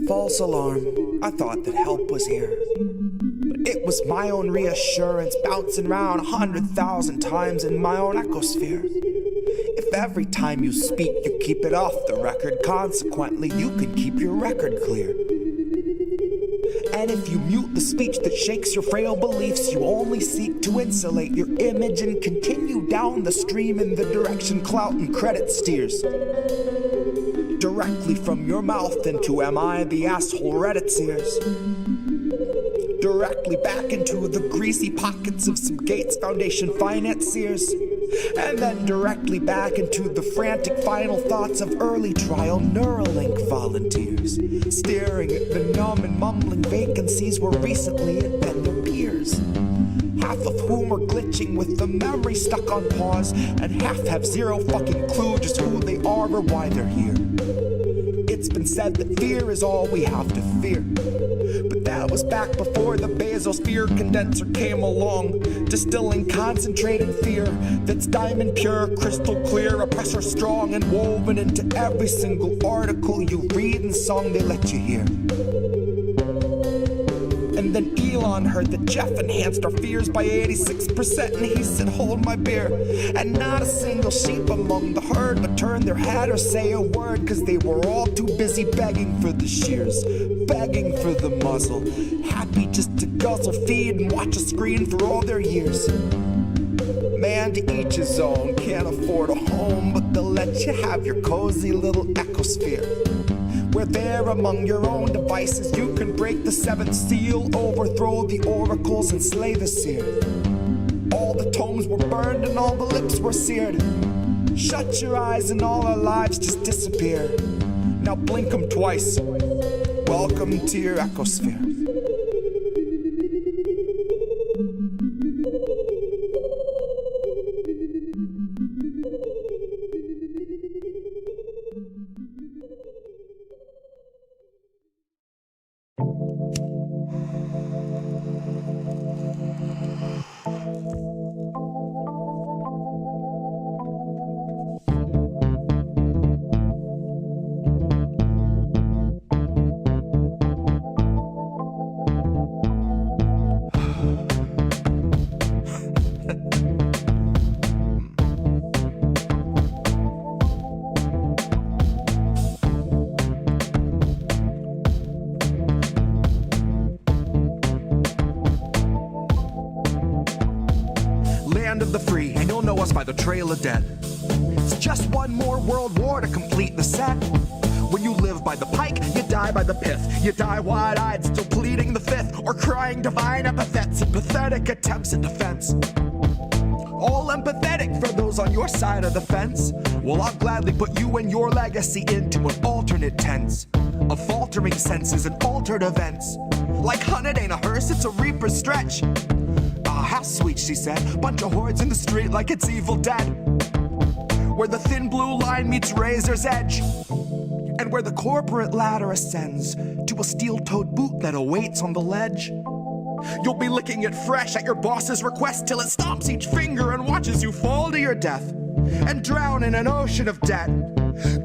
False alarm, I thought that help was here. But it was my own reassurance bouncing round 100,000 times in my own ecosphere. If every time you speak you keep it off the record, consequently you can keep your record clear. And if you mute the speech that shakes your frail beliefs, you only seek to insulate your image and continue down the stream in the direction clout and credit steers. Directly from your mouth into am I the asshole Reddit's ears. Directly back into the greasy pockets of some Gates Foundation financiers. And then directly back into the frantic final thoughts of early trial Neuralink volunteers, staring at the numb and mumbling vacancies where recently had been their peers. Half of whom are glitching with the memory stuck on pause, and half have zero fucking clue just who they are or why they're here. It's been said that fear is all we have to fear, but that was back before the basosphere condenser came along, distilling concentrated fear that's diamond pure, crystal clear, oppressor strong, and woven into every single article you read and song they let you hear. And then Elon heard that Jeff enhanced our fears by 86%, and he said, hold my beer. And not a single sheep among the herd would turn their head or say a word, cause they were all too busy begging for the shears, begging for the muzzle, happy just to guzzle, feed, and watch a screen for all their years. Man, to each his own, can't afford a home, but they'll let you have your cozy little ecosphere, where there among your own devices you can break the seventh seal, overthrow the oracles and slay the seer. All the tomes were burned and all the lips were seared. Shut your eyes and all our lives just disappear. Now blink them twice. Welcome to your ecosphere. Of the free, and you'll know us by the trail of dead. It's just one more world war to complete the set. When you live by the pike, you die by the pith. You die wide-eyed, still pleading the fifth, or crying divine epithets in pathetic attempts at defense. All empathetic for those on your side of the fence. Well, I'll gladly put you and your legacy into an alternate tense of faltering senses and altered events. Like hun, it ain't a hearse, it's a reaper's stretch. How sweet, she said, bunch of hordes in the street like it's Evil Dead, where the thin blue line meets razor's edge, and where the corporate ladder ascends to a steel-toed boot that awaits on the ledge. You'll be licking it fresh at your boss's request till it stomps each finger and watches you fall to your death and drown in an ocean of debt.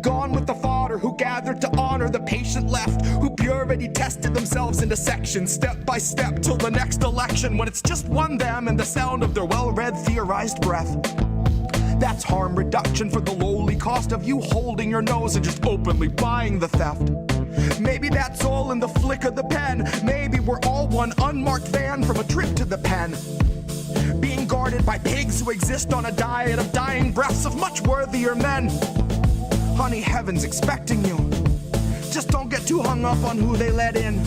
Gone with the fodder who gathered to honor the patient left, who purity tested themselves into sections, step by step, till the next election, when it's just one them and the sound of their well-read theorized breath. That's harm reduction for the lowly cost of you holding your nose and just openly buying the theft. Maybe that's all in the flick of the pen. Maybe we're all one unmarked van from a trip to the pen, being guarded by pigs who exist on a diet of dying breaths of much worthier men. Honey, heaven's expecting you. Just don't get too hung up on who they let in.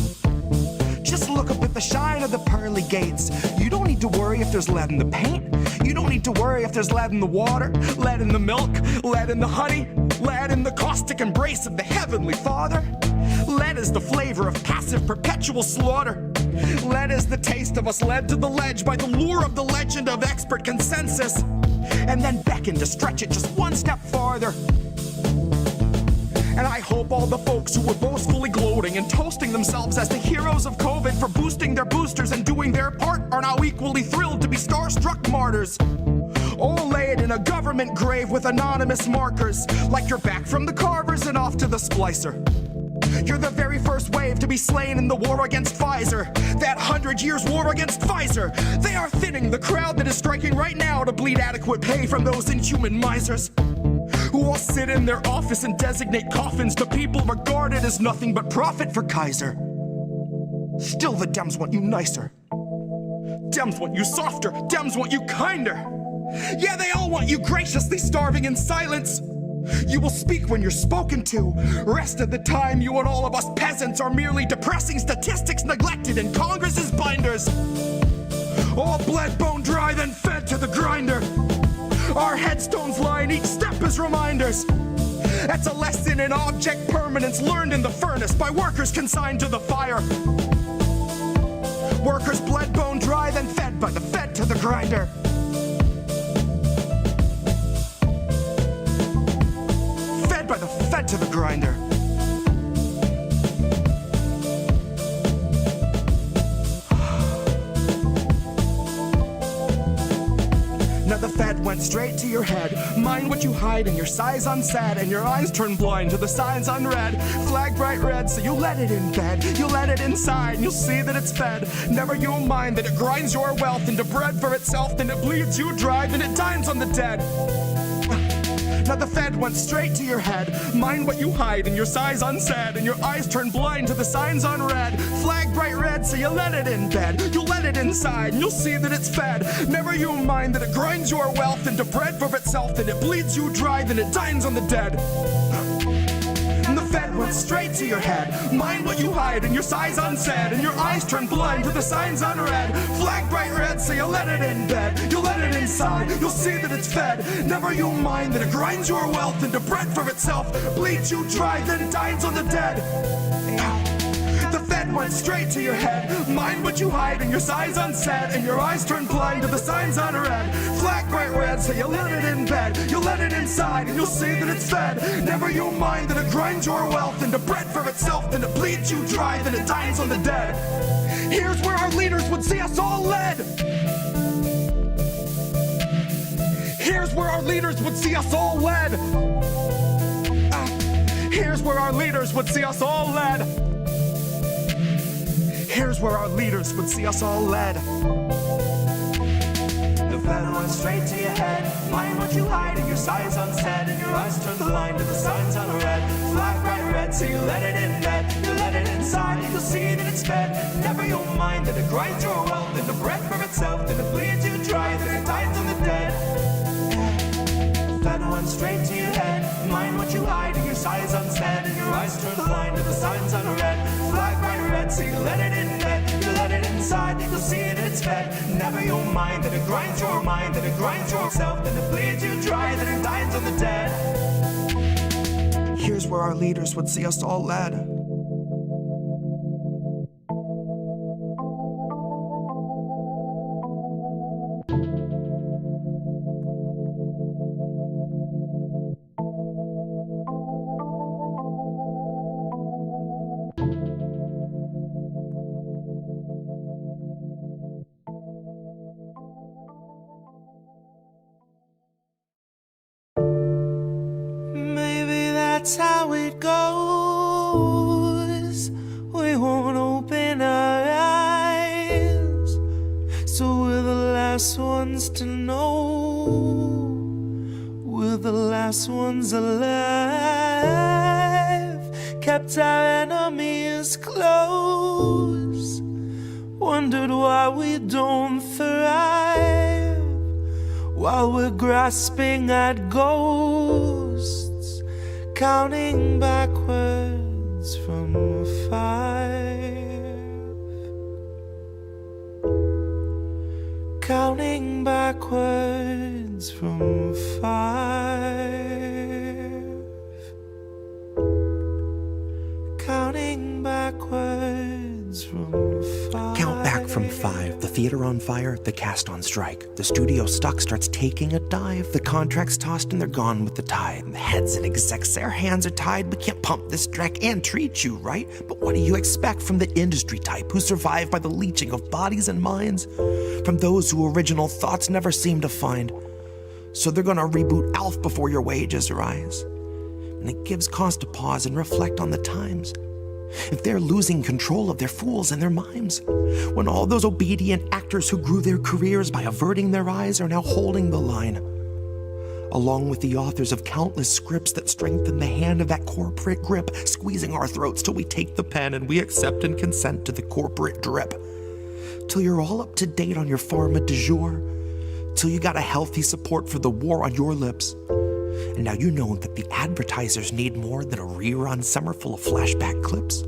Just look up at the shine of the pearly gates. You don't need to worry if there's lead in the paint. You don't need to worry if there's lead in the water, lead in the milk, lead in the honey, lead in the caustic embrace of the Heavenly Father. Lead is the flavor of passive perpetual slaughter. Lead is the taste of us led to the ledge by the lure of the legend of expert consensus, and then beckon to stretch it just one step farther. And I hope all the folks who were boastfully gloating and toasting themselves as the heroes of COVID for boosting their boosters and doing their part are now equally thrilled to be starstruck martyrs, all laid in a government grave with anonymous markers, like you're back from the carvers and off to the splicer. You're the very first wave to be slain in the war against Pfizer. That 100 years war against Pfizer. They are thinning the crowd that is striking right now to bleed adequate pay from those inhuman misers who all sit in their office and designate coffins to people regarded as nothing but profit for Kaiser. Still the Dems want you nicer. Dems want you softer. Dems want you kinder. Yeah, they all want you graciously starving in silence. You will speak when you're spoken to. Rest of the time, you and all of us peasants are merely depressing statistics neglected in Congress's binders. All bled, bone dry, then fed to the grinder. Our headstones line each step as reminders. That's a lesson in object permanence learned in the furnace by workers consigned to the fire. Workers bled, bone dry, then fed by the fed to the grinder. By the fed to the grinder. Now the fed went straight to your head. Mind what you hide in your size unsaid, and your eyes turn blind to the signs unread. Flag bright red, so you let it in bed. You let it inside, and you'll see that it's fed. Never you mind that it grinds your wealth into bread for itself, then it bleeds you dry, then it dines on the dead. Now the fed went straight to your head. Mind what you hide in your size unsaid, and your eyes turn blind to the signs unread. Flag bright red, so you let it in bed. You let it inside, and you'll see that it's fed. Never you mind that it grinds your wealth into bread for itself, then it bleeds you dry, then it dines on the dead. And the fed went straight to your head. Mind what you hide in your size unsaid, and your eyes turn blind to the signs unread. Flag bright red, so you let it in bed. You let it inside, you'll see that it's fed. Never you mind that it grinds your wealth into bread for itself, bleeds you dry, then dines on the dead. The fed went straight to your head. Mind what you hide in your size unsaid, and your eyes turn blind to the signs unread. Flag bright red, so you let it in bed. You let it inside, and you'll see that it's fed. Never you mind that it grinds your wealth into bread for itself, then it bleeds you dry, then it dines on the dead. Here's where our leaders would see us all led. Here's where our leaders would see us all led. Here's where our leaders would see us all led. Here's where our leaders would see us all led. The fed went straight to your head. Mind what you hide in your size unsaid, and your eyes turn blind to the signs unread. Flag bright red, so you let it in bed. You let it inside, and you'll see that it's fed. Never you mind that it grinds your wealth into bread for itself, then it bleeds you dry, then it dines on the dead. Fed went straight to your head. Mind what you hide in your size unsaid, and your eyes turn blind to the signs unread. Flag bright red, so you let it in bed. You let it inside, you'll see that it's fed. Never you mind that it grinds your mind, that it grinds yourself, then it bleeds you dry, then it dines on the dead. Here's where our leaders would see us all led. That's how it goes. We won't open our eyes, so we're the last ones to know. We're the last ones alive. Kept our enemies close. Wondered why we don't thrive while we're grasping at ghosts. Counting backwards from 5. Counting backwards from 5. Counting backwards from 5. Count back from 5. The theater on fire, the cast on strike. The studio stock starts taking a dive. The contract's tossed and they're gone with the tide. And the heads and execs, their hands are tied. We can't pump this dreck and treat you right. But what do you expect from the industry type who survive by the leeching of bodies and minds? From those who original thoughts never seem to find. So they're gonna reboot ALF before your wages rise. And it gives cause to pause and reflect on the times. If they're losing control of their fools and their mimes, when all those obedient actors who grew their careers by averting their eyes are now holding the line, along with the authors of countless scripts that strengthen the hand of that corporate grip, squeezing our throats till we take the pen and we accept and consent to the corporate drip. Till you're all up to date on your pharma du jour, till you got a healthy support for the war on your lips. And now you know that the advertisers need more than a rerun summer full of flashback clips.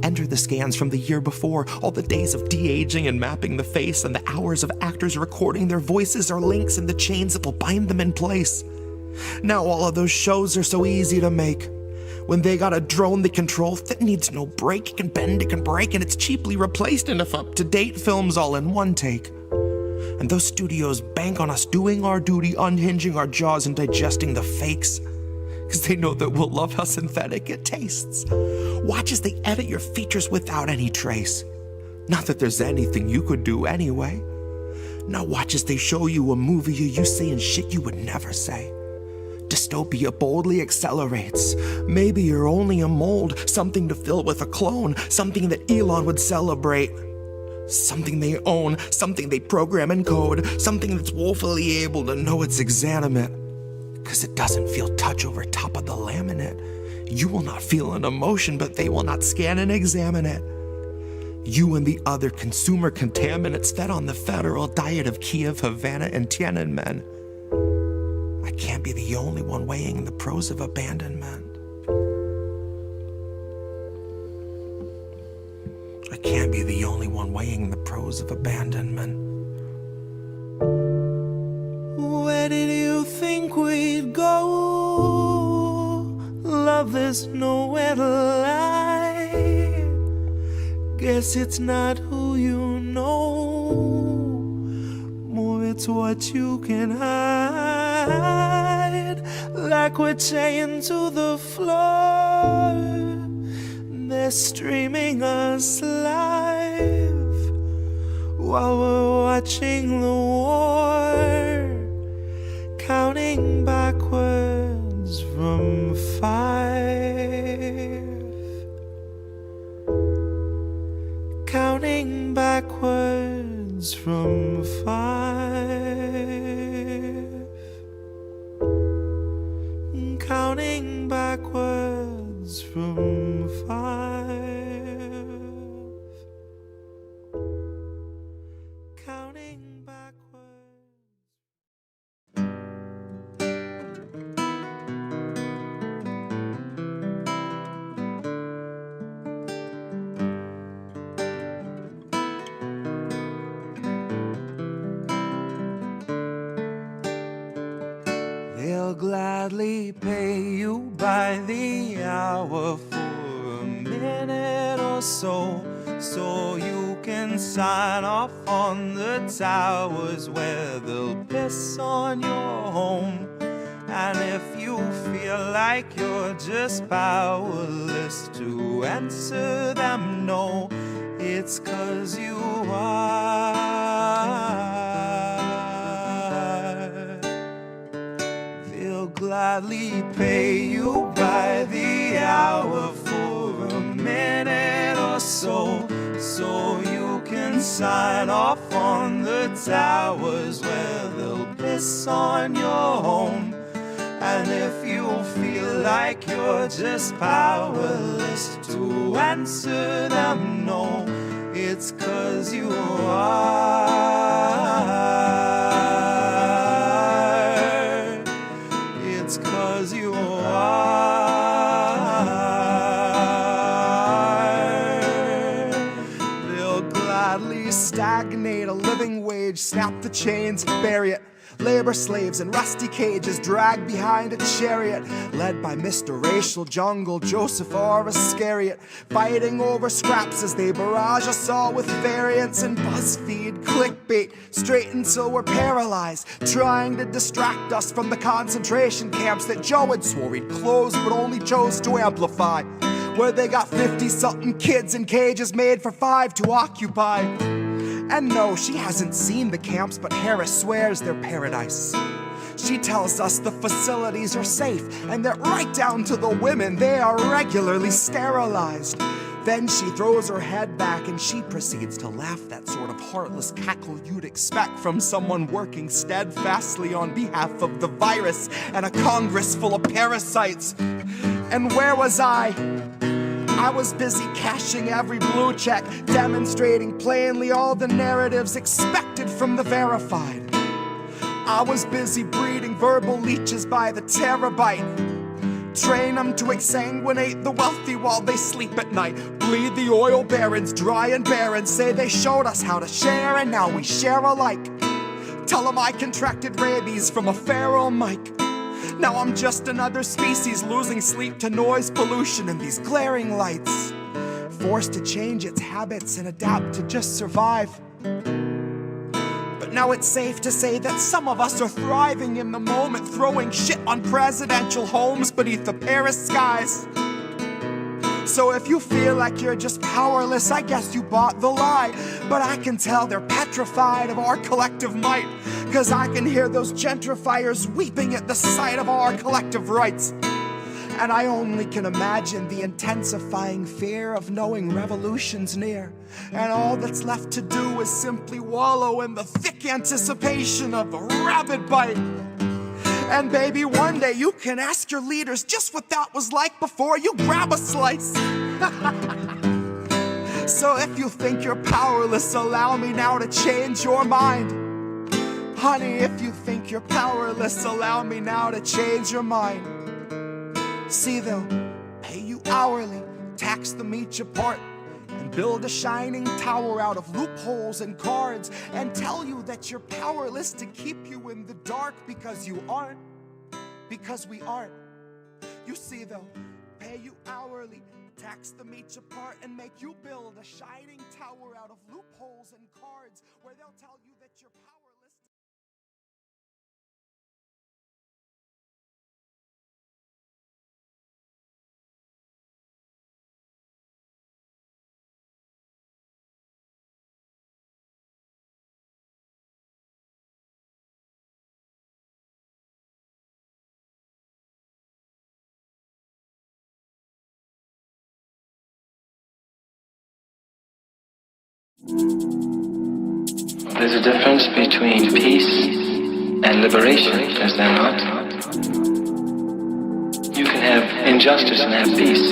Enter the scans from the year before, all the days of de-aging and mapping the face, and the hours of actors recording their voices are links in the chains that will bind them in place. Now all of those shows are so easy to make. When they got a drone they control that needs no break, it can bend, it can break, and it's cheaply replaced enough up-to-date films all in one take. And those studios bank on us doing our duty, unhinging our jaws and digesting the fakes, because they know that we'll love how synthetic it tastes. Watch as they edit your features without any trace. Not that there's anything you could do anyway. Now watch as they show you a movie you saying shit you would never say. Dystopia boldly accelerates. Maybe you're only a mold, something to fill with a clone, something that Elon would celebrate. Something they own, something they program and code, something that's woefully able to know it's exanimate. Cause it doesn't feel touch over top of the laminate. You will not feel an emotion, but they will not scan and examine it. You and the other consumer contaminants fed on the federal diet of Kiev, Havana, and Tiananmen. I can't be the only one weighing the pros of abandonment. I can't be the only one weighing the pros of abandonment. Where did you think we'd go? Love, there's nowhere to lie. Guess it's not who you know, more it's what you can hide. Like we're chained to the floor, they're streaming us live while we're watching the war, counting backwards from 5, counting backwards from 5, counting backwards from 5, counting backwards. They'll gladly pay you by the hour for a minute or so, so you can sign off on the towers where they'll piss on your home. And if you feel like you're just powerless to answer them no, it's 'cause you are. They'll gladly pay you by the hour for a minute or so, so you can sign off on the towers where they'll piss on your home. And if you feel like you're just powerless to answer them no, it's 'cause you are. It's 'cause you are. They'll gladly stagnate a living wage, snap the chains, bury it. Labor slaves in rusty cages dragged behind a chariot, led by Mr. Racial Jungle, Joseph or Iscariot, fighting over scraps as they barrage us all with variants and BuzzFeed clickbait, straight until we're paralyzed, trying to distract us from the concentration camps that Joe had swore he'd close but only chose to amplify, where they got 50-something kids in cages made for 5 to occupy. And no, she hasn't seen the camps, but Harris swears they're paradise. She tells us the facilities are safe and that right down to the women, they are regularly sterilized. Then she throws her head back and she proceeds to laugh, that sort of heartless cackle you'd expect from someone working steadfastly on behalf of the virus and a Congress full of parasites. And where was I? I was busy cashing every blue check, demonstrating plainly all the narratives expected from the verified. I was busy breeding verbal leeches by the terabyte. Train them to exsanguinate the wealthy while they sleep at night. Bleed the oil barons dry and barren. Say they showed us how to share and now we share alike. Tell them I contracted rabies from a feral mic. Now I'm just another species losing sleep to noise pollution and these glaring lights. Forced to change its habits and adapt to just survive. But now it's safe to say that some of us are thriving in the moment, throwing shit on presidential homes beneath the Paris skies. So if you feel like you're just powerless, I guess you bought the lie. But I can tell they're petrified of our collective might, 'cause I can hear those gentrifiers weeping at the sight of our collective rights. And I only can imagine the intensifying fear of knowing revolution's near. And all that's left to do is simply wallow in the thick anticipation of a rabid bite. And baby, one day you can ask your leaders just what that was like before you grab a slice. So if you think you're powerless, allow me now to change your mind. Honey, if you think you're powerless, allow me now to change your mind. See, they'll pay you hourly, tax them each apart, and build a shining tower out of loopholes and cards, and tell you that you're powerless to keep you in the dark because you aren't, because we aren't. You see, they'll pay you hourly, tax them each apart, and make you build a shining tower out of loopholes and cards, where they'll tell you that you're powerless. There's a difference between peace and liberation, is there not? You can have injustice and have peace.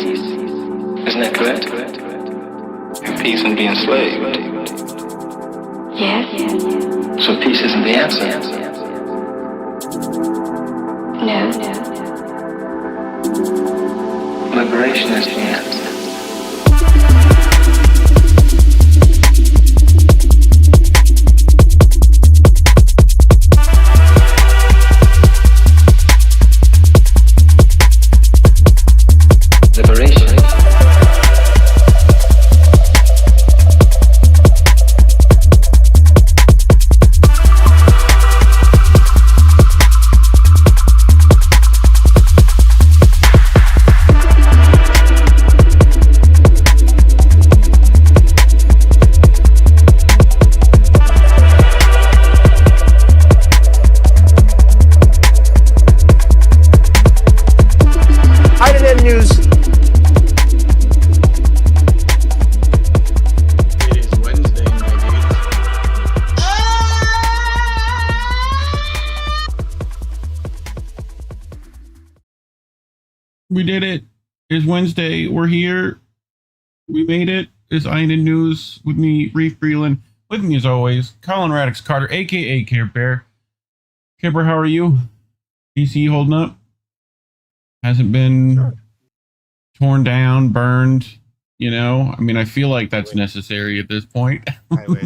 Isn't that correct? Have peace and be enslaved. Yes. So peace isn't the answer. No. Liberation is the answer. Liberation. IDNM News. It is Wednesday, my dude. We did it. It's Wednesday. We're here. We made it. It's IDNM News with me, Reef Breland. With me, as always, Collin Radix-Carter, a.k.a. Care Bear. Care Bear, how are you? DC holding up? Hasn't been torn down, burned, you know? I mean, I feel like that's necessary at this point. I wish.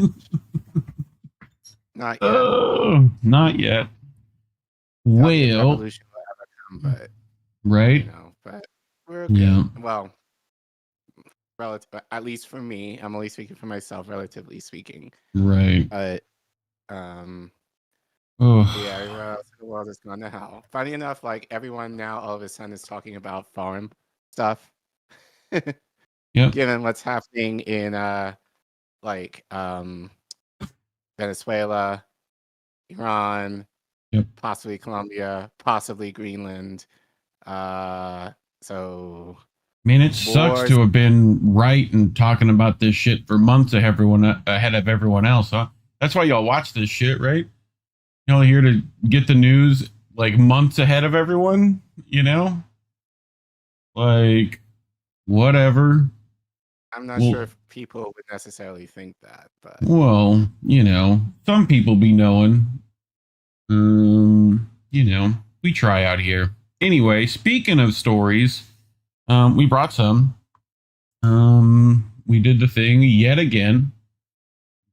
Not yet. Not yet. The Well, revolution will ever come, but right? you know, but we're okay. Yeah. Well, relative, at least for me, I'm only speaking for myself, relatively speaking. Right. But Oh, yeah, everywhere else in the world is going to hell. Funny enough, like everyone now all of a sudden is talking about foreign stuff. yeah. Given what's happening in Venezuela, Iran, possibly Colombia, possibly Greenland. So Man, it sucks to have been right and talking about this shit for months ahead of everyone else, huh? That's why y'all watch this shit, right? Y'all here to get the news like months ahead of everyone, you know? Like, whatever. I'm not sure if people would necessarily think that, but well, you know, some people be knowing. You know, we try out here. Anyway, speaking of stories, we brought some. We did the thing yet again.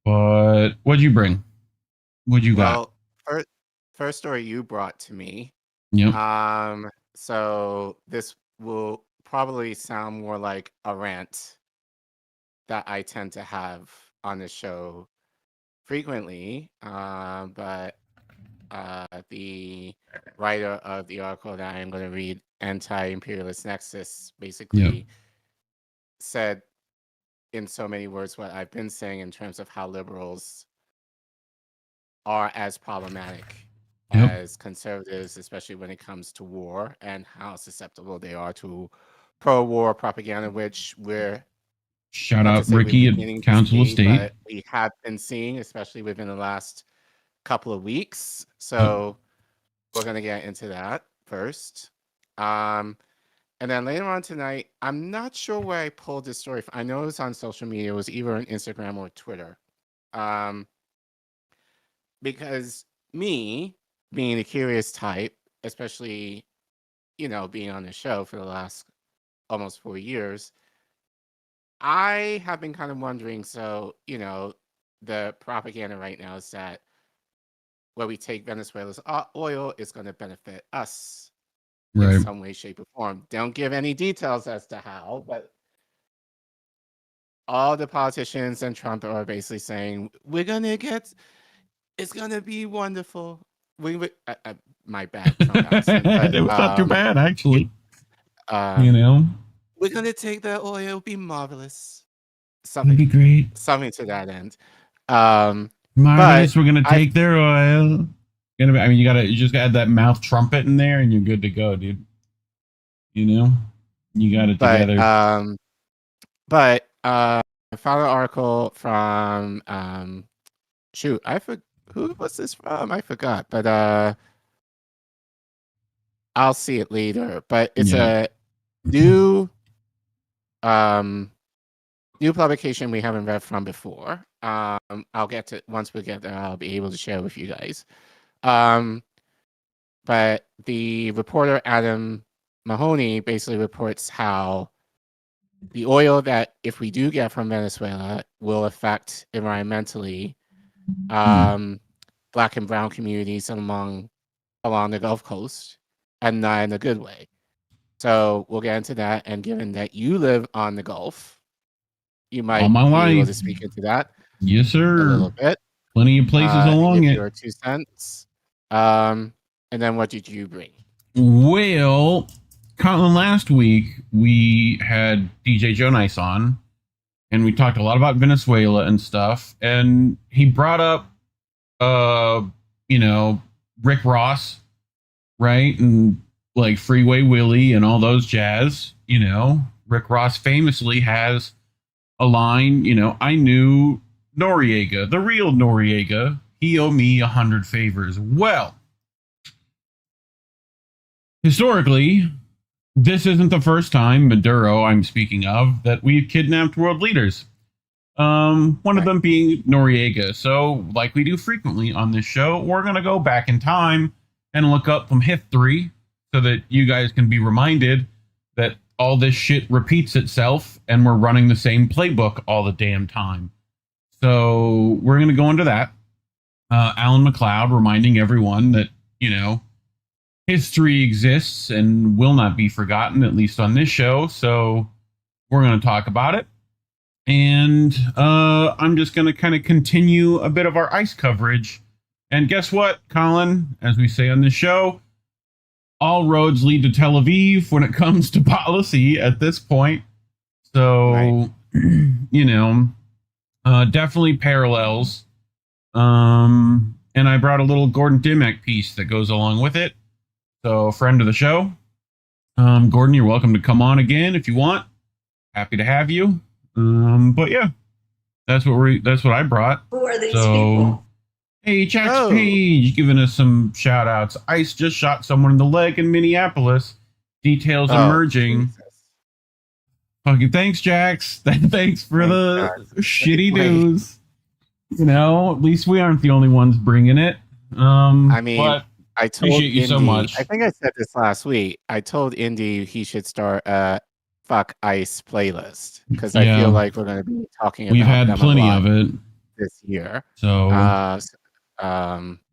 But what'd you bring? What'd you got? Well, first story you brought to me. Yep. So this will probably sound more like a rant that I tend to have on the show frequently. But the writer of the article that I am going to read, Anti-Imperialist Nexus, basically said in so many words what I've been saying in terms of how liberals are as problematic as conservatives, especially when it comes to war, and how susceptible they are to pro-war propaganda, which we're shout out Ricky at Council of State. But we have been seeing, especially within the last couple of weeks. So we're going to get into that first. And then later on tonight, I'm not sure where I pulled this story from. I know it was on social media. It was either on Instagram or Twitter. Because me, being a curious type, especially, you know, being on the show for the last almost 4 years, I have been kind of wondering, so, you know, the propaganda right now is that where we take Venezuela's oil is going to benefit us in some way, shape, or form. Don't give any details as to how, but all the politicians and Trump are basically saying, we're going to get, it's going to be wonderful. My bad, Trump accent. But, it was not too bad, actually. You know? We're going to take the oil. It'll be marvelous. It'll be great. Something to that end. Marvelous, we're going to take their oil. I mean, you just gotta add that mouth trumpet in there and you're good to go, dude. You know? You got it together. I found an article from who was this from? I forgot, but I'll see it later. But it's a new publication we haven't read from before. I'll get to once we get there, I'll be able to share with you guys. But the reporter Adam Mahoney basically reports how the oil that if we do get from Venezuela will affect environmentally Black and brown communities along the Gulf Coast, and not in a good way. So we'll get into that. And given that you live on the Gulf, you might be able to speak into that. Yes, sir. A little bit. Plenty of places along it. Your 2 cents. And then what did you bring? Well, Collin, last week we had DJ Joe Nice on, and we talked a lot about Venezuela and stuff. And he brought up, you know, Rick Ross, right? And like Freeway Willie and all those jazz. You know, Rick Ross famously has a line, you know, I knew Noriega, the real Noriega. He owed me 100 favors. Well, historically, this isn't the first time, Maduro I'm speaking of, that we've kidnapped world leaders. One of them being Noriega. So, like we do frequently on this show, we're going to go back in time and look up some history so that you guys can be reminded that all this shit repeats itself and we're running the same playbook all the damn time. So, we're going to go into that. Alan McLeod reminding everyone that, you know, history exists and will not be forgotten, at least on this show. So we're going to talk about it. And I'm just going to kind of continue a bit of our ICE coverage. And guess what, Collin? As we say on this show, all roads lead to Tel Aviv when it comes to policy at this point. So, you know, definitely parallels. and I brought a little Gordon Dimmock piece that goes along with it. So, friend of the show, Gordon, you're welcome to come on again if you want. Happy to have you. But yeah, that's what I brought. Who are these people? Hey, Jax Page, giving us some shout outs. ICE just shot someone in the leg in Minneapolis. Details emerging. Jesus. Fucking thanks, Jax. Thanks for the shitty news. You know, at least we aren't the only ones bringing it. I mean, but I told appreciate you Indy, so much. I think I said this last week. I told Indy he should start a Fuck Ice playlist because I feel like we're going to be talking about We've had them plenty a lot of it this year. So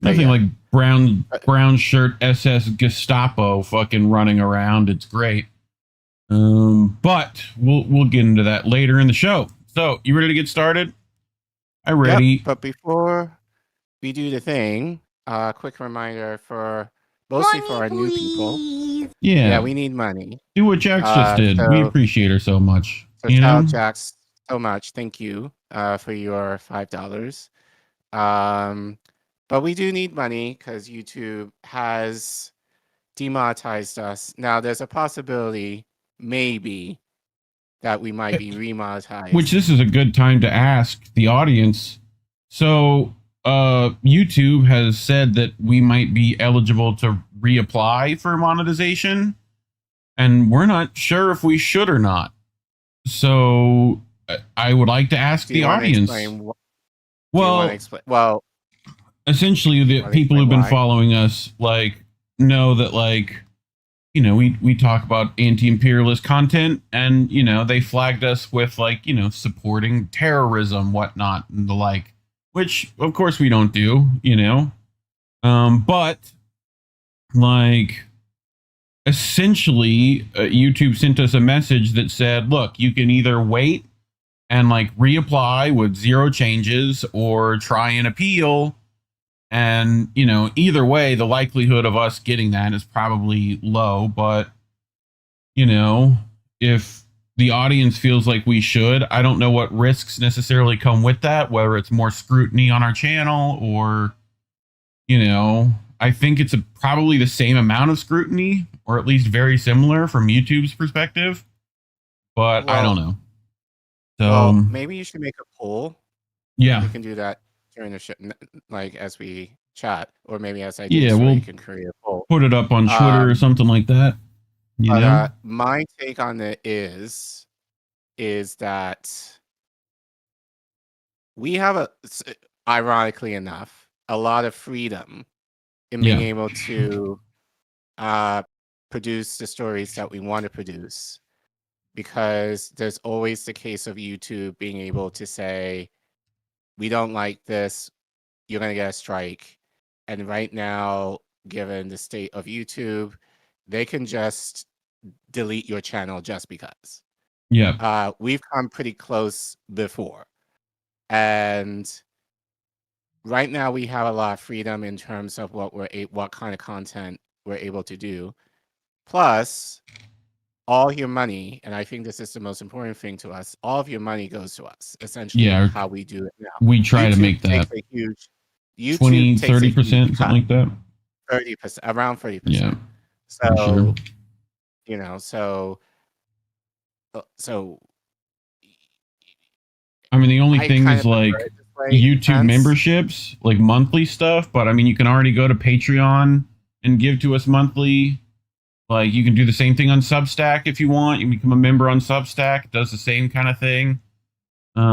nothing like brown shirt SS Gestapo fucking running around. It's great. But we'll get into that later in the show. So you ready to get started? I'm ready. Yep, but before we do the thing, quick reminder mostly for our new people. Yeah, we need money. Do what Jax just did. We appreciate her so much. So shout out Jax so much. Thank you for your $5. But we do need money because YouTube has demonetized us. Now there's a possibility, maybe, that we might be remonetized. Which this is a good time to ask the audience. So YouTube has said that we might be eligible to reapply for monetization, and we're not sure if we should or not. So I would like to ask the audience. Well, essentially, the people who've been following us know that we talk about anti-imperialist content, and they flagged us with supporting terrorism, whatnot, and the like. Which, of course, we don't do, but, essentially, YouTube sent us a message that said, look, you can either wait and, reapply with 0 changes or try and appeal. And, either way, the likelihood of us getting that is probably low. But, if the audience feels like we should, I don't know what risks necessarily come with that, whether it's more scrutiny on our channel or, I think it's probably the same amount of scrutiny, or at least very similar from YouTube's perspective. But I don't know. So maybe you should make a poll. Yeah. We can do that during the show, as we chat, or maybe as I do, you can create a poll. Put it up on Twitter or something like that. My take on it is that we have ironically enough, a lot of freedom in being able to produce the stories that we want to produce, because there's always the case of YouTube being able to say, we don't like this, you're going to get a strike. And right now, given the state of YouTube, they can just delete your channel just because. Yeah. We've come pretty close before. And right now we have a lot of freedom in terms of what kind of content we're able to do. Plus, all your money, and I think this is the most important thing to us, all of your money goes to us, essentially, how we do it now. We try YouTube to make that takes a huge, 20, 30%, something like that. 30%, around 30%. Yeah. So, sure. So I mean, the only thing is YouTube memberships, monthly stuff, but I mean, you can already go to Patreon and give to us monthly. You can do the same thing on Substack if you want. You can become a member on Substack. It does the same kind of thing. So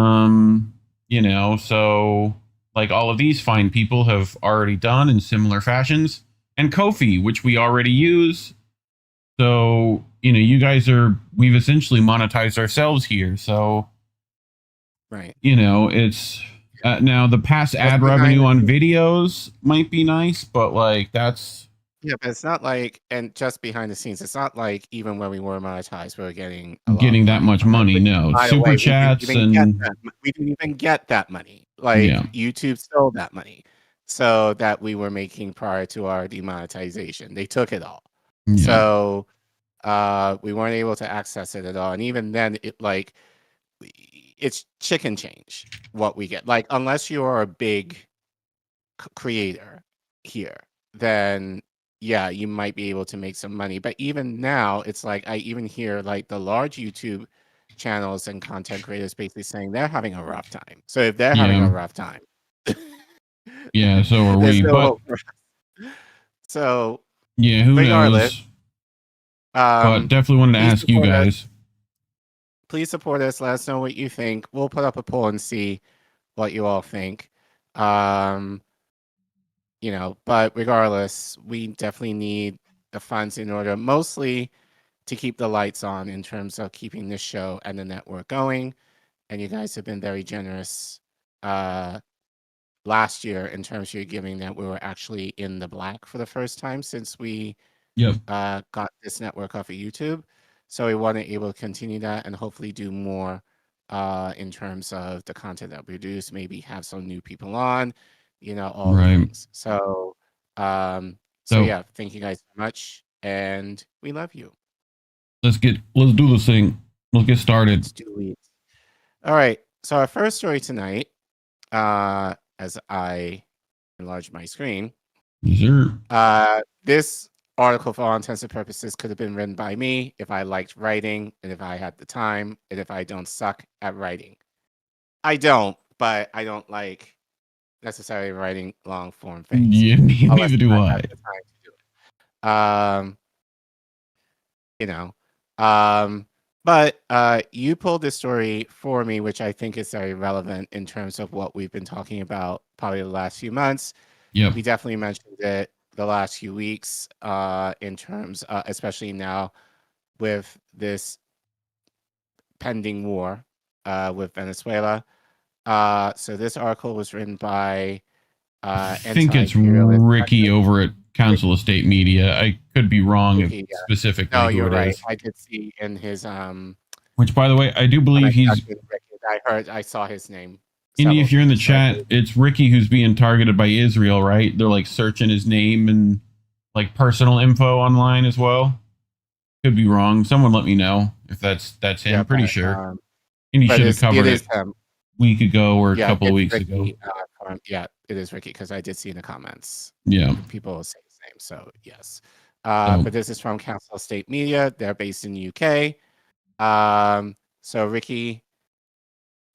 all of these fine people have already done in similar fashions. And Ko-fi, which we already use. So, you guys we've essentially monetized ourselves here. So, right. It's now the past ad revenue on videos might be nice, but that's. Yeah, but it's not and just behind the scenes, it's not even when we were monetized, we were getting that much money. No, super chats we didn't even get that money. YouTube stole that money, so that we were making prior to our demonetization. They took it all. Yeah. So we weren't able to access it at all. And even then, it's chicken change what we get. Unless you're a big creator here, then yeah, you might be able to make some money. But even now, it's like I even hear like the large YouTube channels and content creators basically saying they're having a rough time. So if they're having a rough time, yeah, so are there's we. no But hope for us. So yeah, who regardless, knows? But definitely wanted to please ask you support us. guys. Please support us. Let us know what you think. We'll put up a poll and see what you all think. You know, but regardless, we definitely need the funds in order, mostly to keep the lights on in terms of keeping this show and the network going. And you guys have been very generous last year in terms of your giving, that we were actually in the black for the first time since we got this network off of YouTube. So we want to able to continue that and hopefully do more in terms of the content that we produce, maybe have some new people on, you know, all the things. So yeah, thank you guys so much, and we love you. Let's do this thing. Let's get started. Let's do it. All right. So our first story tonight, as I enlarge my screen, this article, for all intents and purposes, could have been written by me if I liked writing and if I had the time and if I don't suck at writing. I don't, but I don't like necessarily writing long form things. Yeah, neither do I. Have the time to do it. You know, but you pulled this story for me, which I think is very relevant in terms of what we've been talking about probably the last few months. Yeah, we definitely mentioned it the last few weeks in terms, especially now with this pending war with Venezuela. So this article was written by I think it's Ricky over at Council of State Media. I could be wrong specifically. No, you're who it right. is. I did see in his which, by the way, I do believe I saw his name. Indy, if you're in the chat, it's Ricky who's being targeted by Israel, right? They're like searching his name and like personal info online as well. Could be wrong. Someone let me know if that's him. Yeah, pretty sure. Indy should have covered it a week ago or a couple of weeks ago. Yeah, it is Ricky, because I did see in the comments. Yeah. People say his name, so yes. But this is from Council of State Media. They're based in the UK. So Ricky,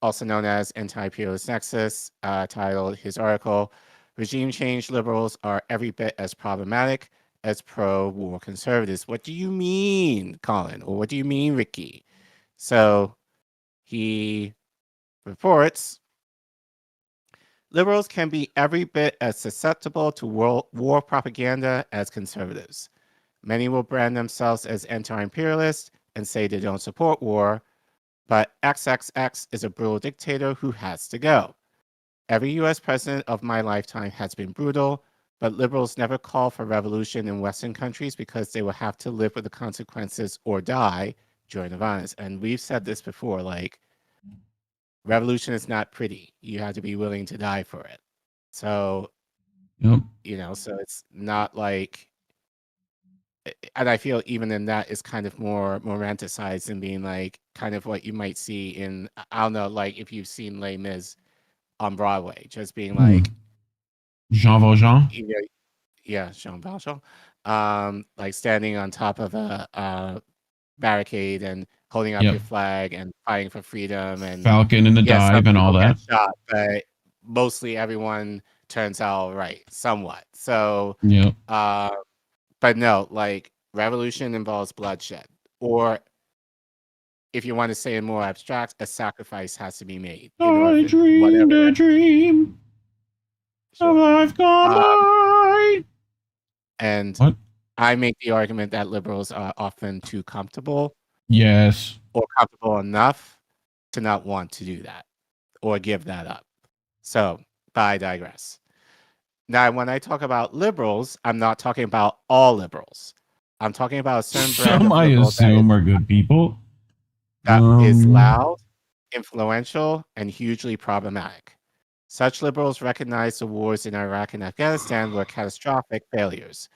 also known as Anti-Imperialist Nexus, titled his article, "Regime Change Liberals Are Every Bit as Problematic as Pro-War Conservatives." What do you mean, Collin? Or what do you mean, Ricky? So he reports, liberals can be every bit as susceptible to war propaganda as conservatives. Many will brand themselves as anti-imperialist and say they don't support war, but XXX is a brutal dictator who has to go. Every US president of my lifetime has been brutal, but liberals never call for revolution in Western countries because they will have to live with the consequences or die during the violence. And we've said this before, like, revolution is not pretty. You have to be willing to die for it. So, you know, so it's not like, and I feel even in that is kind of more romanticized than being like kind of what you might see in, I don't know, like if you've seen Les Mis on Broadway, just being like Jean Valjean. Yeah, Jean Valjean. Like standing on top of a barricade and holding up your flag and fighting for freedom and Falcon in the dive and all that. Shot, but mostly everyone turns out right, somewhat. So but no, like revolution involves bloodshed, or if you want to say it more abstract, a sacrifice has to be made. I dreamed a dream of life gone by. And I make the argument that liberals are often too comfortable. Yes. Or comfortable enough to not want to do that or give that up. So, but I digress. Now, when I talk about liberals, I'm not talking about all liberals. I'm talking about a certain brand of I assume are good people. That is loud, influential, and hugely problematic. Such liberals recognize the wars in Iraq and Afghanistan were catastrophic failures.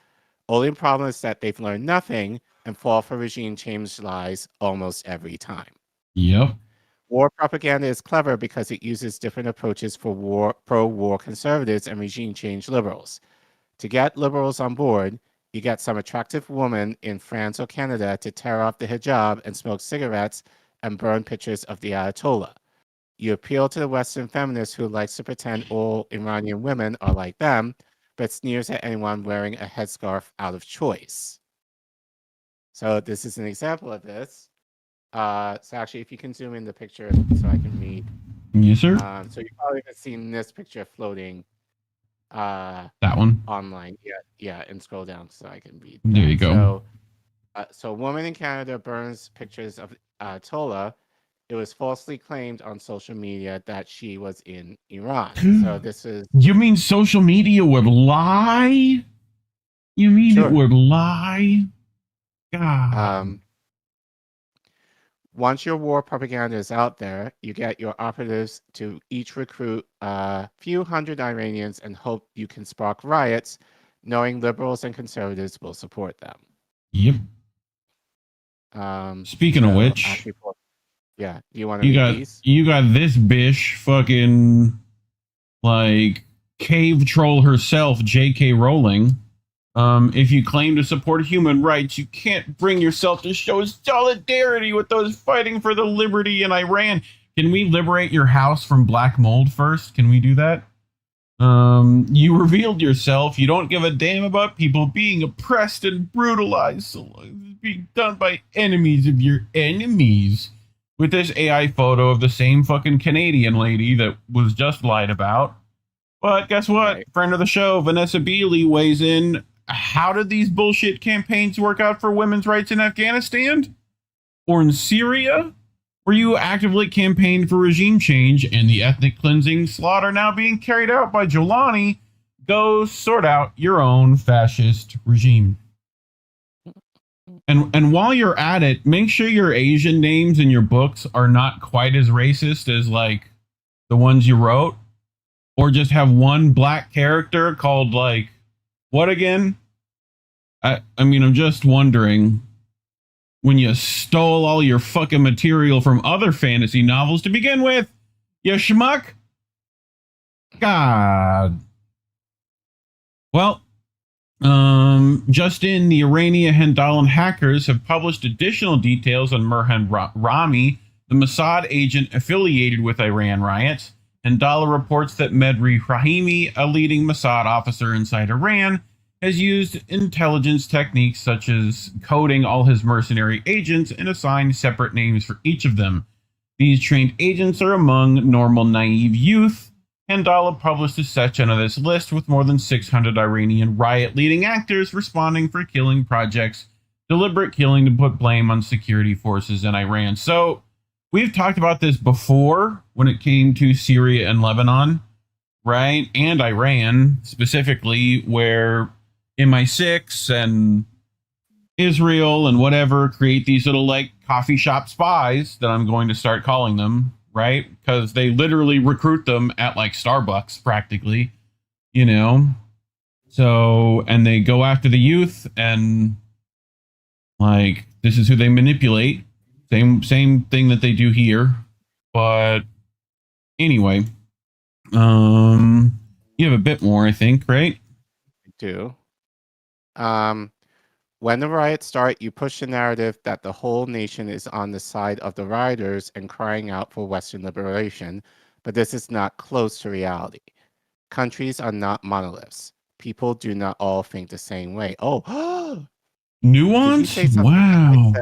Only problem is that they've learned nothing and fall for regime change lies almost every time. Yep. War propaganda is clever because it uses different approaches for pro-war conservatives and regime change liberals. To get liberals on board, you get some attractive woman in France or Canada to tear off the hijab and smoke cigarettes and burn pictures of the Ayatollah. You appeal to the Western feminist who likes to pretend all Iranian women are like them, but sneers at anyone wearing a headscarf out of choice. So this is an example of this. So actually, if you can zoom in the picture so I can read. Yes, sir. So you've probably seen this picture floating. That one online. Yeah, and scroll down so I can read. There you go. So a woman in Canada burns pictures of Ayatollah. It was falsely claimed on social media that she was in Iran. So this is. You mean social media would lie? You mean Sure. it would lie? God. Once your war propaganda is out there, you get your operatives to each recruit a few hundred Iranians and hope you can spark riots, knowing liberals and conservatives will support them. Yep. Speaking of which, do you want to read these? You got this bish fucking like cave troll herself, J.K. Rowling. If you claim to support human rights, you can't bring yourself to show solidarity with those fighting for the liberty in Iran. Can we liberate your house from black mold first? Can we do that? You revealed yourself. You don't give a damn about people being oppressed and brutalized. So it's being done by enemies of your enemies. With this AI photo of the same fucking Canadian lady that was just lied about. But guess what? Right. Friend of the show, Vanessa Beeley, weighs in. How did these bullshit campaigns work out for women's rights in Afghanistan? Or in Syria? Where you actively campaigned for regime change and the ethnic cleansing slaughter now being carried out by Jolani? Go sort out your own fascist regime. And while you're at it, make sure your Asian names in your books are not quite as racist as like the ones you wrote. Or just have one black character called like, what again? I mean, I'm just wondering, when you stole all your fucking material from other fantasy novels to begin with, you schmuck? God. Well, just in, the Iranian Hendalan hackers have published additional details on Merhan Rami, the Mossad agent affiliated with Iran riots. Hendala reports that Medri Rahimi, a leading Mossad officer inside Iran, has used intelligence techniques such as coding all his mercenary agents and assigned separate names for each of them. These trained agents are among normal naive youth. Hendala published a section of this list with more than 600 Iranian riot-leading actors responding for killing projects, deliberate killing to put blame on security forces in Iran. So, we've talked about this before when it came to Syria and Lebanon, right? And Iran specifically, where MI6 and Israel and whatever create these little like coffee shop spies that I'm going to start calling them, right? Because they literally recruit them at like Starbucks practically, you know? So, and they go after the youth and like, this is who they manipulate. Same thing that they do here. But anyway, you have a bit more, I think, right? I do. When the riots start, you push the narrative that the whole nation is on the side of the rioters and crying out for Western liberation, but this is not close to reality. Countries are not monoliths. People do not all think the same way. Oh, nuance? Wow.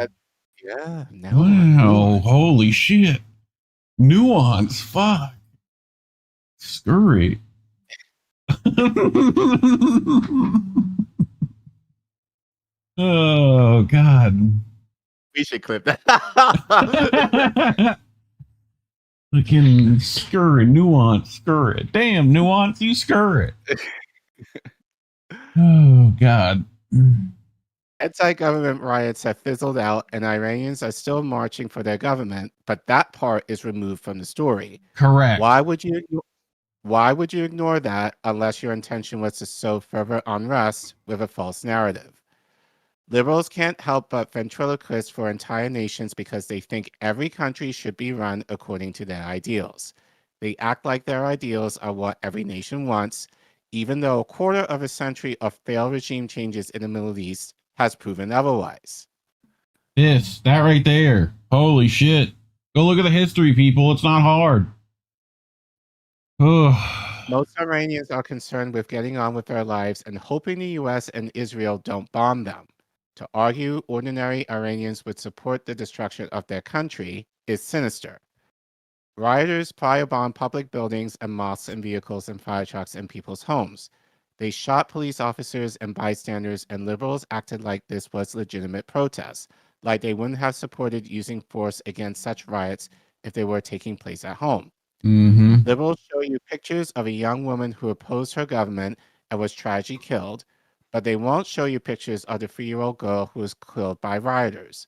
Yeah. Wow. Holy shit. Nuance. Fuck. Scurry. Oh, God. We should clip that. Fucking scurry. Nuance. Scurry. Damn, nuance. You scurry. Oh, God. Anti-government riots have fizzled out and Iranians are still marching for their government, but that part is removed from the story. Correct. Why would you ignore that unless your intention was to sow further unrest with a false narrative? Liberals can't help but ventriloquist for entire nations because they think every country should be run according to their ideals. They act like their ideals are what every nation wants, even though a quarter of a century of failed regime changes in the Middle East has proven otherwise. That right there. Holy shit. Go look at the history, people. It's not hard. Most Iranians are concerned with getting on with their lives and hoping the US and Israel don't bomb them. To argue ordinary Iranians would support the destruction of their country is sinister. Rioters firebombed public buildings and mosques and vehicles and fire trucks and people's homes. They shot police officers and bystanders, and liberals acted like this was legitimate protest, like they wouldn't have supported using force against such riots if they were taking place at home. Mm-hmm. Liberals show you pictures of a young woman who opposed her government and was tragically killed, but they won't show you pictures of the 3-year-old girl who was killed by rioters.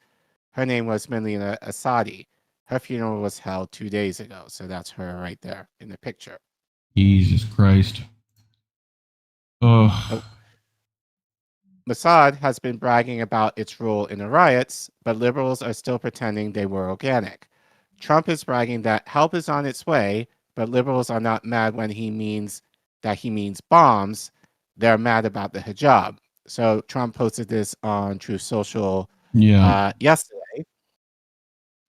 Her name was Melina Asadi. Her funeral was held 2 days ago, so that's her right there in the picture. Jesus Christ. Oh. Mossad has been bragging about its role in the riots, but liberals are still pretending they were organic. Trump is bragging that help is on its way, but liberals are not mad when he means bombs. They're mad about the hijab. So Trump posted this on Truth Social yesterday.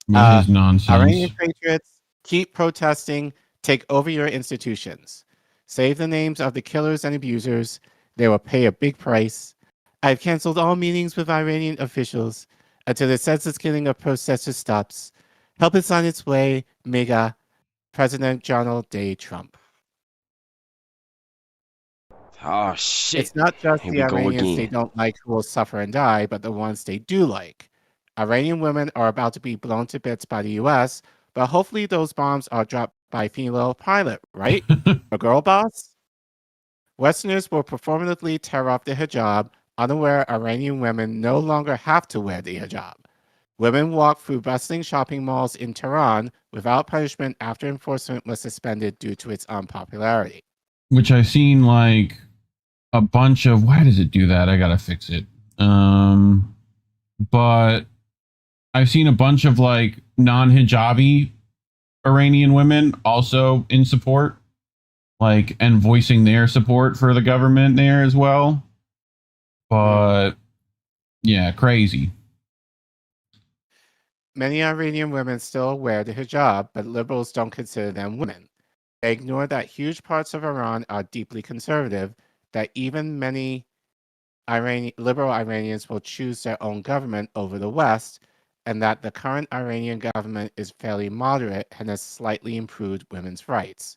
His nonsense. Iranian patriots, keep protesting, take over your institutions. Save the names of the killers and abusers. They will pay a big price. I've canceled all meetings with Iranian officials until the senseless killing of protesters stops. Help is on its way, MAGA, President Donald J. Trump. Oh, shit. It's not just Here the we go Iranians they again. don't like who will suffer and die, but the ones they do like. Iranian women are about to be blown to bits by the US, but hopefully those bombs are dropped by a female pilot, right? A girl boss? Westerners will performatively tear off the hijab. Unaware Iranian women no longer have to wear the hijab. Women walk through bustling shopping malls in Tehran without punishment after enforcement was suspended due to its unpopularity. Which I've seen like a bunch of. Why does it do that? I gotta fix it. But I've seen a bunch of like non-hijabi Iranian women also in support, like, and voicing their support for the government there as well. But yeah, crazy. Many Iranian women still wear the hijab, but liberals don't consider them women. They ignore that huge parts of Iran are deeply conservative, that even many liberal Iranians will choose their own government over the West, and that the current Iranian government is fairly moderate and has slightly improved women's rights.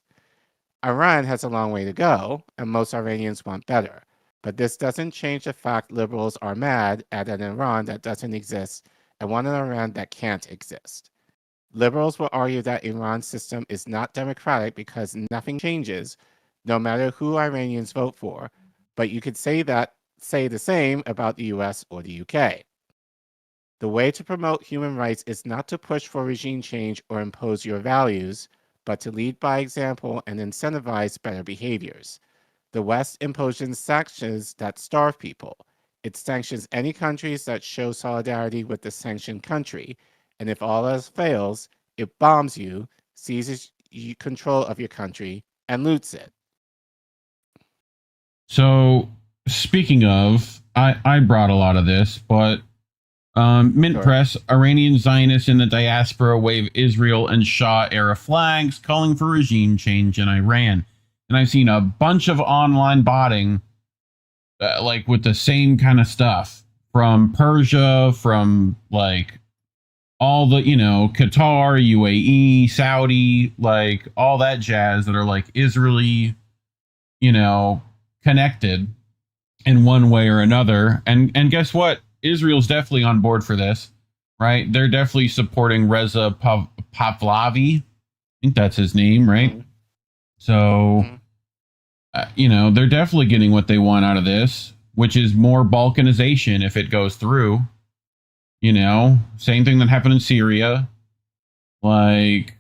Iran has a long way to go, and most Iranians want better. But this doesn't change the fact liberals are mad at an Iran that doesn't exist and want an Iran that can't exist. Liberals will argue that Iran's system is not democratic because nothing changes, no matter who Iranians vote for, but you could say the same about the US or the UK. The way to promote human rights is not to push for regime change or impose your values, but to lead by example and incentivize better behaviors. The West imposes sanctions that starve people. It sanctions any countries that show solidarity with the sanctioned country, and if all else fails, it bombs you, seizes control of your country, and loots it. So, speaking of, I brought a lot of this, but Mint Sure. Press, Iranian Zionists in the diaspora wave Israel and Shah-era flags, calling for regime change in Iran. And I've seen a bunch of online botting, like with the same kind of stuff from Persia, from like all the, Qatar, UAE, Saudi, like all that jazz that are like Israeli, connected in one way or another. And guess what? Israel's definitely on board for this, right? They're definitely supporting Reza Pahlavi. I think that's his name, right? Mm-hmm. So, they're definitely getting what they want out of this, which is more balkanization if it goes through. Same thing that happened in Syria. Like,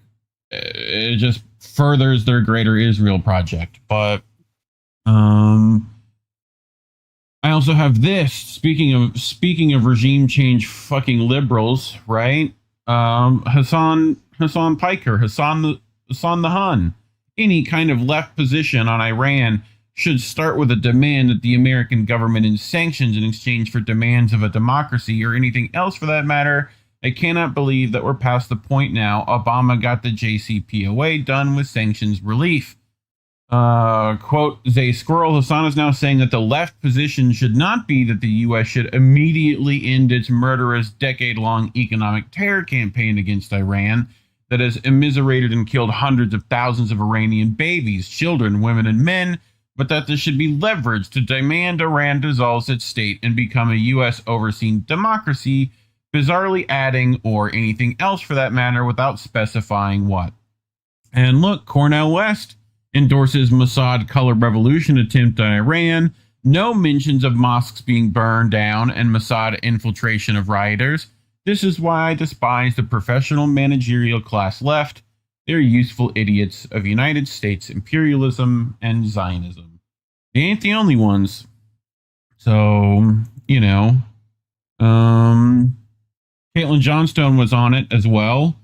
it just furthers their greater Israel project. But, I also have this. Speaking of regime change, fucking liberals, right? Hassan Piker, Hassan the Hun. Any kind of left position on Iran should start with a demand that the American government ends sanctions in exchange for demands of a democracy or anything else for that matter. I cannot believe that we're past the point now. Obama got the JCPOA done with sanctions relief. Quote, Zay Squirrel, Hassan is now saying that the left position should not be that the U.S. should immediately end its murderous decade-long economic terror campaign against Iran that has immiserated and killed hundreds of thousands of Iranian babies, children, women, and men, but that this should be leveraged to demand Iran dissolves its state and become a U.S.-overseen democracy, bizarrely adding, or anything else for that matter, without specifying what. And look, Cornel West endorses Mossad color revolution attempt on Iran, no mentions of mosques being burned down and Mossad infiltration of rioters. This is why I despise the professional managerial class left. They're useful idiots of United States imperialism and Zionism. They ain't the only ones. So, you know, Caitlin Johnstone was on it as well.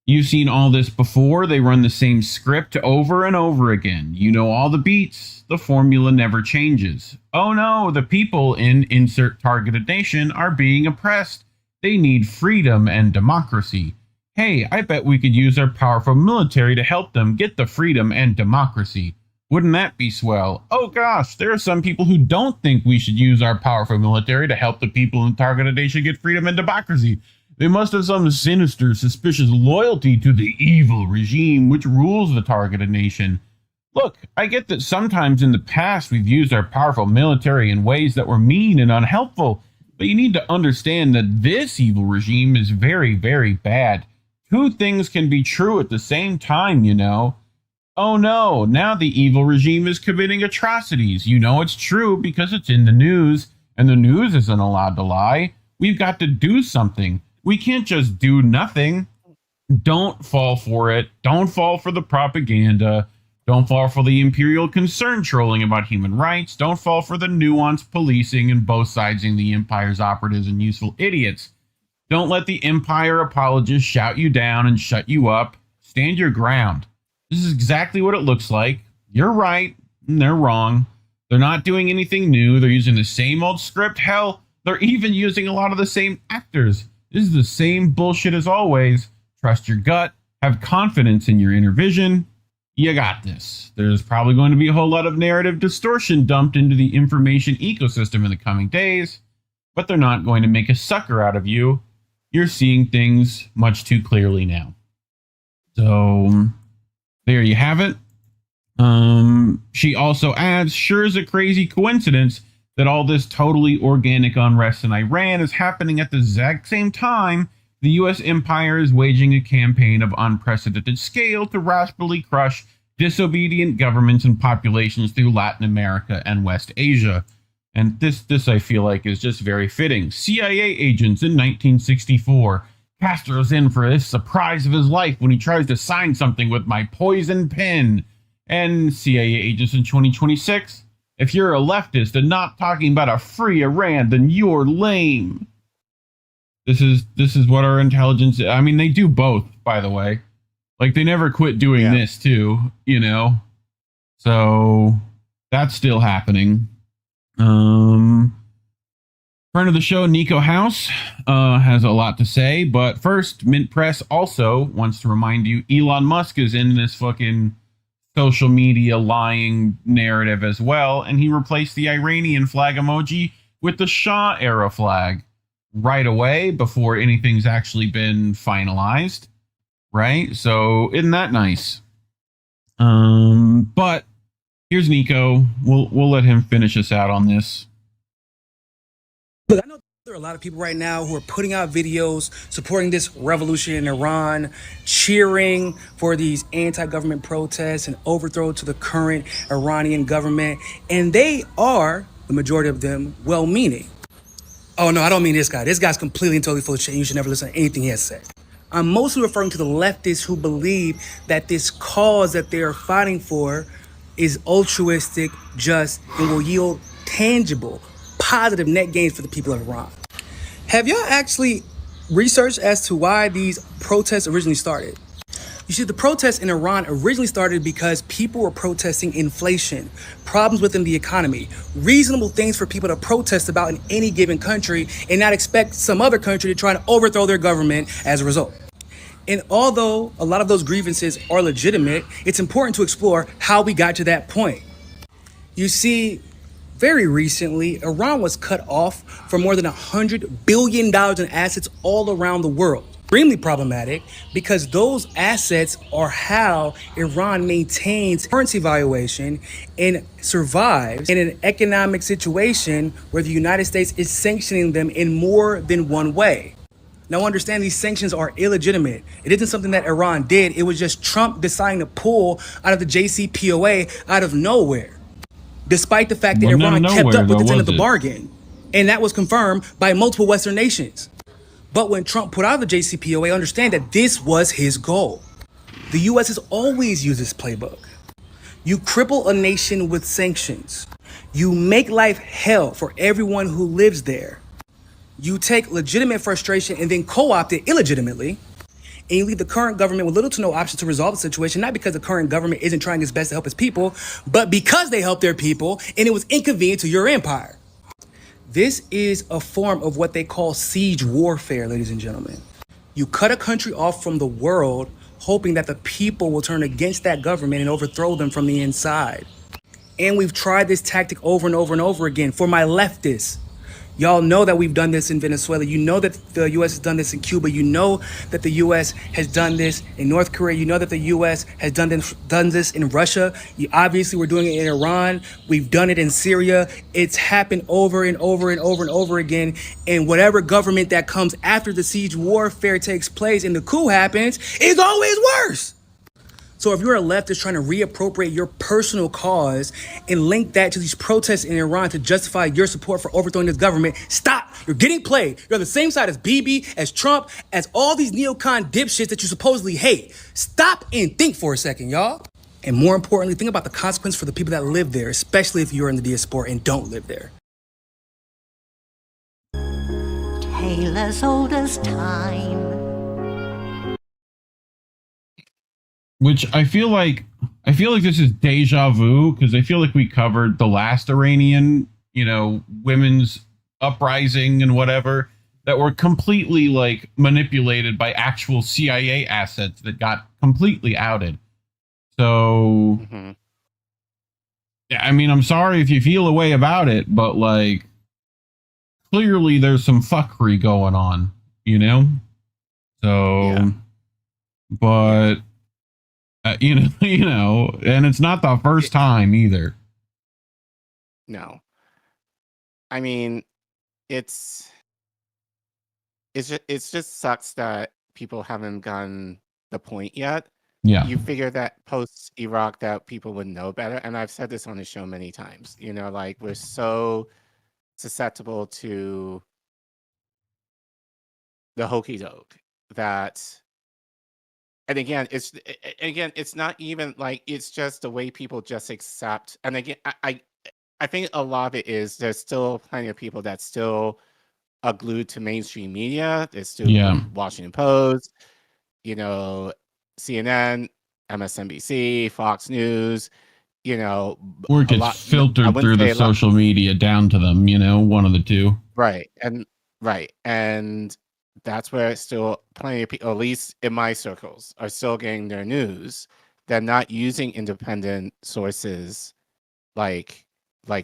You've seen all this before. They run the same script over and over again. You know all the beats. The formula never changes. Oh no, the people in insert targeted nation are being oppressed. They need freedom and democracy. Hey, I bet we could use our powerful military to help them get the freedom and democracy. Wouldn't that be swell? Oh gosh, there are some people who don't think we should use our powerful military to help the people in targeted nation get freedom and democracy. They must have some sinister, suspicious loyalty to the evil regime which rules the targeted nation. Look, I get that sometimes in the past we've used our powerful military in ways that were mean and unhelpful, but you need to understand that this evil regime is very, very bad. Two things can be true at the same time, you know. Oh no, now the evil regime is committing atrocities. You know it's true because it's in the news, and the news isn't allowed to lie. We've got to do something. We can't just do nothing. Don't fall for it. Don't fall for the propaganda. Don't fall for the imperial concern trolling about human rights. Don't fall for the nuanced policing and both sidesing the empire's operatives and useful idiots. Don't let the empire apologists shout you down and shut you up. Stand your ground. This is exactly what it looks like. You're right, and they're wrong. They're not doing anything new. They're using the same old script. Hell, they're even using a lot of the same actors. This is the same bullshit as always. Trust your gut. Have confidence in your inner vision. You got this. There's probably going to be a whole lot of narrative distortion dumped into the information ecosystem in the coming days, but they're not going to make a sucker out of you. You're seeing things much too clearly now. So, there you have it. She also adds, sure is a crazy coincidence that all this totally organic unrest in Iran is happening at the exact same time the U.S. empire is waging a campaign of unprecedented scale to rapidly crush disobedient governments and populations through Latin America and West Asia. And this I feel like is just very fitting. CIA agents in 1964. Castro's in for this surprise of his life when he tries to sign something with my poison pen. And CIA agents in 2026. If you're a leftist and not talking about a free Iran, then you're lame. This is what our intelligence, I mean, they do both, by the way. Like, they never quit doing this, too, you know? So, that's still happening. Friend of the show, Nico House, has a lot to say. But first, Mint Press also wants to remind you, Elon Musk is in this fucking social media lying narrative as well. And he replaced the Iranian flag emoji with the Shah-era flag right away before anything's actually been finalized, right? So isn't that nice? But here's Nico. We'll let him finish us out on this. Look, I know there are a lot of people right now who are putting out videos supporting this revolution in Iran, cheering for these anti-government protests and overthrow to the current Iranian government, and they are, the majority of them, well-meaning. Oh, no, I don't mean this guy. This guy's completely and totally full of shit. You should never listen to anything he has said. I'm mostly referring to the leftists who believe that this cause that they are fighting for is altruistic, just, and will yield tangible, positive net gains for the people of Iran. Have y'all actually researched as to why these protests originally started? You see, the protests in Iran originally started because people were protesting inflation, problems within the economy, reasonable things for people to protest about in any given country and not expect some other country to try to overthrow their government as a result. And although a lot of those grievances are legitimate, it's important to explore how we got to that point. You see, very recently, Iran was cut off from more than $100 billion in assets all around the world. Extremely problematic because those assets are how Iran maintains currency valuation and survives in an economic situation where the United States is sanctioning them in more than one way. Now understand, these sanctions are illegitimate. It isn't something that Iran did. It was just Trump deciding to pull out of the JCPOA out of nowhere, despite the fact that Iran kept up with its end of the bargain. And that was confirmed by multiple Western nations. But when Trump put out the JCPOA, understand that this was his goal. The US has always used this playbook. You cripple a nation with sanctions. You make life hell for everyone who lives there. You take legitimate frustration and then co-opt it illegitimately. And you leave the current government with little to no option to resolve the situation, not because the current government isn't trying its best to help its people, but because they help their people and it was inconvenient to your empire. This is a form of what they call siege warfare, ladies and gentlemen. You cut a country off from the world, hoping that the people will turn against that government and overthrow them from the inside. And we've tried this tactic over and over and over again. For my leftists, y'all know that we've done this in Venezuela. You know that the U.S. has done this in Cuba. You know that the U.S. has done this in North Korea. You know that the U.S. has done this in Russia. Obviously, we're doing it in Iran. We've done it in Syria. It's happened over and over and over and over again. And whatever government that comes after the siege warfare takes place and the coup happens is always worse. So if you're a leftist trying to reappropriate your personal cause and link that to these protests in Iran to justify your support for overthrowing this government, stop. You're getting played. You're on the same side as Bibi, as Trump, as all these neocon dipshits that you supposedly hate. Stop and think for a second, y'all. And more importantly, think about the consequence for the people that live there, especially if you're in the diaspora and don't live there. Tale as old as time. Which I feel like this is deja vu, because I feel like we covered the last Iranian, women's uprising and whatever that were completely like manipulated by actual CIA assets that got completely outed. So, yeah, I mean, I'm sorry if you feel a way about it, but like clearly there's some fuckery going on, So, yeah. But. And it's not the first time either. No. I mean, it's just sucks that people haven't gotten the point yet. Yeah. You figure that post Iraq that people would know better. And I've said this on the show many times, like we're so susceptible to the hokey doke that. And again, it's not even like it's just the way people just accept. And again, I think a lot of it is there's still plenty of people that still are glued to mainstream media. There's still Washington Post, CNN, MSNBC, Fox News, Or it gets filtered through the social media down to them, one of the two. Right. And that's where still plenty of people, at least in my circles, are still getting their news. They're not using independent sources like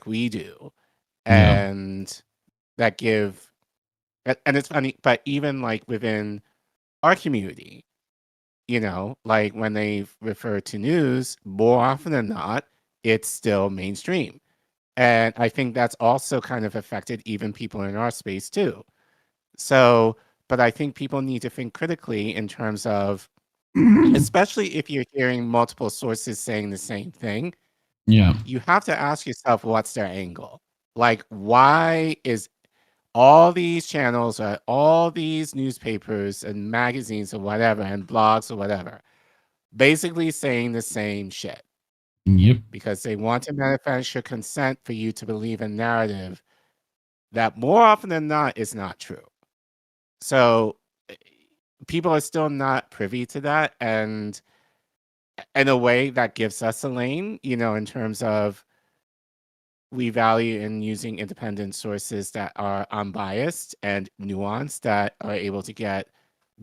we do. And that give, and it's funny, but even like within our community, like when they refer to news, more often than not, it's still mainstream. And I think that's also kind of affected even people in our space too. So, but I think people need to think critically in terms of, especially if you're hearing multiple sources saying the same thing. Yeah. You have to ask yourself, what's their angle? Like, why is all these channels or all these newspapers and magazines or whatever and blogs or whatever basically saying the same shit? Yep. Because they want to manufacture consent for you to believe a narrative that more often than not is not true. So people are still not privy to that, and in a way that gives us a lane, in terms of we value in using independent sources that are unbiased and nuanced, that are able to get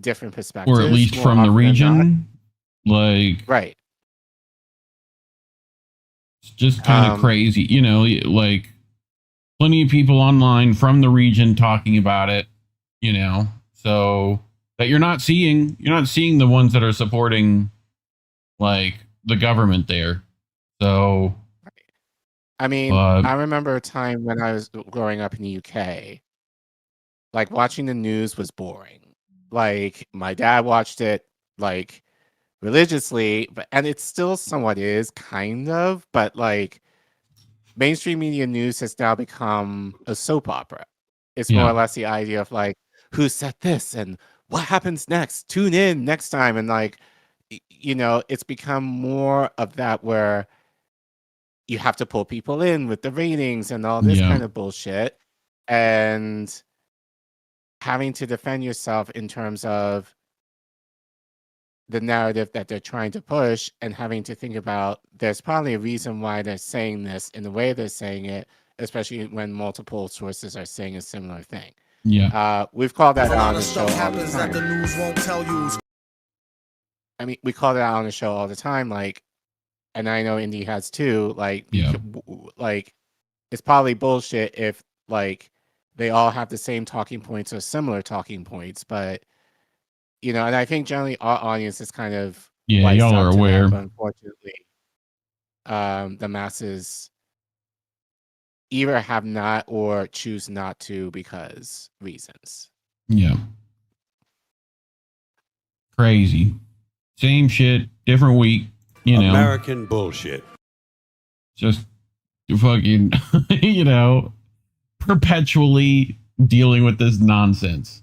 different perspectives, or at least more from the often than not. region. Like, Right. it's just kind of crazy, like plenty of people online from the region talking about it, so that you're not seeing the ones that are supporting like the government there. So I mean, I remember a time when I was growing up in the UK, like watching the news was boring. Like my dad watched it like religiously, and it still somewhat is kind of, but like mainstream media news has now become a soap opera. It's more or less the idea of like, who said this and what happens next? Tune in next time. And like, it's become more of that where you have to pull people in with the ratings and all this kind of bullshit. And having to defend yourself in terms of the narrative that they're trying to push, and having to think about there's probably a reason why they're saying this in the way they're saying it, especially when multiple sources are saying a similar thing. We've called that out on the show all the time. The news won't tell you. I mean, we call it out on the show all the time, like, and I know Indy has too, like, like it's probably bullshit if like they all have the same talking points or similar talking points, but and I think generally our audience is kind of y'all are aware. that, but unfortunately, the masses either have not or choose not to because reasons. Crazy. Same shit, different week. American bullshit. Just fucking, perpetually dealing with this nonsense.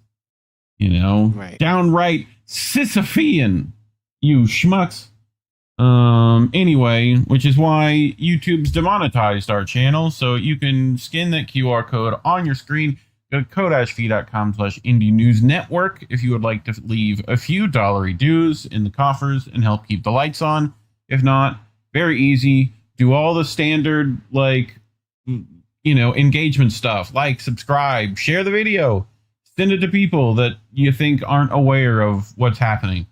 Downright Sisyphean, you schmucks. Anyway, which is why YouTube's demonetized our channel, so you can scan that QR code on your screen. Go to ko-fi.com/Indie News Network if you would like to leave a few dollary dues in the coffers and help keep the lights on. If not, very easy. Do all the standard, engagement stuff, like, subscribe, share the video. Send it to people that you think aren't aware of what's happening.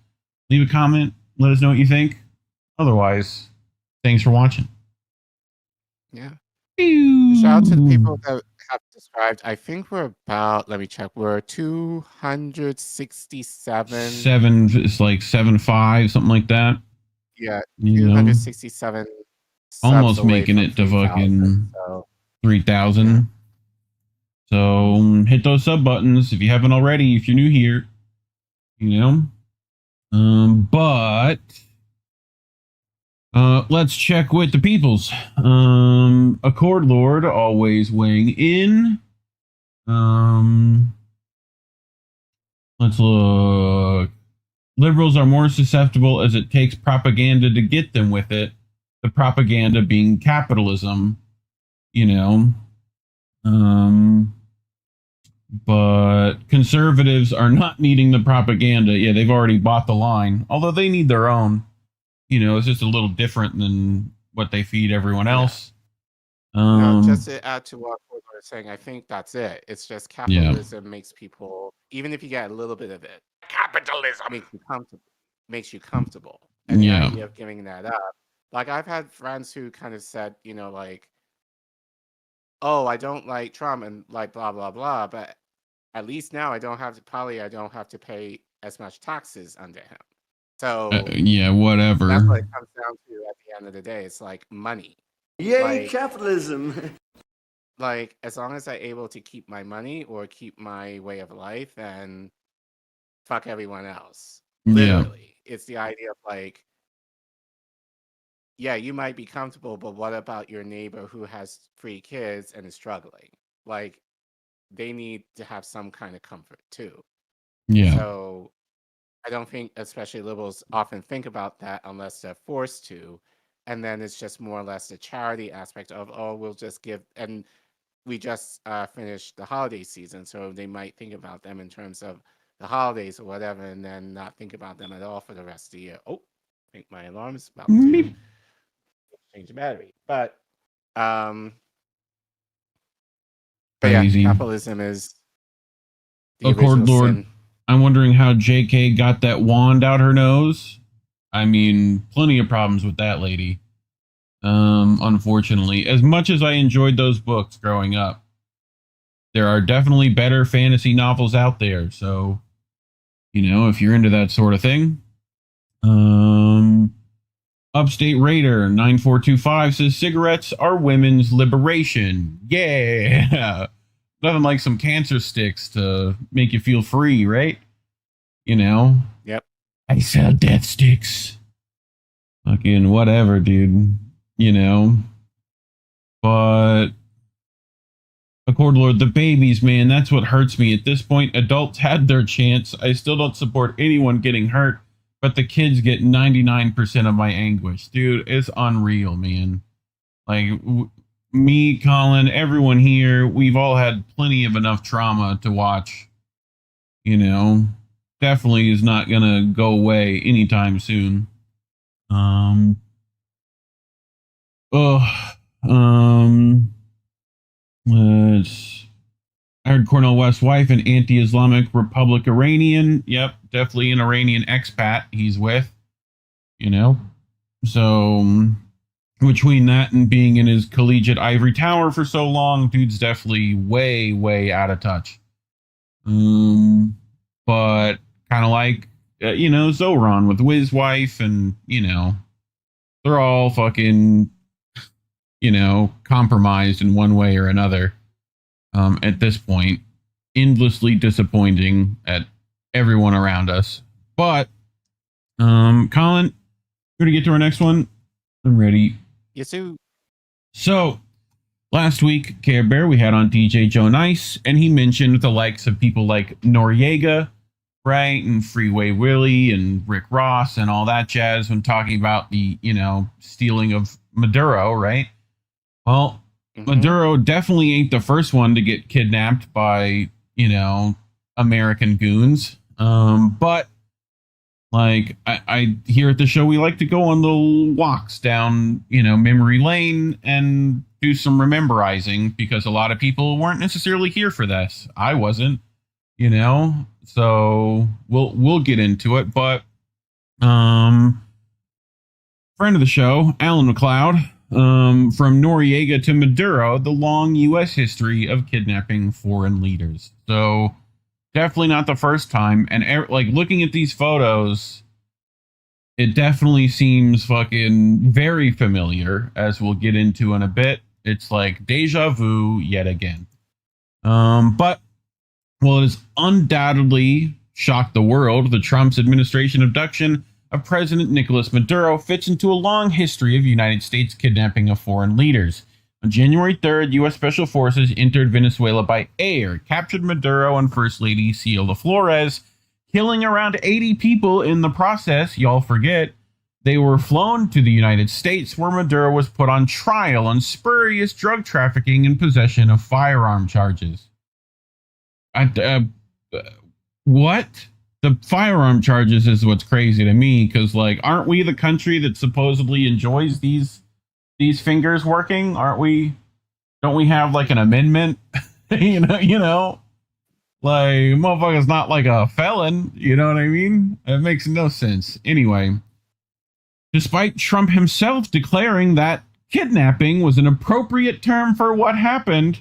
Leave a comment. Let us know what you think. Otherwise, thanks for watching. Yeah. Shout out to the people that have subscribed. I think we're about, let me check, we're 267. It's like 7.5, something like that. Yeah, 267. Almost making it to fucking 3,000. So hit those sub buttons if you haven't already, if you're new here, but let's check with the peoples. Accord Lord always weighing in. Let's look. Liberals are more susceptible as it takes propaganda to get them with it. The propaganda being capitalism, but conservatives are not needing the propaganda. Yeah, they've already bought the line, although they need their own. It's just a little different than what they feed everyone else. Just to add to what we were saying, I think that's it. It's just capitalism makes people, even if you get a little bit of it, capitalism makes you comfortable. And the idea of giving that up. Like, I've had friends who kind of said, like, oh, I don't like Trump and like blah, blah, blah. But at least now I don't have to pay as much taxes under him. So whatever. That's what it comes down to at the end of the day. It's like money. Yay, capitalism. Like, as long as I'm able to keep my money or keep my way of life, then fuck everyone else. Literally. It's the idea of like, yeah, you might be comfortable, but what about your neighbor who has 3 kids and is struggling? Like, they need to have some kind of comfort too. So I don't think, especially liberals, often think about that unless they're forced to. And then it's just more or less the charity aspect of, oh, we'll just give. And we just finished the holiday season, so they might think about them in terms of the holidays or whatever, and then not think about them at all for the rest of the year. Oh, I think my alarm's about to change the battery. But yeah, Crazy. capitalism is the Accord original Lord, sin. I'm wondering how JK got that wand out her nose. I mean, plenty of problems with that lady. Unfortunately, as much as I enjoyed those books growing up, there are definitely better fantasy novels out there. So, you know, if you're into that sort of thing, Upstate Raider 9425 says cigarettes are women's liberation. Yeah. Nothing like some cancer sticks to make you feel free, right? You know? Yep. I sell death sticks. Fucking whatever, dude. You know? But Accord Lord, the babies, man, that's what hurts me. At this point, adults had their chance. I still don't support anyone getting hurt, but the kids get 99% of my anguish. Dude, it's unreal, man. Like, me, Collin, everyone here, we've all had plenty of enough trauma to watch. You know, definitely is not gonna go away anytime soon. I heard Cornel West's wife, an anti-Islamic Republic Iranian. Yep, definitely an Iranian expat he's with. You know, so between that and being in his collegiate ivory tower for so long, dude's definitely way, way out of touch. But kind of like, you know, Zoran with his wife, and, you know, they're all fucking, you know, compromised in one way or another. At this point, endlessly disappointing at everyone around us. But, Collin, we're going to get to our next one. I'm ready. Yes, sir. So, last week, Care Bear, we had on DJ Joe Nice, and he mentioned the likes of people like Noriega, right, and Freeway Willie and Rick Ross and all that jazz when talking about the, you know, stealing of Maduro, right? Well, Maduro definitely ain't the first one to get kidnapped by, you know, American goons. But like I here at the show, we like to go on little walks down, you know, memory lane and do some rememberizing, because a lot of people weren't necessarily here for this. I wasn't, you know, so we'll get into it. But friend of the show, Alan McLeod, from Noriega to Maduro, the long U.S. history of kidnapping foreign leaders. So definitely not the first time. And like looking at these photos, it definitely seems fucking very familiar, as we'll get into in a bit. It's like deja vu yet again. But well, it has undoubtedly shocked the world. The Trump's administration abduction of President Nicolas Maduro fits into a long history of United States kidnapping of foreign leaders. On January 3rd, U.S. Special Forces entered Venezuela by air, captured Maduro and First Lady Cielo Flores, killing around 80 people in the process. Y'all forget, they were flown to the United States, where Maduro was put on trial on spurious drug trafficking and possession of firearm charges. What? The firearm charges is what's crazy to me, because, like, aren't we the country that supposedly enjoys these fingers working? Aren't we? Don't we have like an amendment? you know, like, motherfucker's not like a felon. You know what I mean? It makes no sense. Anyway, despite Trump himself declaring that kidnapping was an appropriate term for what happened,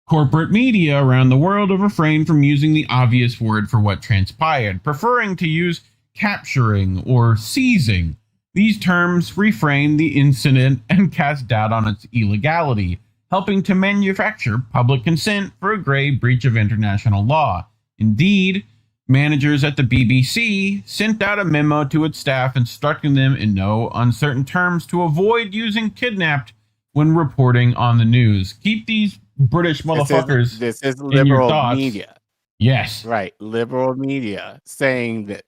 corporate media around the world have refrained from using the obvious word for what transpired, preferring to use capturing or seizing. These terms reframe the incident and cast doubt on its illegality, helping to manufacture public consent for a grave breach of international law. Indeed, managers at the BBC sent out a memo to its staff instructing them in no uncertain terms to avoid using kidnapped when reporting on the news. Keep these British motherfuckers this is in your liberal thoughts. media. Yes. Right. Liberal media saying that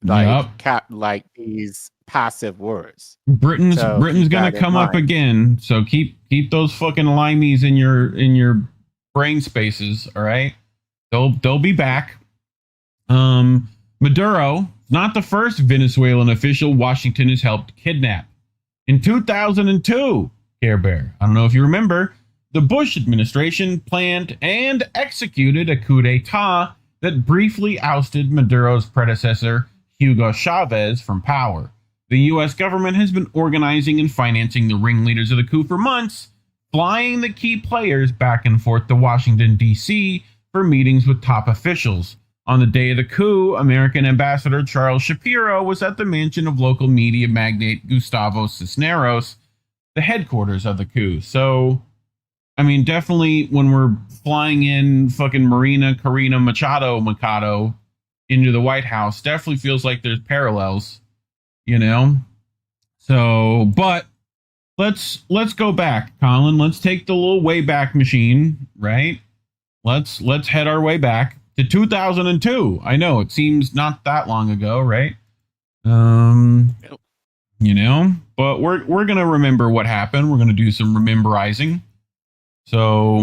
like these passive words. Britain's So Britain's keep gonna that in come up mind. again. So keep those fucking limeys in your brain spaces. All right. They'll be back. Maduro, not the first Venezuelan official Washington has helped kidnap. In 2002, Care Bear, I don't know if you remember, the Bush administration planned and executed a coup d'etat that briefly ousted Maduro's predecessor, Hugo Chavez, from power. The U.S. government has been organizing and financing the ringleaders of the coup for months, flying the key players back and forth to Washington, D.C. for meetings with top officials. On the day of the coup, American Ambassador Charles Shapiro was at the mansion of local media magnate Gustavo Cisneros, the headquarters of the coup. So, I mean, definitely when we're flying in fucking Marina Corina Machado into the White House, definitely feels like there's parallels, you know? So, but let's go back, Collin. Let's take the little way back machine, right? Let's head our way back to 2002. I know it seems not that long ago, right? You know, but we're gonna remember what happened. We're gonna do some rememberizing. So,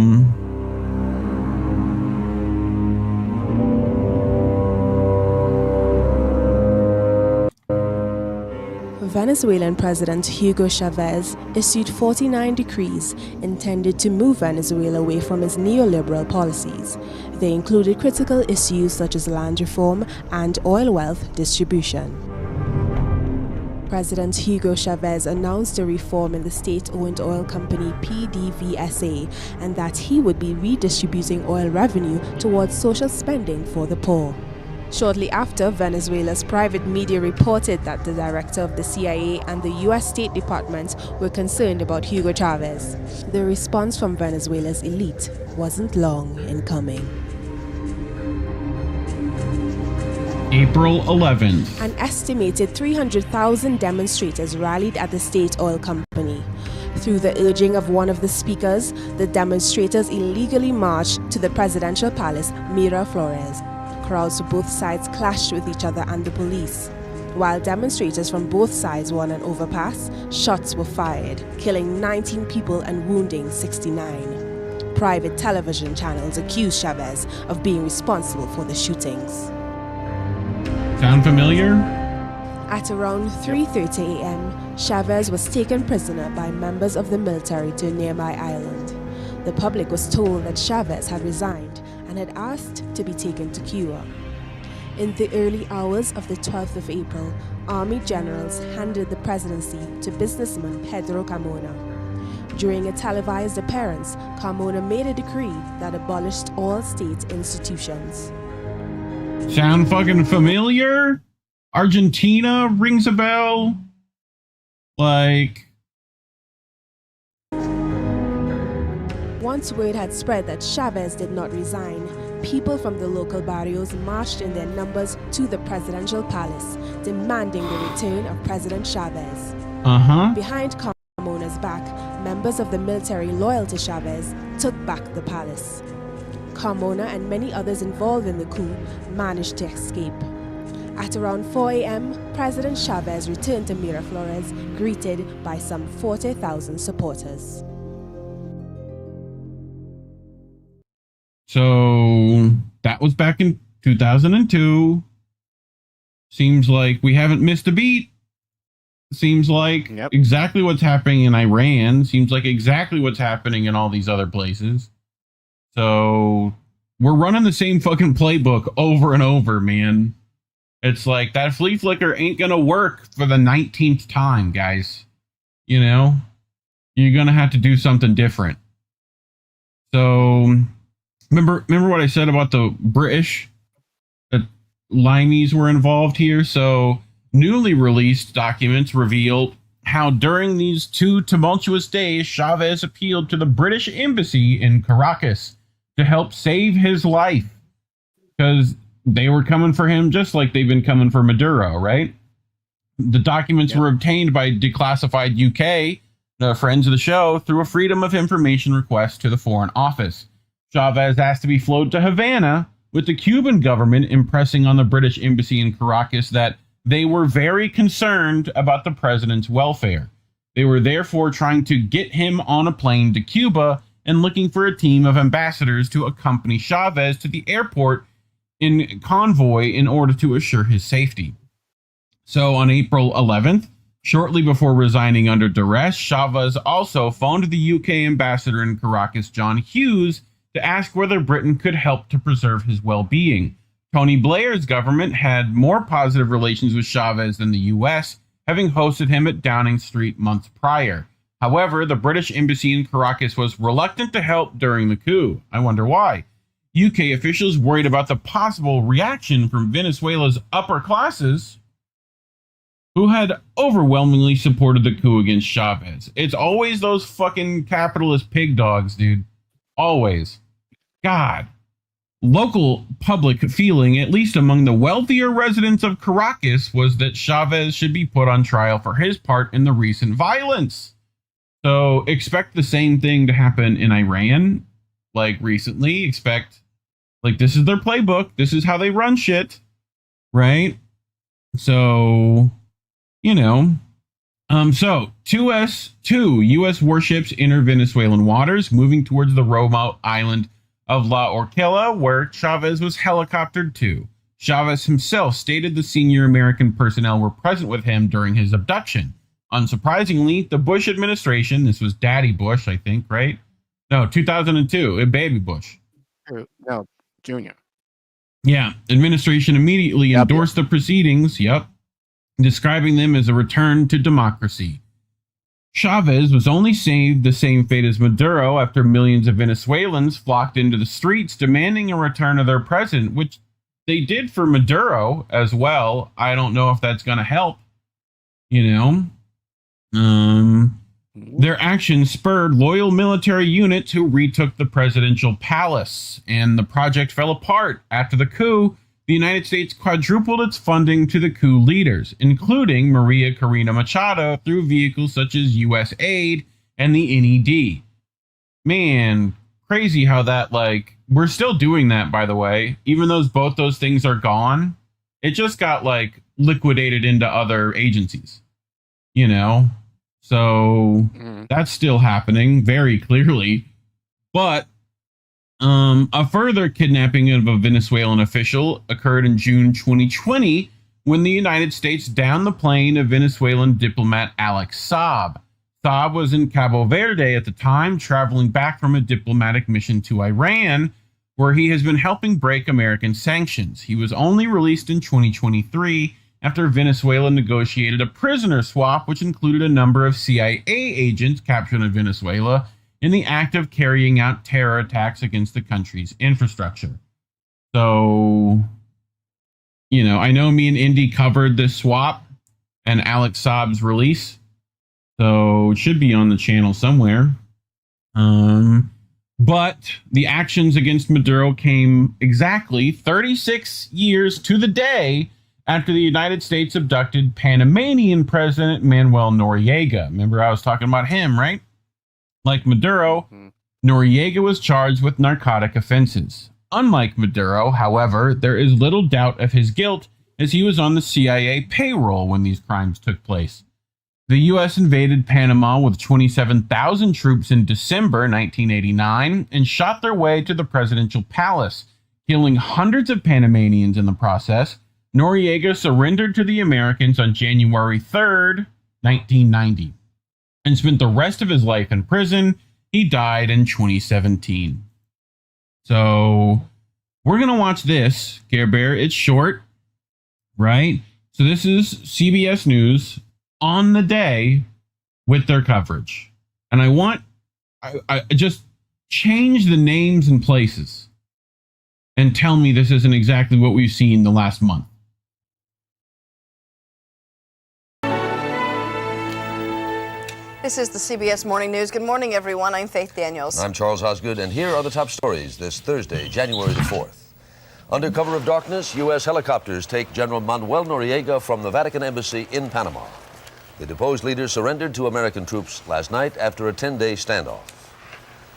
Venezuelan President Hugo Chavez issued 49 decrees intended to move Venezuela away from its neoliberal policies. They included critical issues such as land reform and oil wealth distribution. President Hugo Chavez announced a reform in the state-owned oil company PDVSA and that he would be redistributing oil revenue towards social spending for the poor. Shortly after, Venezuela's private media reported that the director of the CIA and the U.S. State Department were concerned about Hugo Chavez. The response from Venezuela's elite wasn't long in coming. April 11th. An estimated 300,000 demonstrators rallied at the state oil company. Through the urging of one of the speakers, the demonstrators illegally marched to the presidential palace, Miraflores. Crowds from both sides clashed with each other and the police. While demonstrators from both sides were on an overpass, shots were fired, killing 19 people and wounding 69. Private television channels accused Chavez of being responsible for the shootings. Sound familiar? At around 3:30 a.m., Chavez was taken prisoner by members of the military to nearby island. The public was told that Chavez had resigned and had asked to be taken to Cuba. In the early hours of the 12th of April, army generals handed the presidency to businessman Pedro Carmona. During a televised appearance, Carmona made a decree that abolished all state institutions. Sound fucking familiar? Argentina rings a bell? Like... Once word had spread that Chavez did not resign, people from the local barrios marched in their numbers to the presidential palace, demanding the return of President Chavez. Behind Carmona's back, members of the military loyal to Chavez took back the palace. Carmona and many others involved in the coup managed to escape. At around 4 a.m., President Chavez returned to Miraflores, greeted by some 40,000 supporters. So that was back in 2002. Seems like we haven't missed a beat. Seems like exactly what's happening in Iran. Seems like exactly what's happening in all these other places. So we're running the same fucking playbook over and over, man. It's like that flea flicker ain't going to work for the 19th time, guys. You know, you're going to have to do something different. So remember what I said about the British? That limeys were involved here. So newly released documents reveal how during these 2 tumultuous days, Chavez appealed to the British embassy in Caracas to help save his life. Because they were coming for him just like they've been coming for Maduro, right? The documents were obtained by Declassified UK, friends of the show, through a Freedom of Information request to the Foreign Office. Chavez asked to be flown to Havana with the Cuban government impressing on the British embassy in Caracas that they were very concerned about the president's welfare. They were therefore trying to get him on a plane to Cuba and looking for a team of ambassadors to accompany Chavez to the airport in convoy in order to assure his safety. So on April 11th, shortly before resigning under duress, Chavez also phoned the UK ambassador in Caracas, John Hughes, to ask whether Britain could help to preserve his well-being. Tony Blair's government had more positive relations with Chavez than the US, having hosted him at Downing Street months prior. However, the British embassy in Caracas was reluctant to help during the coup. I wonder why. UK officials worried about the possible reaction from Venezuela's upper classes, who had overwhelmingly supported the coup against Chavez. It's always those fucking capitalist pig dogs, dude. Always. God. Local public feeling, at least among the wealthier residents of Caracas, was that Chavez should be put on trial for his part in the recent violence. So expect the same thing to happen in Iran, like recently. Expect, like, this is their playbook. This is how they run shit, right? So, you know. So, two U.S. warships enter Venezuelan waters, moving towards the remote island of La Orquella, where Chavez was helicoptered to. Chavez himself stated the senior American personnel were present with him during his abduction. Unsurprisingly, the Bush administration, this was Daddy Bush, I think, right? No, 2002, Baby Bush. No, Junior. Yeah, administration immediately endorsed the proceedings, describing them as a return to democracy. Chavez was only saved the same fate as Maduro after millions of Venezuelans flocked into the streets demanding a return of their president, which they did for Maduro as well. I don't know if that's going to help, you know. Their actions spurred loyal military units who retook the presidential palace, and the project fell apart. After the coup, the United States quadrupled its funding to the coup leaders, including Maria Corina Machado, through vehicles such as U.S. Aid and the NED. Man, crazy how that, like, we're still doing that, by the way, even though both those things are gone. It just got, like, liquidated into other agencies, you know? So that's still happening very clearly. But a further kidnapping of a Venezuelan official occurred in June 2020 when the United States downed the plane of Venezuelan diplomat Alex Saab. Saab was in Cabo Verde at the time, traveling back from a diplomatic mission to Iran, where he has been helping break American sanctions. He was only released in 2023 after Venezuela negotiated a prisoner swap, which included a number of CIA agents captured in Venezuela in the act of carrying out terror attacks against the country's infrastructure. So, you know, I know me and Indy covered this swap and Alex Saab's release, so it should be on the channel somewhere. But the actions against Maduro came exactly 36 years to the day after the United States abducted Panamanian President Manuel Noriega. Remember, I was talking about him, right? Like Maduro, Noriega was charged with narcotic offenses. Unlike Maduro, however, there is little doubt of his guilt, as he was on the CIA payroll when these crimes took place. The U.S. invaded Panama with 27,000 troops in December 1989 and shot their way to the presidential palace, killing hundreds of Panamanians in the process. Noriega surrendered to the Americans on January 3rd, 1990, and spent the rest of his life in prison. He died in 2017. So we're going to watch this, Care Bear. It's short, right? So this is CBS News on the day with their coverage. And I just change the names and places and tell me this isn't exactly what we've seen the last month. This is the CBS Morning News. Good morning, everyone. I'm Faith Daniels. I'm Charles Osgood, and here are the top stories this Thursday, January the 4th. Under cover of darkness, U.S. helicopters take General Manuel Noriega from the Vatican Embassy in Panama. The deposed leader surrendered to American troops last night after a 10-day standoff.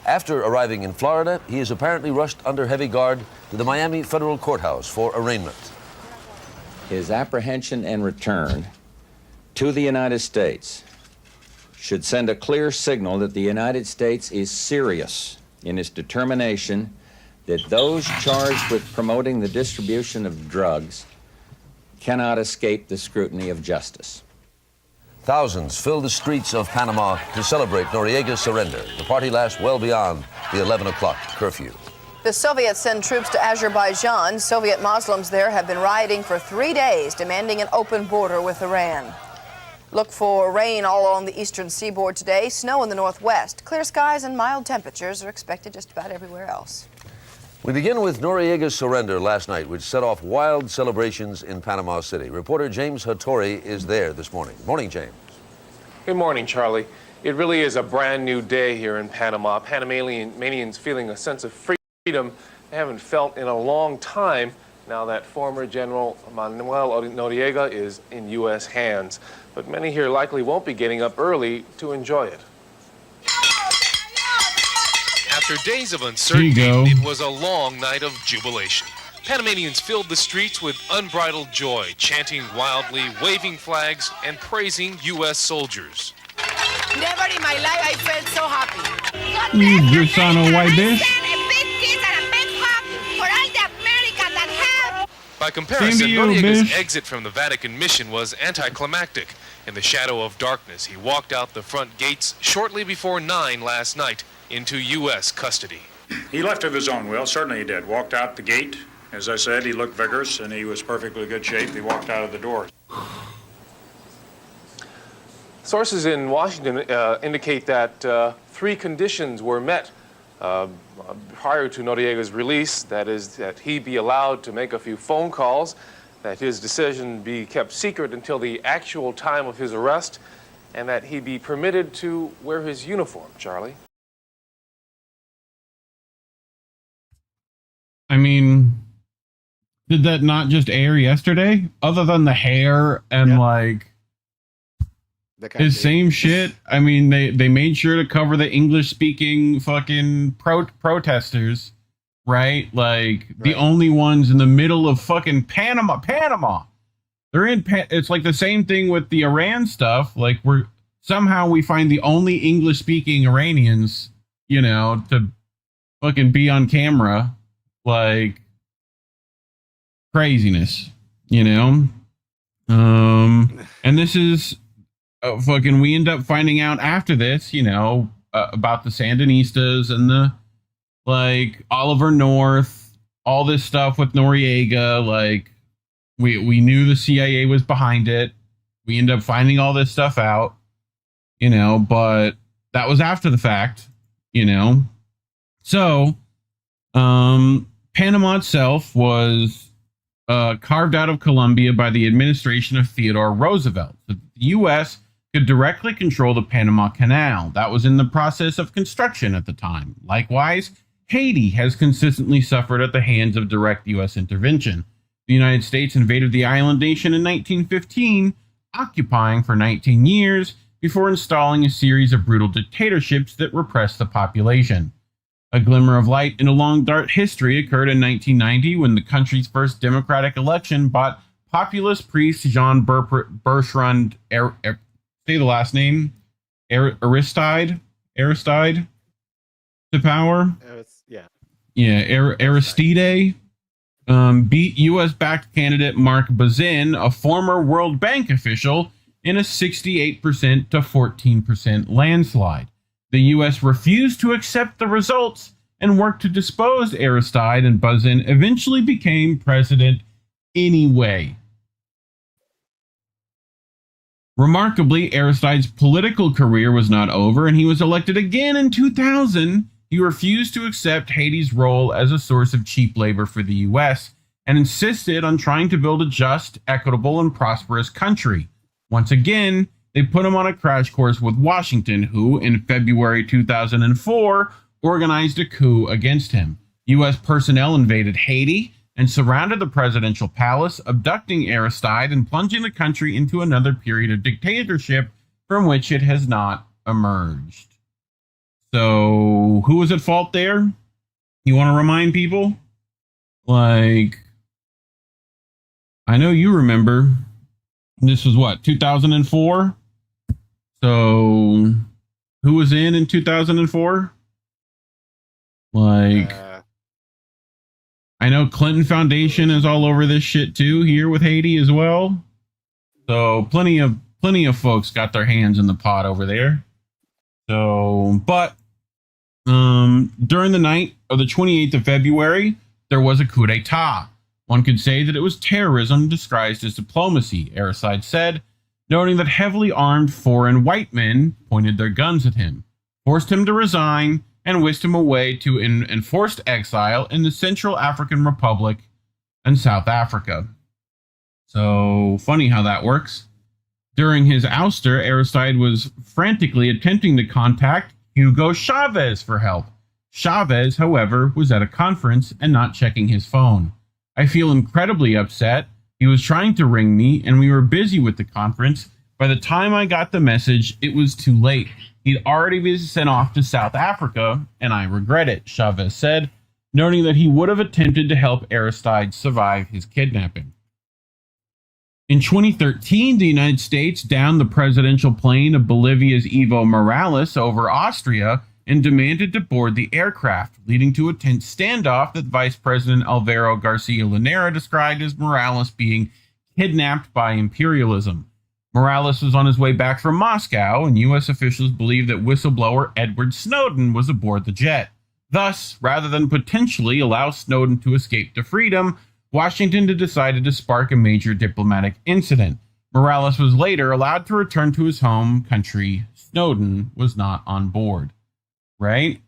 After arriving in Florida, he is apparently rushed under heavy guard to the Miami federal courthouse for arraignment. His apprehension and return to the United States should send a clear signal that the United States is serious in its determination that those charged with promoting the distribution of drugs cannot escape the scrutiny of justice. Thousands filled the streets of Panama to celebrate Noriega's surrender. The party lasts well beyond the 11 o'clock curfew. The Soviets send troops to Azerbaijan. Soviet Muslims there have been rioting for 3 days, demanding an open border with Iran. Look for rain all along the eastern seaboard today, snow in the northwest. Clear skies and mild temperatures are expected just about everywhere else. We begin with Noriega's surrender last night, which set off wild celebrations in Panama City. Reporter James Hattori is there this morning. Morning, James. Good morning, Charlie. It really is a brand new day here in Panama. Panamanians feeling a sense of freedom they haven't felt in a long time now that former General Manuel Noriega is in U.S. hands. But many here likely won't be getting up early to enjoy it. After days of uncertainty, it was a long night of jubilation. Panamanians filled the streets with unbridled joy, chanting wildly, waving flags, and praising U.S. soldiers. Never in my life I felt so happy. You Grisano white bitch. By comparison, Noriega's exit from the Vatican mission was anticlimactic. In the shadow of darkness, he walked out the front gates shortly before 9 last night into U.S. custody. He left of his own will, certainly he did. Walked out the gate. As I said, he looked vigorous and he was perfectly good shape. He walked out of the door. Sources in Washington indicate that 3 conditions were met prior to Noriega's release. That is, that he be allowed to make a few phone calls, that his decision be kept secret until the actual time of his arrest, and that he be permitted to wear his uniform, Charlie. I mean, did that not just air yesterday? Other than the hair and like his same shit. I mean, they made sure to cover the English-speaking fucking protesters, right? Like the only ones in the middle of fucking Panama. They're in. It's like the same thing with the Iran stuff. Like somehow we find the only English-speaking Iranians, you know, to fucking be on camera. Like craziness, you know? And this is fucking, we end up finding out after this, you know, about the Sandinistas and the, like, Oliver North, all this stuff with Noriega. Like, we knew the CIA was behind it. We end up finding all this stuff out, you know, but that was after the fact, you know? So, Panama itself was carved out of Colombia by the administration of Theodore Roosevelt. So the U.S. could directly control the Panama Canal. That was in the process of construction at the time. Likewise, Haiti has consistently suffered at the hands of direct U.S. intervention. The United States invaded the island nation in 1915, occupying for 19 years before installing a series of brutal dictatorships that repressed the population. A glimmer of light in a long, dark history occurred in 1990 when the country's first democratic election brought populist priest Jean Bertrand, say the last name, Aristide to power. Aristide beat U.S.-backed candidate Marc Bazin, a former World Bank official, in a 68% to 14% landslide. The U.S. refused to accept the results and worked to depose Aristide, and Bazin eventually became president anyway. Remarkably, Aristide's political career was not over, and he was elected again in 2000. He refused to accept Haiti's role as a source of cheap labor for the U.S. and insisted on trying to build a just, equitable, and prosperous country. Once again, they put him on a crash course with Washington, who, in February 2004, organized a coup against him. U.S. personnel invaded Haiti and surrounded the presidential palace, abducting Aristide and plunging the country into another period of dictatorship from which it has not emerged. So who was at fault there? You want to remind people? Like, I know you remember. This was what, 2004? So who was in 2004? Like, I know Clinton Foundation is all over this shit too here with Haiti as well. So plenty of folks got their hands in the pot over there. So, but during the night of the 28th of February, there was a coup d'etat. One could say that it was terrorism disguised as diplomacy, Aristide said, noting that heavily armed foreign white men pointed their guns at him, forced him to resign, and whisked him away to enforced exile in the Central African Republic and South Africa. So, funny how that works. During his ouster, Aristide was frantically attempting to contact Hugo Chavez for help. Chavez, however, was at a conference and not checking his phone. I feel incredibly upset. He was trying to ring me, and we were busy with the conference. By the time I got the message, it was too late. He'd already been sent off to South Africa, and I regret it, Chavez said, noting that he would have attempted to help Aristide survive his kidnapping. In 2013, the United States downed the presidential plane of Bolivia's Evo Morales over Austria and demanded to board the aircraft, leading to a tense standoff that Vice President Alvaro Garcia Linera described as Morales being kidnapped by imperialism. Morales was on his way back from Moscow, and U.S. officials believe that whistleblower Edward Snowden was aboard the jet. Thus, rather than potentially allow Snowden to escape to freedom, Washington decided to spark a major diplomatic incident. Morales was later allowed to return to his home country. Snowden was not on board. Right?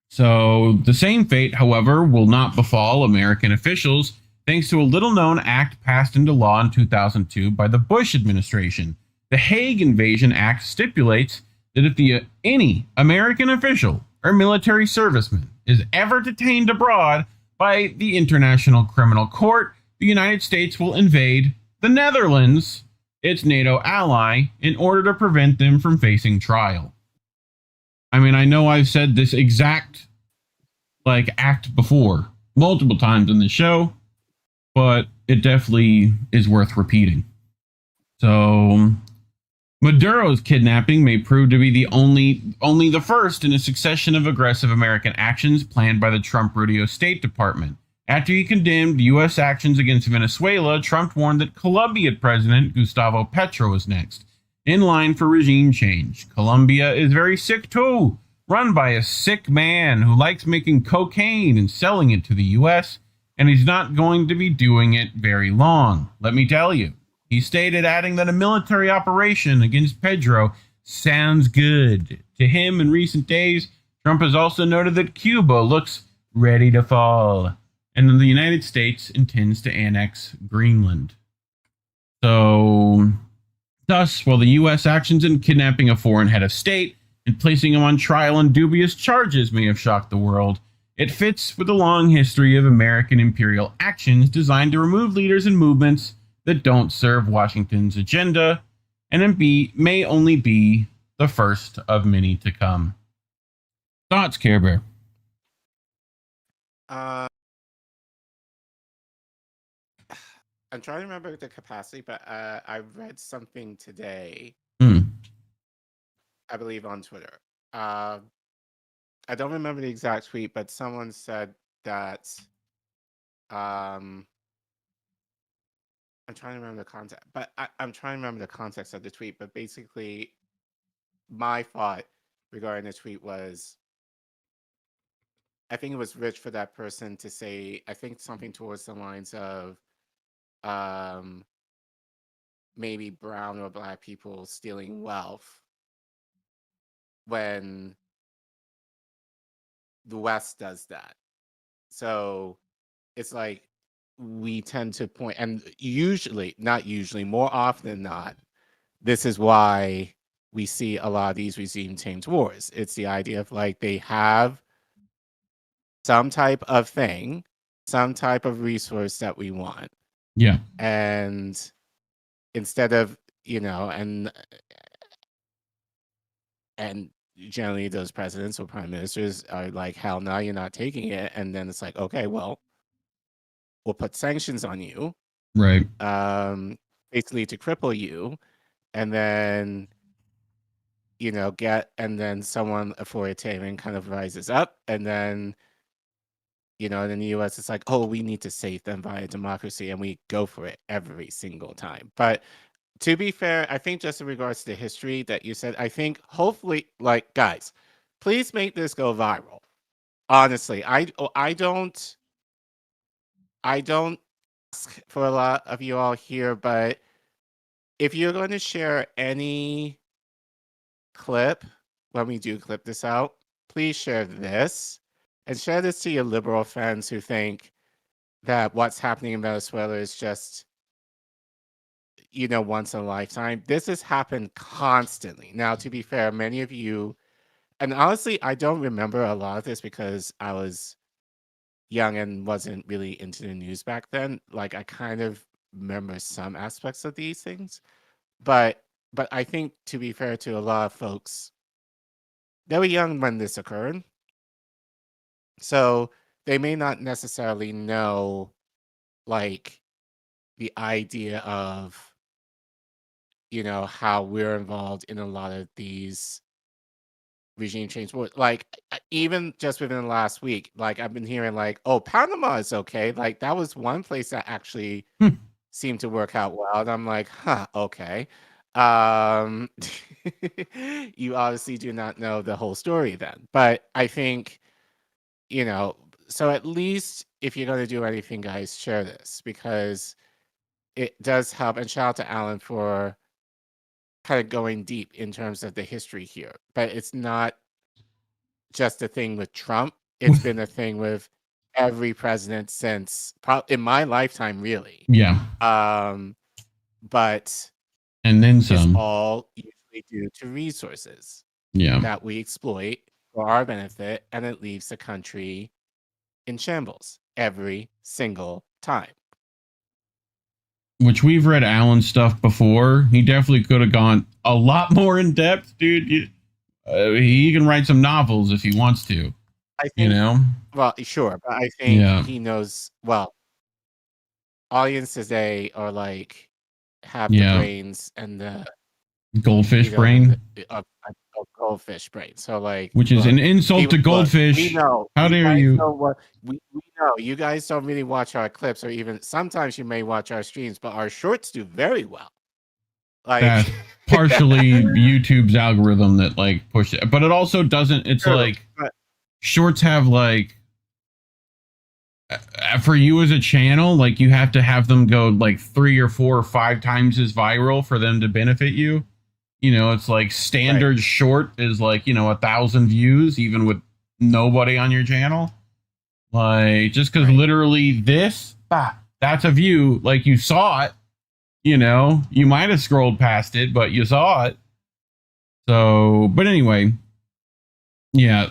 So the same fate, however, will not befall American officials thanks to a little-known act passed into law in 2002 by the Bush administration. The Hague Invasion Act stipulates that if any American official or military serviceman is ever detained abroad by the International Criminal Court, the United States will invade the Netherlands, its NATO ally, in order to prevent them from facing trial. I mean, I know I've said this exact act before multiple times in the show, but it definitely is worth repeating. So, Maduro's kidnapping may prove to be the only the first in a succession of aggressive American actions planned by the Trump-Rubio State Department. After he condemned U.S. actions against Venezuela, Trump warned that Colombian President Gustavo Petro was next, in line for regime change. Colombia is very sick too, run by a sick man who likes making cocaine and selling it to the U.S., and he's not going to be doing it very long, let me tell you. He stated, adding that a military operation against Pedro sounds good to him in recent days. Trump has also noted that Cuba looks ready to fall, and that the United States intends to annex Greenland. So, thus, while the U.S. actions in kidnapping a foreign head of state and placing him on trial on dubious charges may have shocked the world, it fits with a long history of American imperial actions designed to remove leaders and movements that don't serve Washington's agenda, and may only be the first of many to come. Thoughts, Care Bear? I'm trying to remember the capacity, but I read something today, I believe on Twitter. I don't remember the exact tweet, but someone said that I'm trying to remember the context, but I'm trying to remember the context of the tweet. But basically, my thought regarding the tweet was, I think it was rich for that person to say, I think something towards the lines of, maybe brown or black people stealing wealth when the West does that. So it's like we tend to point, and not usually, more often than not, this is why we see a lot of these regime change wars. It's the idea of they have some type of thing, some type of resource that we want. Yeah. And instead of, and generally those presidents or prime ministers are like, hell no, you're not taking it. And then it's like, okay, well, we'll put sanctions on you, Right. basically to cripple you, and then and then someone authoritarian kind of rises up, and then in the US it's like, oh, we need to save them via democracy, and we go for it every single time. But to be fair, I think just in regards to the history that you said, I think hopefully, like, guys, please make this go viral. Honestly, I don't ask for a lot of you all here, but if you're going to share any clip when we do clip this out, please share this, and share this to your liberal friends who think that what's happening in Venezuela is just once in a lifetime. This has happened constantly. Now, to be fair, many of you, and honestly, I don't remember a lot of this because I was young and wasn't really into the news back then. Like, I kind of remember some aspects of these things, but I think, to be fair to a lot of folks, they were young when this occurred, so they may not necessarily know, like, the idea of how we're involved in a lot of these regime change. Like, even just within the last week, like, I've been hearing like, oh, Panama is okay. Like, that was one place that actually seemed to work out well. And I'm like, huh, okay. You obviously do not know the whole story then. But I think, so at least if you're going to do anything, guys, share this, because it does help. And shout out to Alan for kind of going deep in terms of the history here. But it's not just a thing with Trump. It's been a thing with every president since in my lifetime, really. Yeah. But and then some. It's all usually due to resources that we exploit for our benefit, and it leaves the country in shambles every single time. Which we've read Alan's stuff before. He definitely could have gone a lot more in depth, dude. He can write some novels if he wants to. I think, well, sure, but I think he knows. Well, audiences today are like have the brains and the goldfish brain. A goldfish brain. So like, which is an insult to goldfish. We know. How dare you? We know you guys don't really watch our clips, or even sometimes you may watch our streams, but our shorts do very well. Like, that's partially YouTube's algorithm that like push it, but it also doesn't. It's like shorts have like, for you as a channel, like you have to have them go like 3 or 4 or 5 times as viral for them to benefit you. It's like standard short is like 1,000 views, even with nobody on your channel. Like, just because literally this, that's a view. Like, you saw it. You might have scrolled past it, but you saw it. So, but anyway, yeah.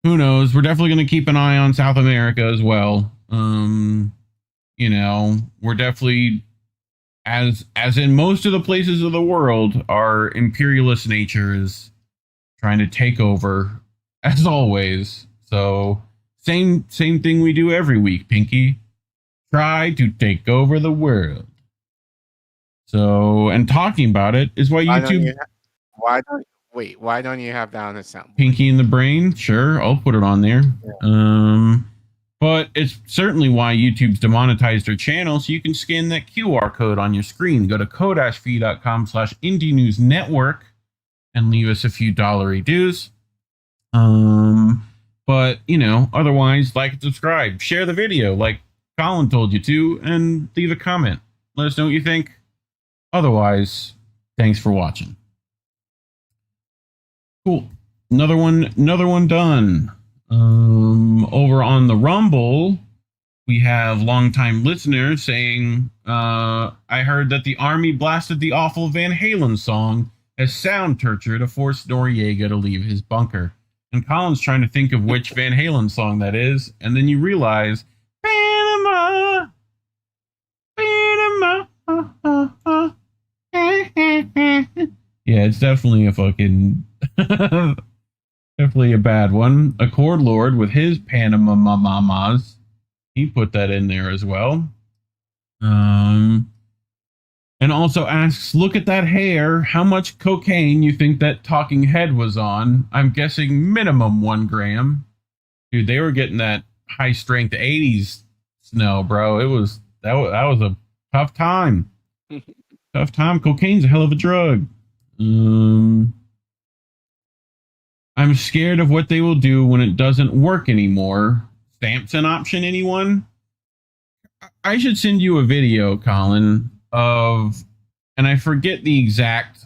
Who knows? We're definitely going to keep an eye on South America as well. We're definitely, as in most of the places of the world, our imperialist nature is trying to take over, as always. So, same thing we do every week, Pinky. Try to take over the world. So, and talking about it is why YouTube. Why don't you have that on the sound? Pinky in the Brain? Sure, I'll put it on there. Yeah. But it's certainly why YouTube's demonetized their channel, so you can scan that QR code on your screen. Go to ko-fi.com/Indie News Network and leave us a few dollary dues. But, otherwise, like and subscribe. Share the video like Collin told you to, and leave a comment. Let us know what you think. Otherwise, thanks for watching. Cool. Another one done. Over on the Rumble, we have longtime listeners saying, I heard that the army blasted the awful Van Halen song as sound torture to force Noriega to leave his bunker. And Colin's trying to think of which Van Halen song that is, and then you realize, Panama, Panama, yeah, it's definitely a fucking Definitely a bad one. Accord Lord with his Panama Mamas. He put that in there as well. And also asks, look at that hair. How much cocaine you think that talking head was on? I'm guessing minimum 1 gram. Dude, they were getting that high strength 80s snow, bro. It was that was a tough time. Tough time. Cocaine's a hell of a drug. I'm scared of what they will do when it doesn't work anymore. Stamps an option, anyone? I should send you a video, Collin, of, and I forget the exact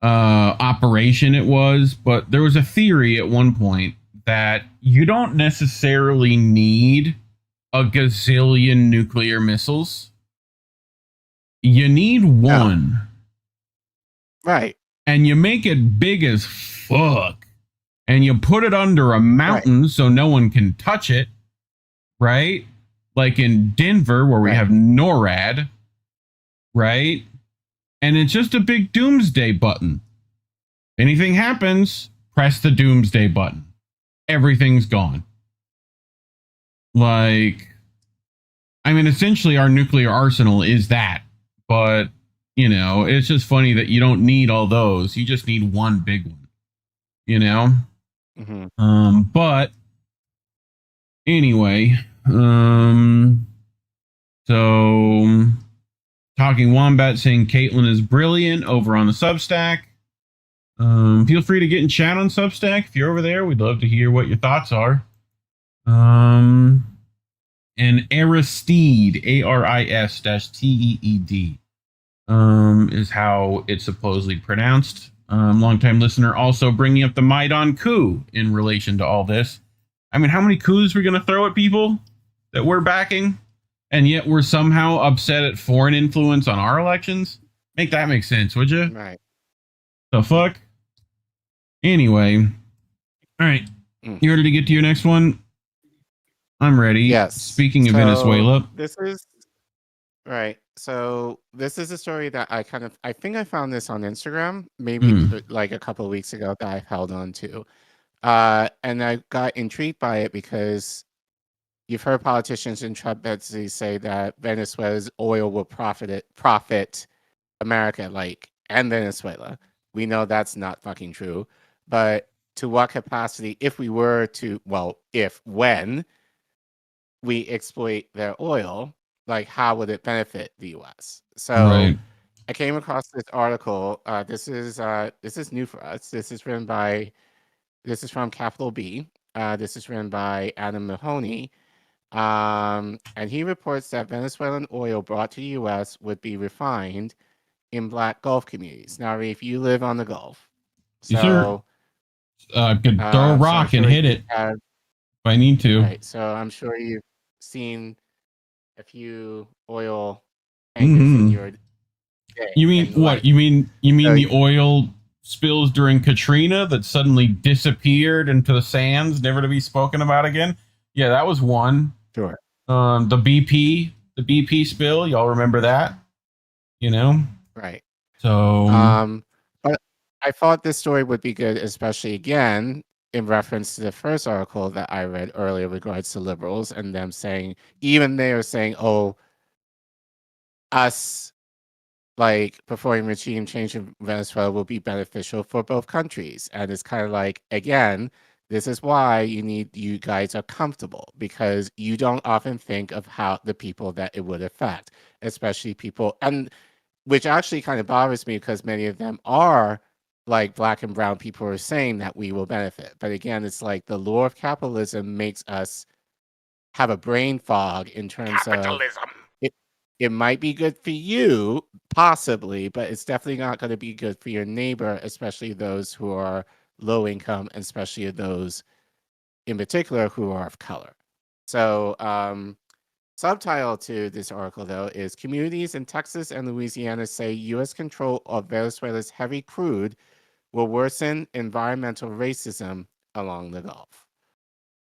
operation it was, but there was a theory at one point that you don't necessarily need a gazillion nuclear missiles. You need one. Right. And you make it big as fuck. And you put it under a mountain so no one can touch it. Right? Like in Denver, where we have NORAD. Right? And it's just a big doomsday button. Anything happens, press the doomsday button. Everything's gone. Like, I mean, essentially our nuclear arsenal is that. But, you know, it's just funny that you don't need all those. You just need one big one. You know? Mm-hmm. But anyway, so Talking Wombat saying Caitlin is brilliant over on the Substack. Feel free to get in chat on Substack if you're over there. We'd love to hear what your thoughts are. And Aristide, ARIS-TEED, is how it's supposedly pronounced. Longtime listener also bringing up the Maidan coup in relation to all this. I mean, how many coups are we going to throw at people that we're backing? And yet we're somehow upset at foreign influence on our elections? Make that make sense, would you? Right. The fuck? Anyway. All right. You ready to get to your next one? I'm ready. Yes. Speaking of Venezuela. This is right. So this is a story that I think I found this on Instagram, maybe like a couple of weeks ago, that I held on to. And I got intrigued by it because you've heard politicians in Trump say that Venezuela's oil will profit America, and Venezuela. We know that's not fucking true. But to what capacity, if we were to, when we exploit their oil, how would it benefit the U.S.? So I came across this article. This is new for us. This is from Capital B. This is written by Adam Mahoney. And he reports that Venezuelan oil brought to the U.S. would be refined in Black Gulf communities. Now, if you live on the Gulf, so could throw a rock and hit it if I need to. Right. So I'm sure you've seen a few oil tankers in your day. You mean what? You mean the oil spills during Katrina that suddenly disappeared into the sands, never to be spoken about again? Yeah, that was one. Sure. The BP spill, y'all remember that? You know? Right. So but I thought this story would be good, especially again in reference to the first article that I read earlier regards to liberals and them saying, even they are saying, oh, us performing regime change in Venezuela will be beneficial for both countries. And it's kind of again, this is why you guys are comfortable, because you don't often think of how the people that it would affect, especially people, and which actually kind of bothers me because many of them are Black and brown people are saying that we will benefit. But again, it's the lure of capitalism makes us have a brain fog in terms of it might be good for you, possibly, but it's definitely not going to be good for your neighbor, especially those who are low income, and especially those in particular who are of color. So subtitle to this article, though, is Communities in Texas and Louisiana say U.S. control of Venezuela's heavy crude will worsen environmental racism along the Gulf.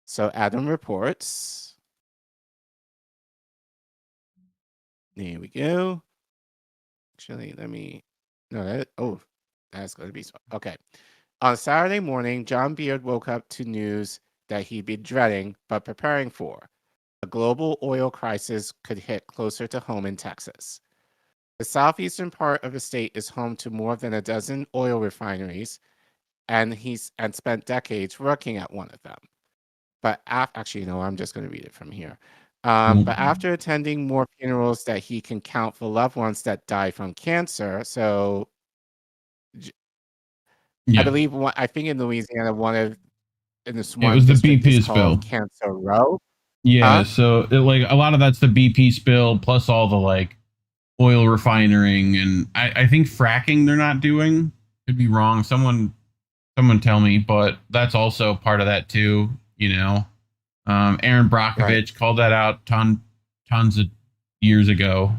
So Adam reports. There we go. Actually, let me. No, that. Oh, That's going to be so. Okay. On Saturday morning, John Beard woke up to news that he'd been dreading but preparing for. A global oil crisis could hit closer to home in Texas. The southeastern part of the state is home to more than a dozen oil refineries, and he's spent decades working at one of them. But actually, no, I'm just going to read it from here. But after attending more funerals that he can count for loved ones that die from cancer, so I believe I think in Louisiana, in this one, it was the district BP is called spill. Cancer Row. Yeah, so like a lot of that's the BP spill plus all the like oil refining, and I think fracking they're not doing. Could be wrong. Someone tell me, but that's also part of that too. You know, Aaron Brockovich called that out tons of years ago.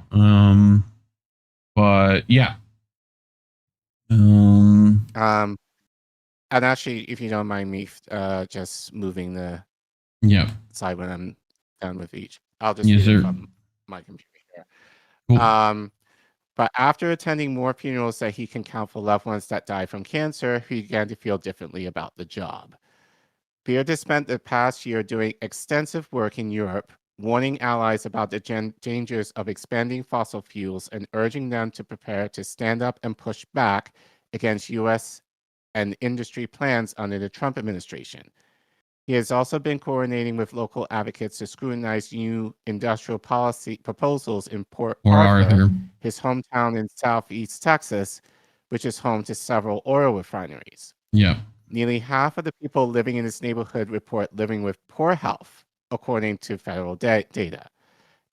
But yeah. And actually, if you don't mind me, just moving the slide when I'm done with each, I'll just read it from my computer here. Cool. But after attending more funerals that he can count for loved ones that die from cancer, he began to feel differently about the job. Beard has spent the past year doing extensive work in Europe, warning allies about the dangers of expanding fossil fuels and urging them to prepare to stand up and push back against U.S. and industry plans under the Trump administration. He has also been coordinating with local advocates to scrutinize new industrial policy proposals in Port Arthur, his hometown in southeast Texas, which is home to several oil refineries. Yeah. Nearly half of the people living in this neighborhood report living with poor health, according to federal data.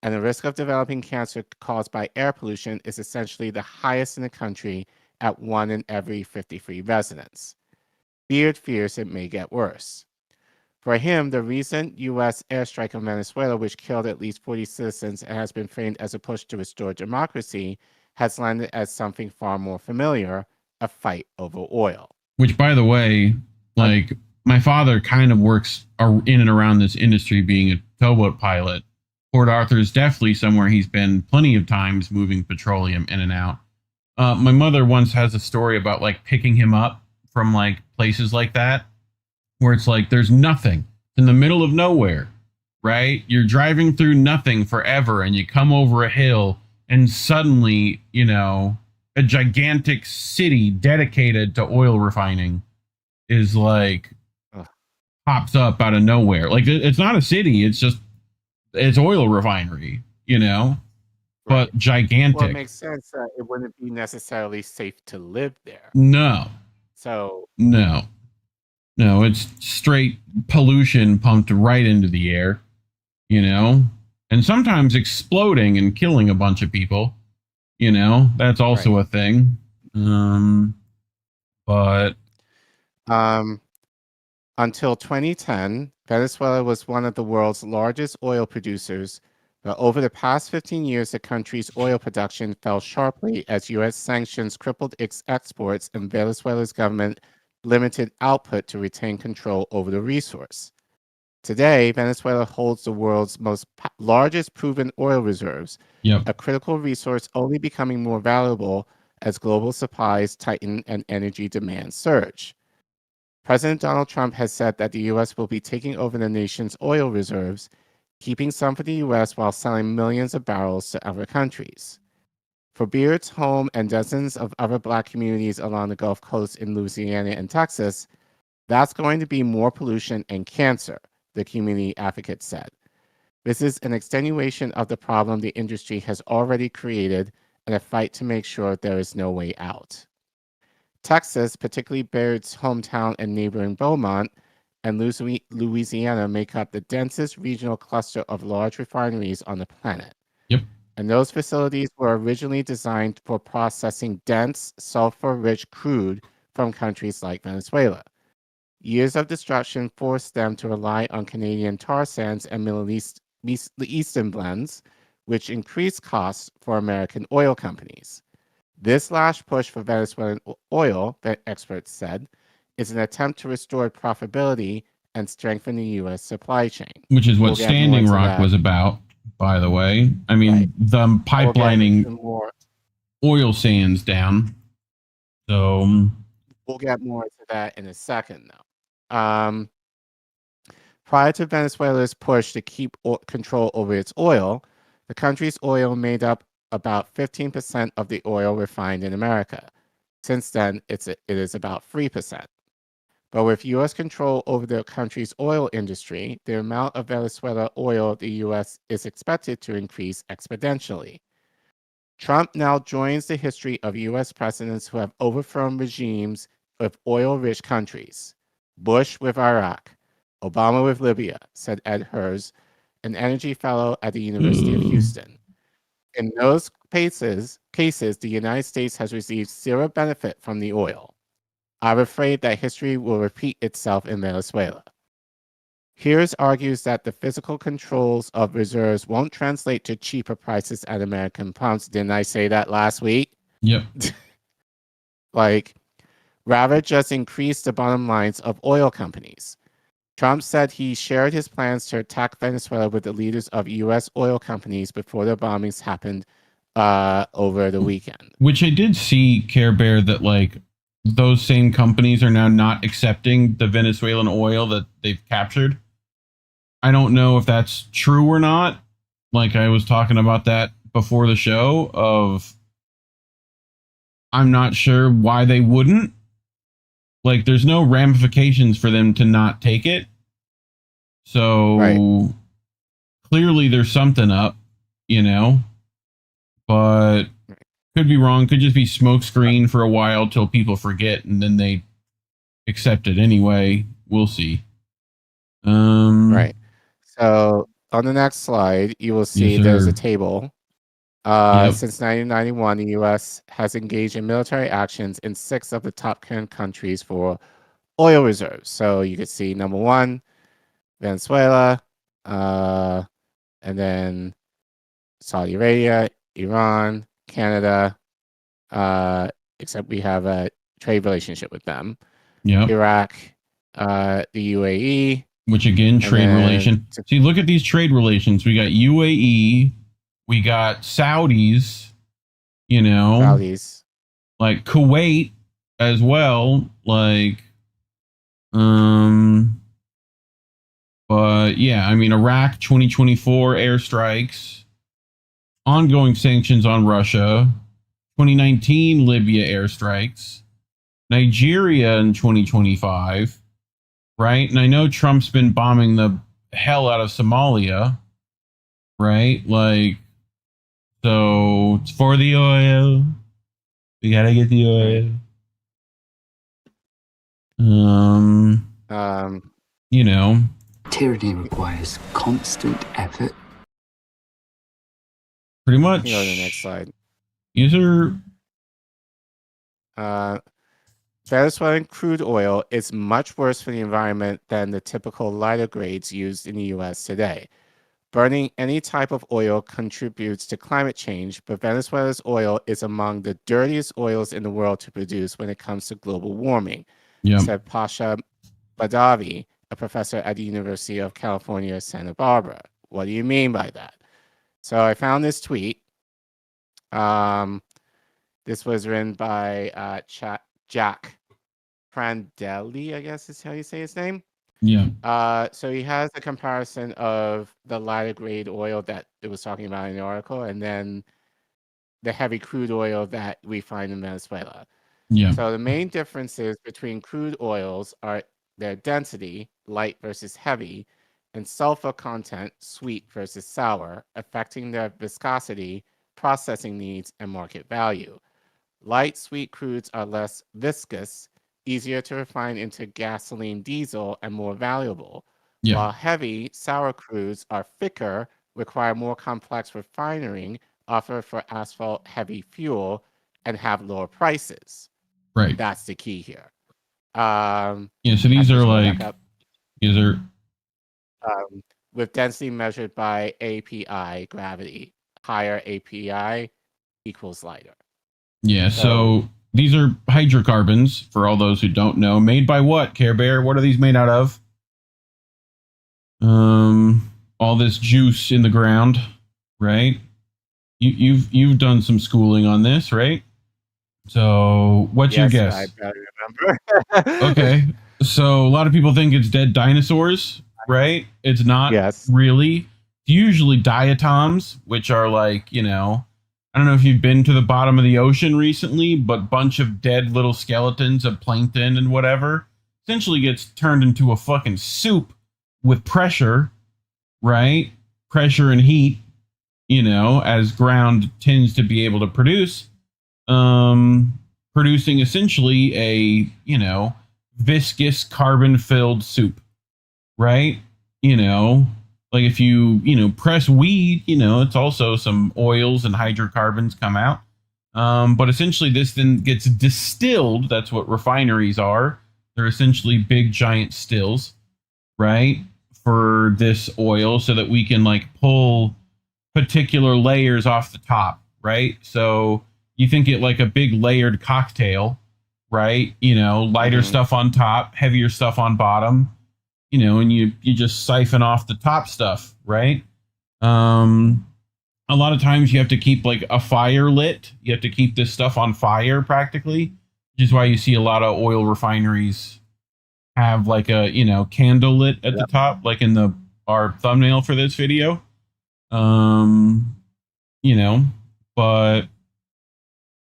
And the risk of developing cancer caused by air pollution is essentially the highest in the country at 1 in every 53 residents. Beard fears it may get worse. For him, the recent U.S. airstrike on Venezuela, which killed at least 40 citizens and has been framed as a push to restore democracy, has landed as something far more familiar, a fight over oil. Which, by the way, like my father kind of works in and around this industry being a towboat pilot. Port Arthur is definitely somewhere he's been plenty of times moving petroleum in and out. My mother once has a story about like picking him up from like places like that, where it's like there's nothing in the middle of nowhere, right? You're driving through nothing forever and you come over a hill and suddenly, you know, a gigantic city dedicated to oil refining is like pops up out of nowhere. Like it's not a city, it's oil refinery, you know, but gigantic. Well, it makes sense that it wouldn't be necessarily safe to live there. No. So no, it's straight pollution pumped right into the air, you know, and sometimes exploding and killing a bunch of people. You know, that's also a thing. But until 2010, Venezuela was one of the world's largest oil producers. But over the past 15 years, the country's oil production fell sharply as U.S. sanctions crippled its exports and Venezuela's government limited output to retain control over the resource. Today, Venezuela holds the world's largest proven oil reserves, a critical resource only becoming more valuable as global supplies tighten and energy demand surge. President Donald Trump has said that the U.S. will be taking over the nation's oil reserves, keeping some for the U.S. while selling millions of barrels to other countries. For Beard's home and dozens of other Black communities along the Gulf Coast in Louisiana and Texas, that's going to be more pollution and cancer, the community advocate said. This is an extenuation of the problem the industry has already created and a fight to make sure there is no way out. Texas, particularly Beard's hometown and neighboring Beaumont, and Louisiana make up the densest regional cluster of large refineries on the planet. And those facilities were originally designed for processing dense, sulfur-rich crude from countries like Venezuela. Years of destruction forced them to rely on Canadian tar sands and Middle Eastern blends, which increased costs for American oil companies. This last push for Venezuelan oil, the experts said, is an attempt to restore profitability and strengthen the U.S. supply chain. Which is what Standing Rock was about, by the way. I mean, the pipelining oil sands down So we'll get more into that in a second, though. Prior to Venezuela's push to keep control over its oil, the country's oil made up about 15% of the oil refined in America. Since then, it is about 3%. But with U.S. control over the country's oil industry, the amount of Venezuela oil the U.S. is expected to increase exponentially. Trump now joins the history of U.S. presidents who have overthrown regimes of oil-rich countries. Bush with Iraq, Obama with Libya, said Ed Hers, an energy fellow at the University of Houston. In those cases, the United States has received zero benefit from the oil. I'm afraid that history will repeat itself in Venezuela. Hears argues that the physical controls of reserves won't translate to cheaper prices at American pumps. Didn't I say that last week? Yep. Rather just increase the bottom lines of oil companies. Trump said he shared his plans to attack Venezuela with the leaders of U.S. oil companies before the bombings happened over the weekend. Which I did see, Care Bear, that those same companies are now not accepting the Venezuelan oil that they've captured. I don't know if that's true or not. I was talking about that before the show I'm not sure why they wouldn't. There's no ramifications for them to not take it. So clearly there's something up, but could be wrong. Could just be smokescreen for a while till people forget and then they accept it anyway. We'll see. Right. So on the next slide, you will see there's a table. Since 1991, the U.S. has engaged in military actions in 6 of the top 10 countries for oil reserves. So you can see number 1, Venezuela, and then Saudi Arabia, Iran, Canada, except we have a trade relationship with them. Iraq, the UAE. Which again, trade relation. See, look at these trade relations. We got UAE. We got Saudis, Saudis. Kuwait as well. But yeah, Iraq 2024 airstrikes, ongoing sanctions on Russia, 2019 Libya airstrikes, Nigeria in 2025, right? And I know Trump's been bombing the hell out of Somalia, right? So it's for the oil. We gotta get the oil. Tyranny requires constant effort. Pretty much. Go to the next slide. These are Venezuelan crude oil is much worse for the environment than the typical lighter grades used in the U.S. today. Burning any type of oil contributes to climate change, but Venezuela's oil is among the dirtiest oils in the world to produce when it comes to global warming, said Pasha Badavi, a professor at the University of California, Santa Barbara. What do you mean by that? So I found this tweet. This was written by Jack Prandelli, I guess is how you say his name. Yeah. So he has a comparison of the lighter grade oil that it was talking about in the article, and then the heavy crude oil that we find in Venezuela. Yeah. So the main differences between crude oils are their density, light versus heavy, and sulfur content, sweet versus sour, affecting their viscosity, processing needs, and market value. Light, sweet crudes are less viscous, easier to refine into gasoline, diesel, and more valuable. While heavy, sour crudes are thicker, require more complex refining, offer for asphalt heavy fuel, and have lower prices. Right. That's the key here. So these are with density measured by API gravity. Higher API equals lighter. Yeah, so these are hydrocarbons, for all those who don't know. Made by what, Care Bear? What are these made out of? All this juice in the ground, right? You've done some schooling on this, right? So, what's your guess? I better remember. Okay. So, a lot of people think it's dead dinosaurs, right? It's not really. It's usually diatoms, which are like, you know, I don't know if you've been to the bottom of the ocean recently, but bunch of dead little skeletons of plankton and whatever essentially gets turned into a fucking soup with pressure, right? Pressure and heat, you know, as ground tends to be able to produce, producing essentially a, you know, viscous carbon-filled soup, right? You know, like if you, you know, press weed, you know, it's also some oils and hydrocarbons come out. But essentially this then gets distilled. That's what refineries are. They're essentially big giant stills, right? For this oil so that we can like pull particular layers off the top, right? So you think it like a big layered cocktail, right? You know, lighter stuff on top, heavier stuff on bottom, you know, and you just siphon off the top stuff, right? A lot of times you have to keep like a fire lit. You have to keep this stuff on fire practically, which is why you see a lot of oil refineries have like a, you know, candle lit at the top, like in our thumbnail for this video. You know, but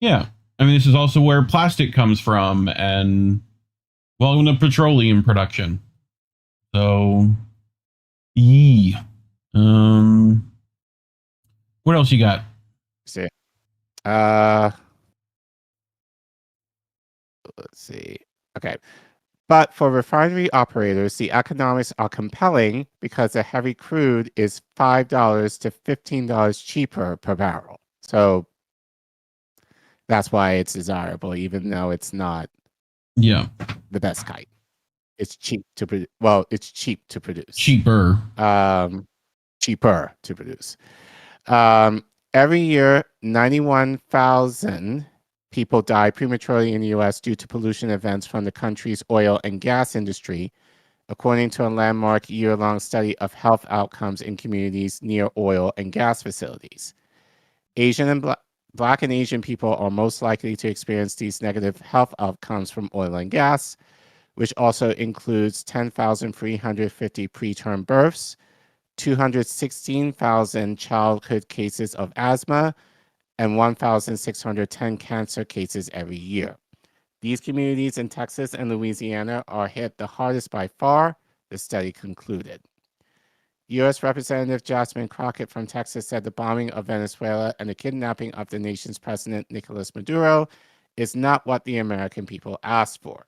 yeah, I mean, this is also where plastic comes from and welcome to petroleum production. So, yee. What else you got? See. Let's see. Okay. But for refinery operators, the economics are compelling because the heavy crude is $5 to $15 cheaper per barrel. So that's why it's desirable, even though it's not the best kind. It's cheap to produce. Well, it's cheap to produce. Cheaper. Cheaper to produce. Every year, 91,000 people die prematurely in the U.S. due to pollution events from the country's oil and gas industry, according to a landmark year-long study of health outcomes in communities near oil and gas facilities. Asian and Black and Asian people are most likely to experience these negative health outcomes from oil and gas, which also includes 10,350 preterm births, 216,000 childhood cases of asthma, and 1,610 cancer cases every year. These communities in Texas and Louisiana are hit the hardest by far, the study concluded. U.S. Representative Jasmine Crockett from Texas said the bombing of Venezuela and the kidnapping of the nation's president, Nicolas Maduro, is not what the American people asked for.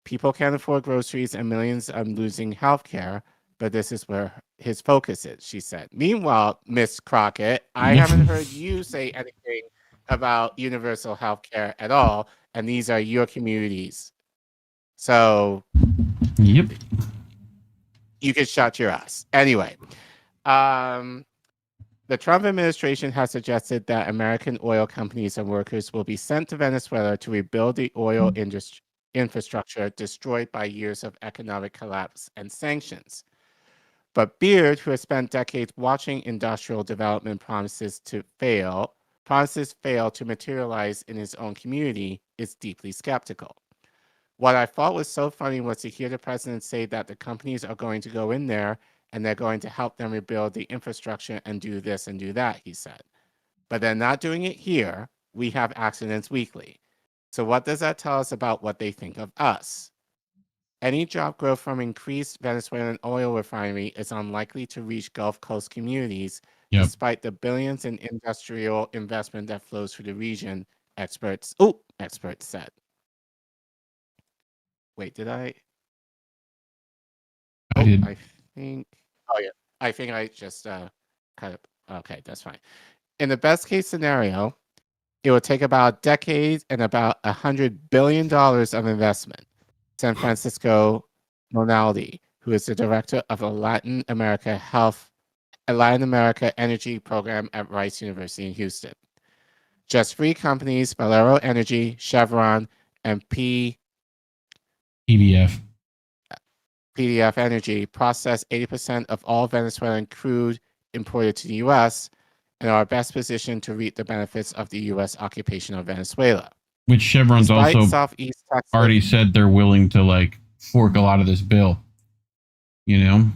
People can't afford groceries and millions are losing health care, but this is where his focus is, she said. Meanwhile, Miss Crockett, I haven't heard you say anything about universal health care at all, and these are your communities. So, yep, you can shut your ass. Anyway, the Trump administration has suggested that American oil companies and workers will be sent to Venezuela to rebuild the oil infrastructure destroyed by years of economic collapse and sanctions. But Beard, who has spent decades watching industrial development promises fail to materialize in his own community, is deeply skeptical. What I thought was so funny was to hear the president say that the companies are going to go in there and they're going to help them rebuild the infrastructure and do this and do that, he said. But they're not doing it here. We have accidents weekly. So what does that tell us about what they think of us? Any job growth from increased Venezuelan oil refinery is unlikely to reach Gulf Coast communities, despite the billions in industrial investment that flows through the region, experts said. Wait, did I? I did. I think. Oh, yeah. I think I just kind of. Okay, that's fine. In the best case scenario, it will take about a decade and about $100 billion of investment. San Francisco Monaldi, who is the director of the Latin America Energy Program at Rice University in Houston. Just three companies, Valero Energy, Chevron, and PDF Energy, process 80% of all Venezuelan crude imported to the U.S. and are best positioned to reap the benefits of the U.S. occupation of Venezuela. Which Chevron's Despite also Southeast Texas, already said they're willing to like fork a lot of this bill. You know?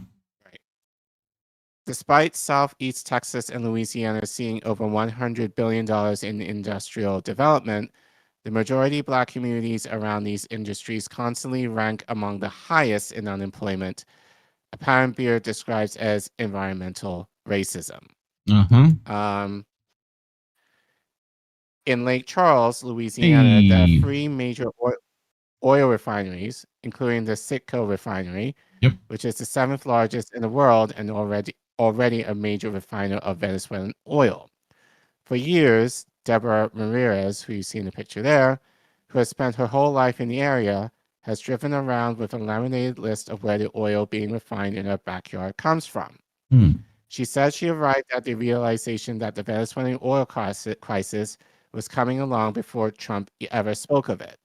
Despite Southeast Texas and Louisiana seeing over $100 billion in industrial development, the majority Black communities around these industries constantly rank among the highest in unemployment, a pattern Beard describes as environmental racism. In Lake Charles, Louisiana, there are 3 major oil refineries, including the Citgo refinery, which is the 7th largest in the world and already a major refiner of Venezuelan oil. For years, Deborah Ramirez, who you see in the picture there, who has spent her whole life in the area, has driven around with a laminated list of where the oil being refined in her backyard comes from. She said she arrived at the realization that the Venezuelan oil crisis was coming along before Trump ever spoke of it.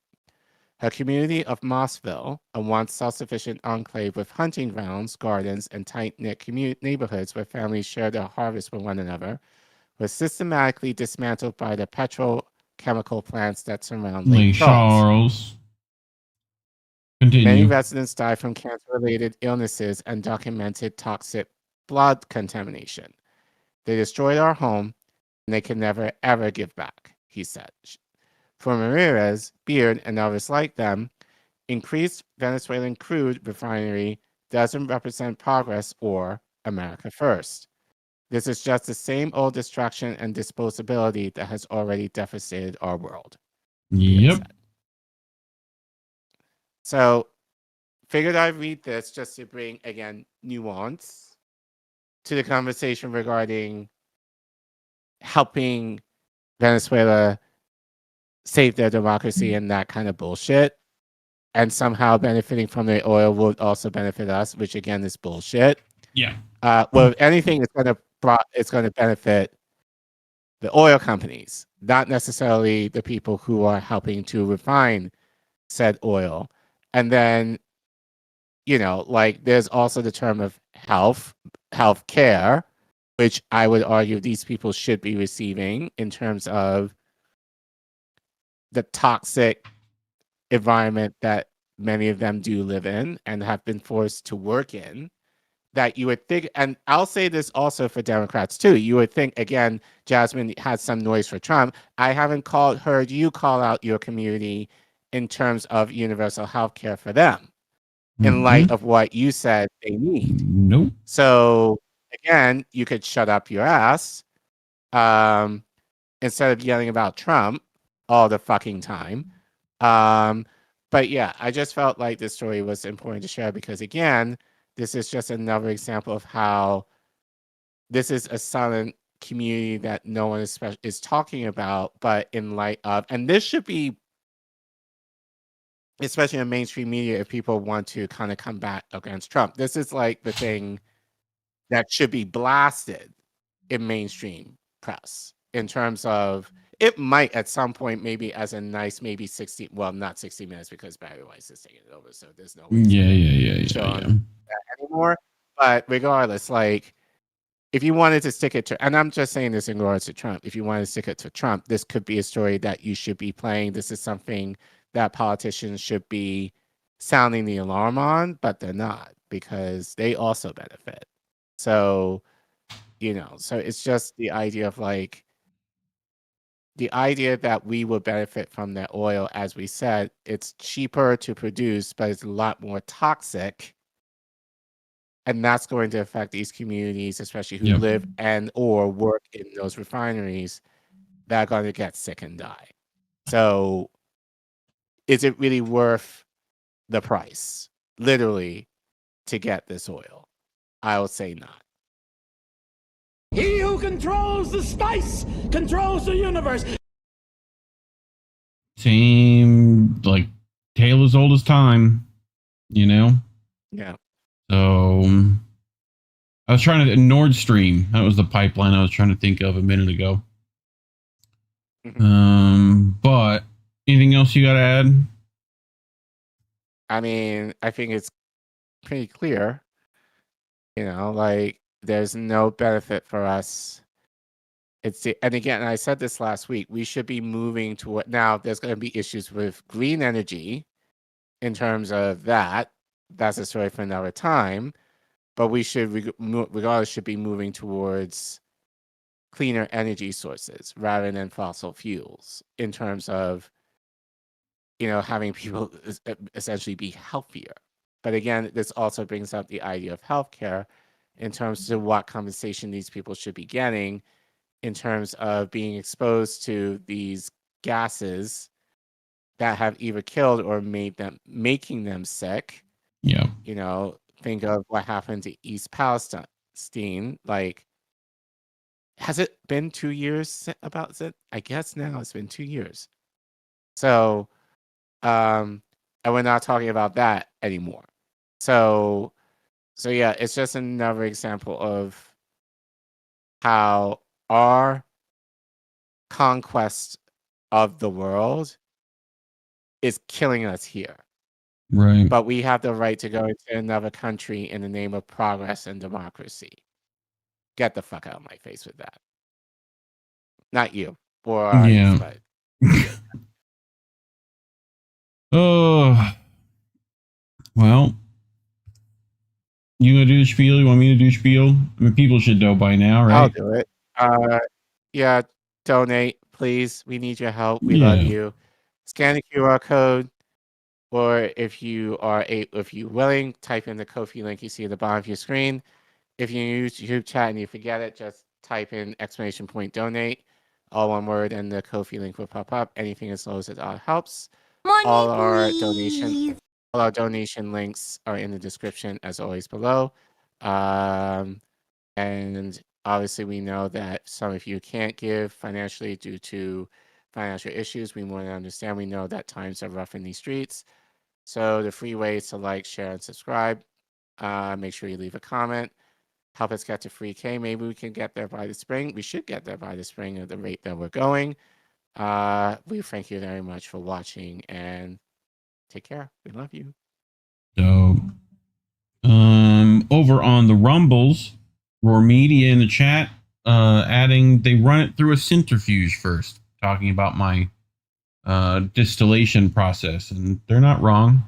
Her community of Mossville, a once self-sufficient enclave with hunting grounds, gardens, and tight-knit neighborhoods where families share their harvest with one another, was systematically dismantled by the petrochemical plants that surround Lake Charles. Continue. Many residents died from cancer-related illnesses and documented toxic blood contamination. They destroyed our home, and they can never, ever give back, he said. For Ramirez, Beard, and others like them, increased Venezuelan crude refinery doesn't represent progress or America first. This is just the same old distraction and disposability that has already devastated our world. Yep. So, figured I'd read this just to bring, again, nuance to the conversation regarding helping Venezuela save their democracy and that kind of bullshit, and somehow benefiting from the oil would also benefit us, which again is bullshit. Yeah. Well, if anything, it's going to benefit the oil companies, not necessarily the people who are helping to refine said oil. And then, like there's also the term of health care, which I would argue these people should be receiving in terms of the toxic environment that many of them do live in and have been forced to work in, that you would think, and I'll say this also for Democrats too, you would think, again, Jasmine had some noise for Trump. I haven't heard you call out your community in terms of universal health care for them in light of what you said they need. Nope. So again, you could shut up your ass instead of yelling about Trump all the fucking time. But yeah, I just felt like this story was important to share because, again, this is just another example of how this is a silent community that no one is talking about, but in light of, and this should be, especially in mainstream media, if people want to kind of combat against Trump, this is like the thing that should be blasted in mainstream press in terms of, it might at some point, maybe as a nice, maybe 60, well, not 60 minutes because Barry Weiss is taking it over. So there's no way Yeah. that anymore. But regardless, like if you wanted to stick it to, and I'm just saying this in regards to Trump, if you want to stick it to Trump, this could be a story that you should be playing. This is something that politicians should be sounding the alarm on, but they're not because they also benefit. So, so it's just the idea of like, the idea that we will benefit from that oil, as we said, it's cheaper to produce, but it's a lot more toxic. And that's going to affect these communities, especially who live and or work in those refineries that are going to get sick and die. So is it really worth the price, literally, to get this oil? I would say not. He who controls the spice controls the universe. Same, like, tale as old as time, Yeah. So, I was trying to, Nord Stream, that was the pipeline I was trying to think of a minute ago. But, anything else you got to add? I mean, I think it's pretty clear, like, there's no benefit for us And again, I said this last week, we should be moving to what now there's going to be issues with green energy in terms of that. That's a story for another time. But we should, regardless, should be moving towards cleaner energy sources rather than fossil fuels in terms of, having people essentially be healthier. But again, this also brings up the idea of healthcare in terms of what compensation these people should be getting in terms of being exposed to these gases that have either killed or making them sick. Yeah. Think of what happened to East Palestine. Like, has it been 2 years about it? I guess now it's been 2 years. So, and we're not talking about that anymore. So yeah, it's just another example of how our conquest of the world is killing us here. Right. But we have the right to go into another country in the name of progress and democracy. Get the fuck out of my face with that. Not you. Or Yeah. but Oh. Well. You gonna do the spiel? You want me to do spiel? I mean, people should know by now, right? I'll do it. Yeah, donate, please. We need your help. We love you. Scan the QR code, or if you willing, type in the Ko-fi link you see at the bottom of your screen. If you use YouTube chat and you forget it, just type in ! donate, all one word, and the Ko-fi link will pop up. Anything as low as it helps. All our donation links are in the description, as always, below. And obviously, we know that some of you can't give financially due to financial issues. We more than understand. We know that times are rough in these streets. So the free way is to like, share, and subscribe. Make sure you leave a comment. Help us get to 3K. Maybe we can get there by the spring. We should get there by the spring at the rate that we're going. We thank you very much for watching, and take care. We love you. So, over on the Rumbles, Roar Media in the chat, adding they run it through a centrifuge first, talking about my distillation process, and they're not wrong.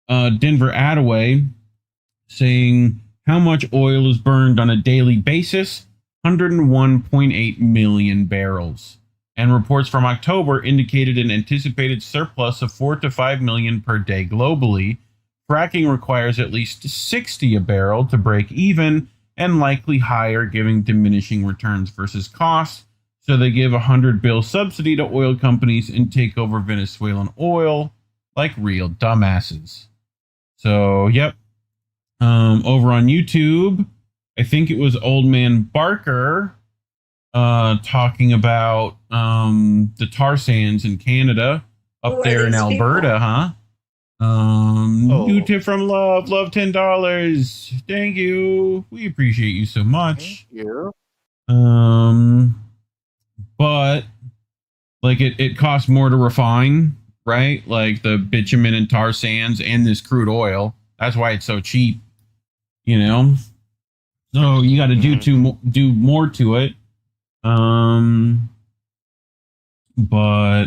Denver Attaway saying how much oil is burned on a daily basis? 101.8 million barrels. And reports from October indicated an anticipated surplus of 4 to 5 million per day globally. Fracking requires at least 60 a barrel to break even, and likely higher, giving diminishing returns versus costs. So they give $100 billion subsidy to oil companies and take over Venezuelan oil like real dumbasses. So, yep. Over on YouTube, I think it was Old Man Barker talking about the tar sands in Canada up there in Alberta, huh? New tip from Love $10. Thank you. We appreciate you so much. Thank you. But like it costs more to refine, right? Like the bitumen and tar sands and this crude oil. That's why it's so cheap, So you got to do more to it. But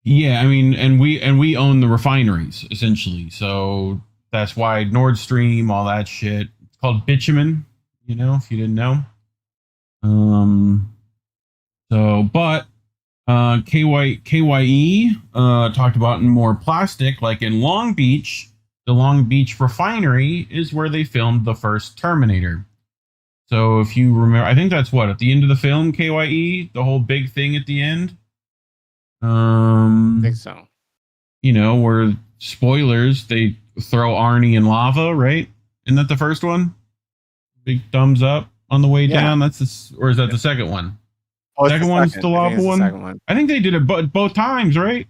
yeah, I mean, and we own the refineries essentially, so that's why Nord Stream, all that shit. It's called bitumen, if you didn't know. But KYE talked about more plastic, like in Long Beach. The Long Beach refinery is where they filmed the first Terminator. So if you remember, I think that's at the end of the film, KYE, the whole big thing at the end. I think so. Where spoilers, they throw Arnie in lava, right? Isn't that the first one? Big thumbs up on the way down. Or is that the second one? Oh, second one's the lava one. I think they did it both times, right?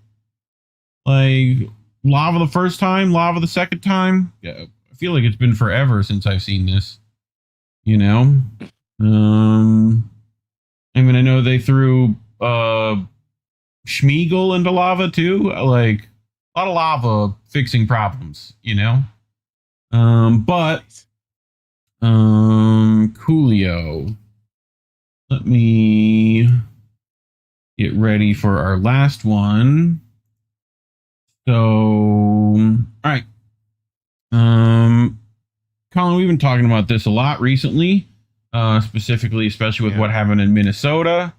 Like lava the first time, lava the second time. Yeah, I feel like it's been forever since I've seen this. I mean, I know they threw Schmeagol into lava too. Like a lot of lava fixing problems, But Coolio. Let me get ready for our last one. So, all right. Collin, we've been talking about this a lot recently, specifically, especially with what happened in Minnesota.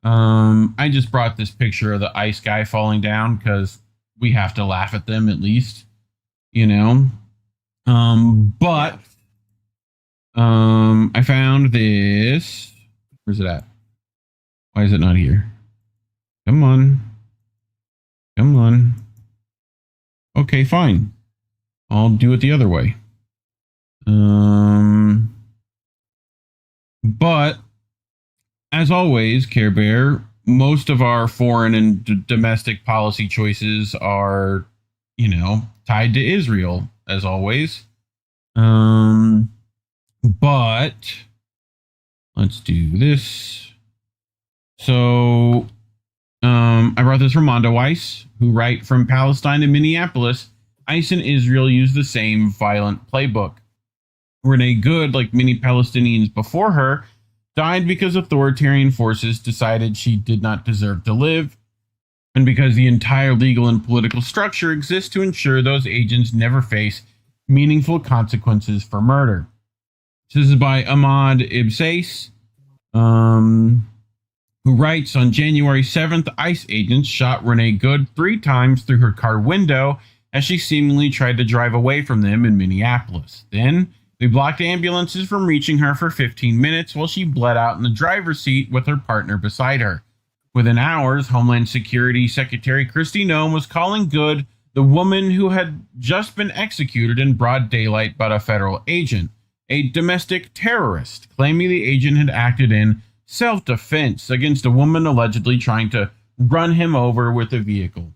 I just brought this picture of the ice guy falling down because we have to laugh at them at least, you know. I found this. Where's it at? Why is it not here? Come on. Come on. Okay, fine. I'll do it the other way. But as always, Care Bear, most of our foreign and domestic policy choices are, you know, tied to Israel, as always. But let's do this. So, I brought this from Mondo Weiss, who write from Palestine to Minneapolis. ICE and Israel use the same violent playbook. Renee Good, like many Palestinians before her, died because authoritarian forces decided she did not deserve to live, and because the entire legal and political structure exists to ensure those agents never face meaningful consequences for murder. This is by Ahmad Ibsais, who writes, on January 7th, ICE agents shot Renee Good 3 times through her car window as she seemingly tried to drive away from them in Minneapolis. Then, they blocked ambulances from reaching her for 15 minutes while she bled out in the driver's seat with her partner beside her. Within hours, Homeland Security Secretary Kristi Noem was calling Good the woman who had just been executed in broad daylight by a federal agent, a domestic terrorist, claiming the agent had acted in self-defense against a woman allegedly trying to run him over with a vehicle.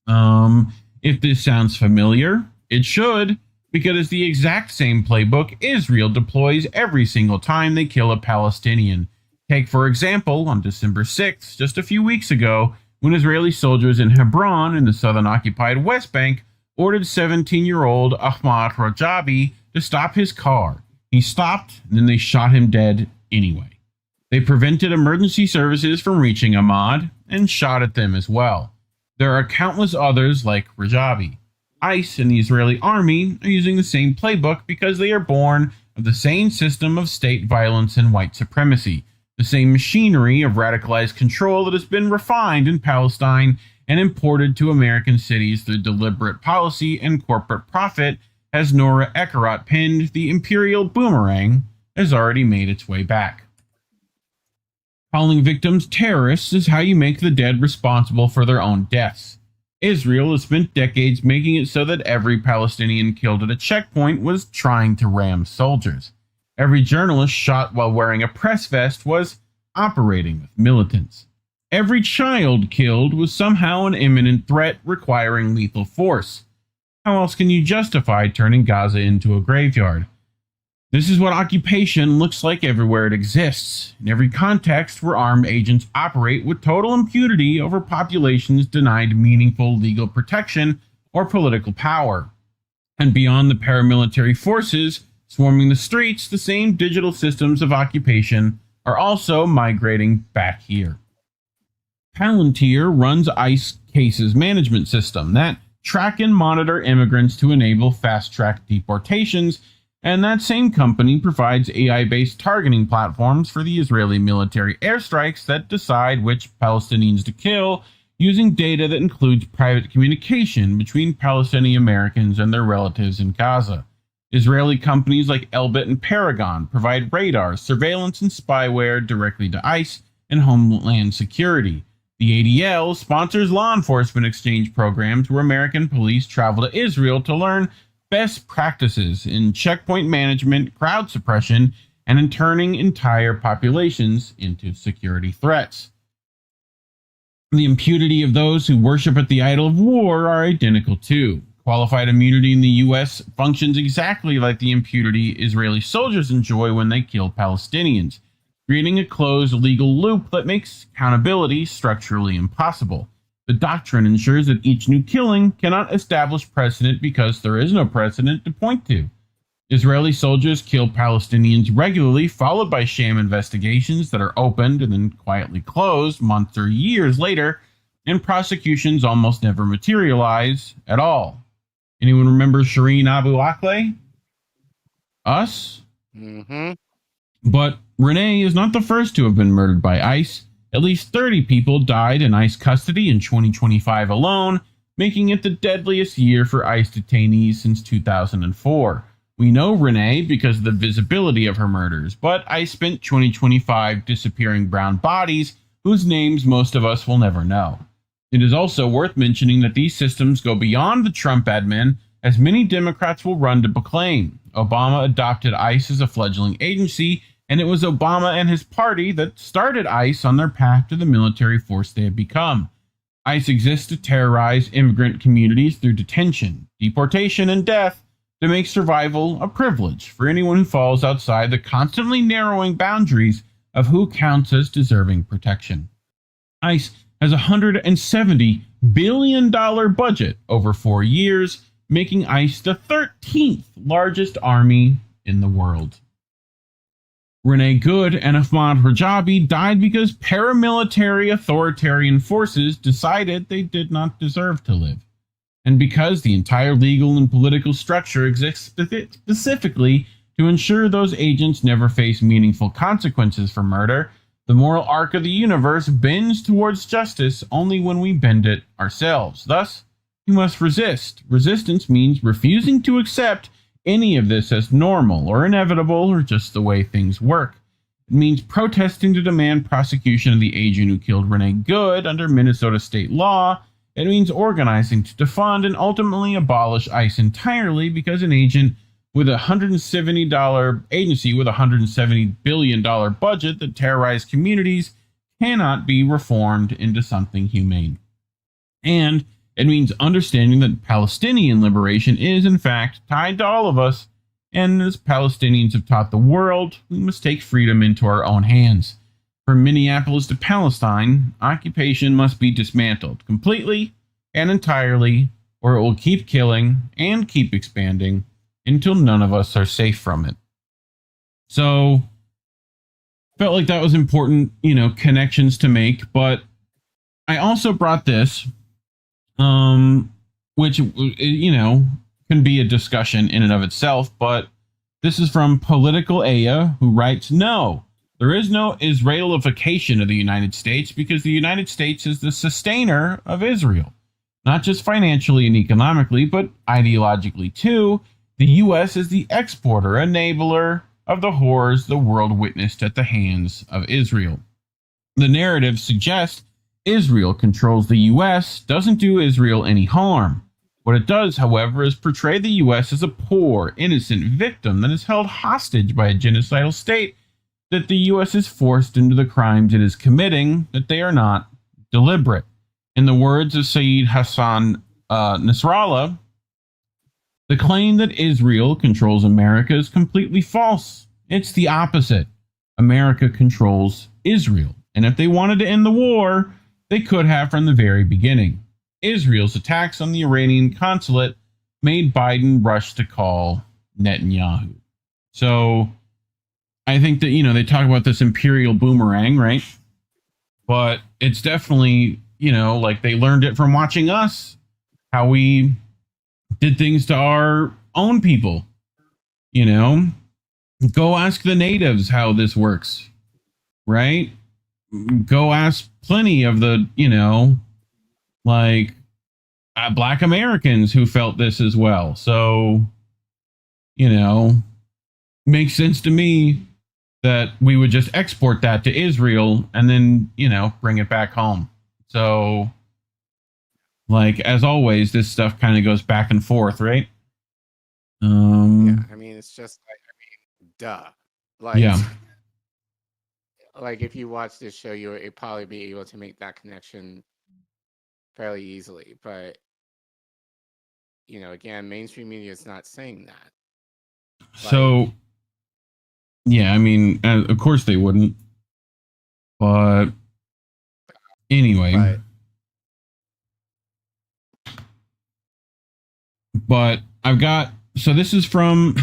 If this sounds familiar, it should, because it's the exact same playbook Israel deploys every single time they kill a Palestinian. Take, for example, on December 6th, just a few weeks ago, when Israeli soldiers in Hebron in the southern occupied West Bank ordered 17-year-old Ahmad Rajabi to stop his car. He stopped, and then they shot him dead anyway. They prevented emergency services from reaching Ahmad and shot at them as well. There are countless others like Rajabi. ICE and the Israeli army are using the same playbook because they are born of the same system of state violence and white supremacy, the same machinery of radicalized control that has been refined in Palestine and imported to American cities through deliberate policy and corporate profit. As Nora Eckerath penned, the imperial boomerang has already made its way back. Calling victims terrorists is how you make the dead responsible for their own deaths. Israel has spent decades making it so that every Palestinian killed at a checkpoint was trying to ram soldiers. Every journalist shot while wearing a press vest was operating with militants. Every child killed was somehow an imminent threat requiring lethal force. How else can you justify turning Gaza into a graveyard? This is what occupation looks like everywhere it exists, in every context where armed agents operate with total impunity over populations denied meaningful legal protection or political power. And beyond the paramilitary forces swarming the streets, the same digital systems of occupation are also migrating back here. Palantir runs ICE cases management system that track and monitor immigrants to enable fast-track deportations, and that same company provides AI-based targeting platforms for the Israeli military airstrikes that decide which Palestinians to kill using data that includes private communication between Palestinian Americans and their relatives in Gaza. Israeli companies like Elbit and Paragon provide radar, surveillance, and spyware directly to ICE and Homeland Security. The ADL sponsors law enforcement exchange programs where American police travel to Israel to learn best practices in checkpoint management, crowd suppression, and in turning entire populations into security threats. The impunity of those who worship at the idol of war are identical too. Qualified immunity in the U.S. functions exactly like the impunity Israeli soldiers enjoy when they kill Palestinians, creating a closed legal loop that makes accountability structurally impossible. The doctrine ensures that each new killing cannot establish precedent because there is no precedent to point to. Israeli soldiers kill Palestinians regularly, followed by sham investigations that are opened and then quietly closed months or years later, and prosecutions almost never materialize at all. Anyone remember Shireen Abu Akleh? Us? Mm-hmm. But Renee is not the first to have been murdered by ICE. At least 30 people died in ICE custody in 2025 alone, making it the deadliest year for ICE detainees since 2004. We know Renee because of the visibility of her murders, but ICE spent 2025 disappearing brown bodies whose names most of us will never know. It is also worth mentioning that these systems go beyond the Trump admin, as many Democrats will run to proclaim. Obama adopted ICE as a fledgling agency, and it was Obama and his party that started ICE on their path to the military force they have become. ICE exists to terrorize immigrant communities through detention, deportation, and death, to make survival a privilege for anyone who falls outside the constantly narrowing boundaries of who counts as deserving protection. ICE has a $170 billion budget over 4 years, making ICE the 13th largest army in the world. Renee Good and Ahmad Rajabi died because paramilitary authoritarian forces decided they did not deserve to live, and because the entire legal and political structure exists specifically to ensure those agents never face meaningful consequences for murder. The moral arc of the universe bends towards justice only when we bend it ourselves. Thus, you must resist. Resistance means refusing to accept any of this as normal or inevitable or just the way things work. It means protesting to demand prosecution of the agent who killed Renee Good under Minnesota state law. It means organizing to defund and ultimately abolish ICE entirely, because an agent with a $170 agency with a $170 billion budget that terrorized communities cannot be reformed into something humane. And it means understanding that Palestinian liberation is, in fact, tied to all of us, and as Palestinians have taught the world, we must take freedom into our own hands. From Minneapolis to Palestine, occupation must be dismantled completely and entirely, or it will keep killing and keep expanding until none of us are safe from it. So, felt like that was important, connections to make, but I also brought this, which, can be a discussion in and of itself, but this is from Political Aya, who writes, "No, there is no Israelification of the United States because the United States is the sustainer of Israel, not just financially and economically, but ideologically too. The U.S. is the exporter, enabler of the horrors the world witnessed at the hands of Israel. The narrative suggests Israel controls the U.S., doesn't do Israel any harm. What it does, however, is portray the U.S. as a poor, innocent victim that is held hostage by a genocidal state, that the U.S. is forced into the crimes it is committing, that they are not deliberate. In the words of Saeed Hassan Nasrallah, the claim that Israel controls America is completely false. It's the opposite. America controls Israel. And if they wanted to end the war, they could have from the very beginning. Israel's attacks on the Iranian consulate made Biden rush to call Netanyahu." So I think that, they talk about this imperial boomerang, right? But it's definitely, like they learned it from watching us, how we did things to our own people. Go ask the natives how this works, right? Go ask plenty of the, Black Americans who felt this as well. So, makes sense to me that we would just export that to Israel and then, bring it back home. So, as always, this stuff kind of goes back and forth, right? Yeah, it's just duh. Yeah. If you watch this show, you'll probably be able to make that connection fairly easily. But, again, mainstream media is not saying that. So, yeah, of course they wouldn't. But anyway. But I've got, so this is from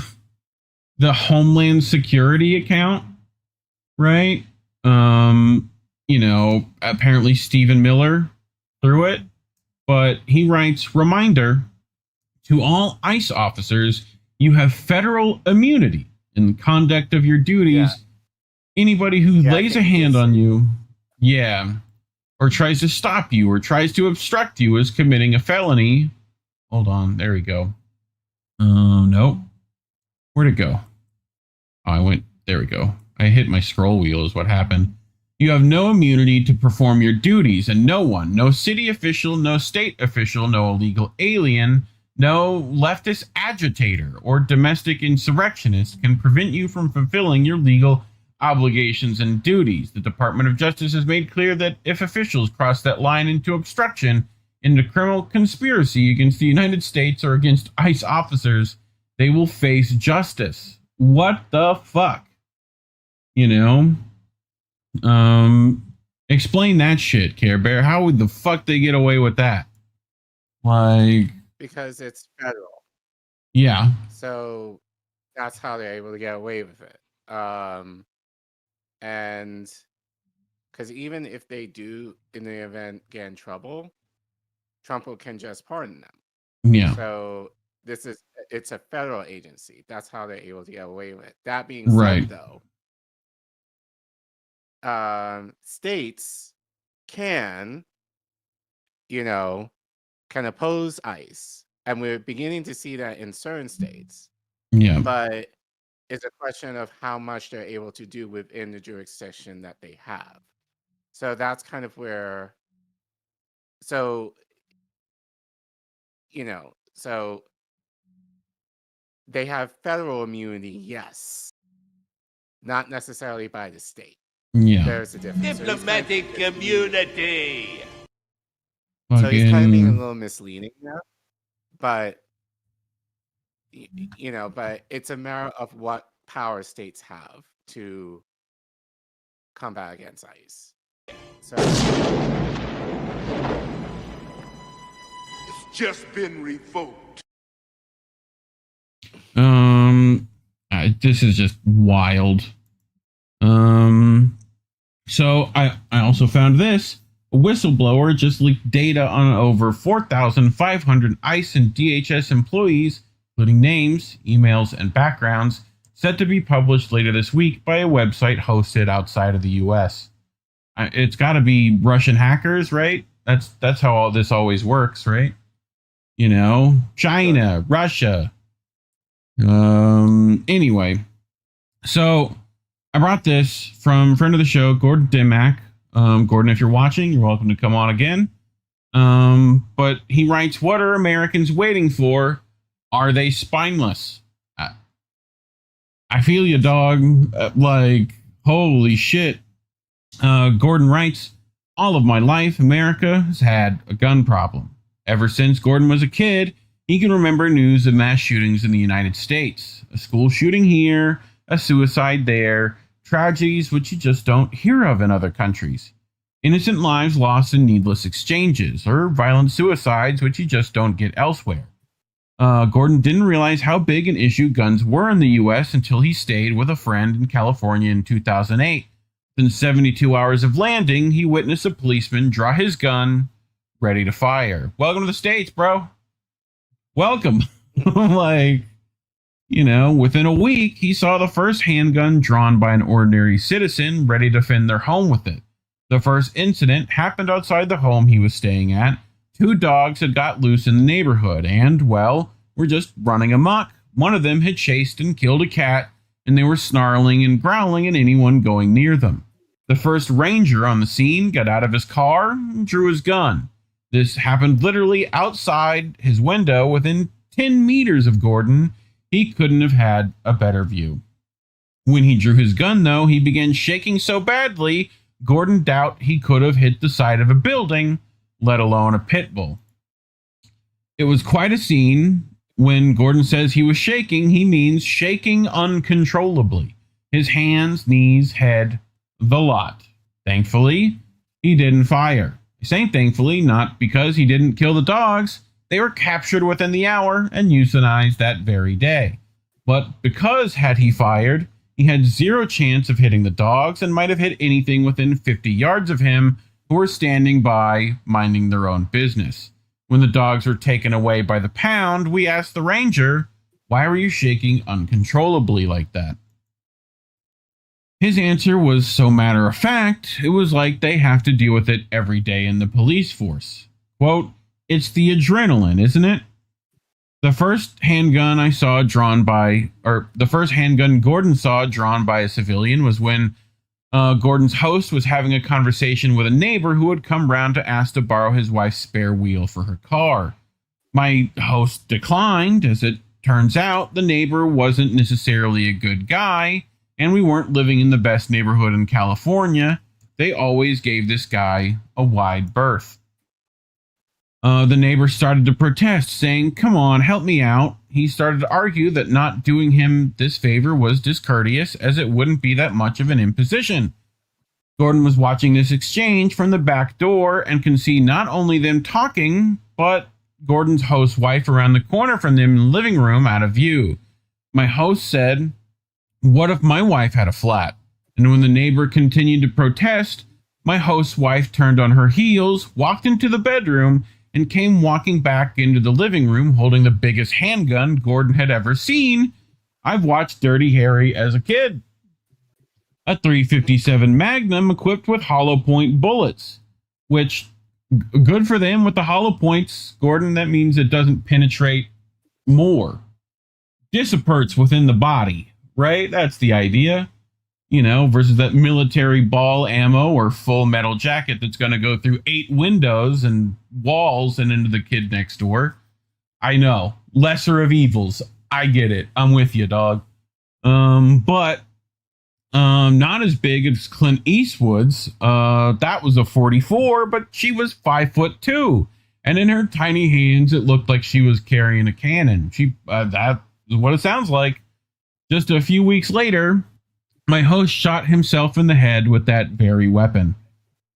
the Homeland Security account, right? Apparently Stephen Miller threw it, but he writes, reminder to all ICE officers, you have federal immunity in the conduct of your duties. Yeah. Anybody who lays a hand on you, or tries to stop you or tries to obstruct you is committing a felony. Hold on, there we go. Nope. Where'd it go? There we go. I hit my scroll wheel is what happened. You have no immunity to perform your duties, and no one, no city official, no state official, no illegal alien, no leftist agitator or domestic insurrectionist can prevent you from fulfilling your legal obligations and duties. The Department of Justice has made clear that if officials cross that line into obstruction, into criminal conspiracy against the United States or against ICE officers, they will face justice. What the fuck? Explain that shit, Care Bear. How would the fuck they get away with that? Because it's federal. Yeah. So that's how they're able to get away with it. And because even if they do, in the event, get in trouble, Trump can just pardon them. Yeah. So it's a federal agency. That's how they're able to get away with it. That being said, though, states can oppose ICE, and we're beginning to see that in certain states. Yeah. But it's a question of how much they're able to do within the jurisdiction that they have. So that's kind of where. So they have federal immunity, yes, not necessarily by the state. Yeah. There's a difference. Diplomatic community. So he's kind of being a little misleading there, but but it's a matter of what power states have to combat against ICE. So It's just been revoked. This is just wild. So I also found this. A whistleblower just leaked data on over 4,500 ICE and DHS employees, including names, emails, and backgrounds, set to be published later this week by a website hosted outside of the U.S. It's got to be Russian hackers, right? That's how all this always works, right? China, Russia. Anyway, so I brought this from friend of the show, Gordon Dimmack. Gordon, if you're watching, you're welcome to come on again. But he writes, what are Americans waiting for? Are they spineless? I feel you, dog. Holy shit. Gordon writes, all of my life, America has had a gun problem. Ever since Gordon was a kid, he can remember news of mass shootings in the United States. A school shooting here, a suicide there, tragedies which you just don't hear of in other countries. Innocent lives lost in needless exchanges, or violent suicides which you just don't get elsewhere. Gordon didn't realize how big an issue guns were in the U.S. until he stayed with a friend in California in 2008. Within 72 hours of landing, he witnessed a policeman draw his gun, ready to fire. Welcome to the States, bro. Welcome. Within a week, he saw the first handgun drawn by an ordinary citizen ready to defend their home with it. The first incident happened outside the home he was staying at. 2 dogs had got loose in the neighborhood and, were just running amok. One of them had chased and killed a cat, and they were snarling and growling at anyone going near them. The first ranger on the scene got out of his car and drew his gun. This happened literally outside his window within 10 meters of Gordon. He couldn't have had a better view. When he drew his gun, though, he began shaking so badly, Gordon doubted he could have hit the side of a building, let alone a pit bull. It was quite a scene. When Gordon says he was shaking, he means shaking uncontrollably. His hands, knees, head, the lot. Thankfully, he didn't fire. Saying thankfully, not because he didn't kill the dogs. They were captured within the hour and euthanized that very day. But because had he fired, he had zero chance of hitting the dogs and might have hit anything within 50 yards of him who were standing by minding their own business. When the dogs were taken away by the pound, we asked the ranger, "Why were you shaking uncontrollably like that?" His answer was so matter of fact, it was like they have to deal with it every day in the police force. Quote, "It's the adrenaline, isn't it?" The first handgun Gordon saw drawn by a civilian was when Gordon's host was having a conversation with a neighbor who had come round to ask to borrow his wife's spare wheel for her car. My host declined. As it turns out, the neighbor wasn't necessarily a good guy, and we weren't living in the best neighborhood in California. They always gave this guy a wide berth. The neighbor started to protest, saying, "Come on, help me out." He started to argue that not doing him this favor was discourteous, as it wouldn't be that much of an imposition. Gordon was watching this exchange from the back door and can see not only them talking, but Gordon's host's wife around the corner from them in the living room out of view. My host said, "What if my wife had a flat?" And when the neighbor continued to protest, my host's wife turned on her heels, walked into the bedroom, and came walking back into the living room holding the biggest handgun Gordon had ever seen. I've watched Dirty Harry as a kid. A .357 Magnum equipped with hollow point bullets, which, good for them with the hollow points, Gordon. That means it doesn't penetrate more. Dissipates within the body, right? That's the idea. You know, versus that military ball ammo or full metal jacket that's going to go through 8 windows and walls and into the kid next door. I know. Lesser of evils. I get it. I'm with you, dog. But not as big as Clint Eastwood's. That was a .44, but she was 5'2", and in her tiny hands, it looked like she was carrying a cannon. That is what it sounds like. Just a few weeks later, my host shot himself in the head with that very weapon.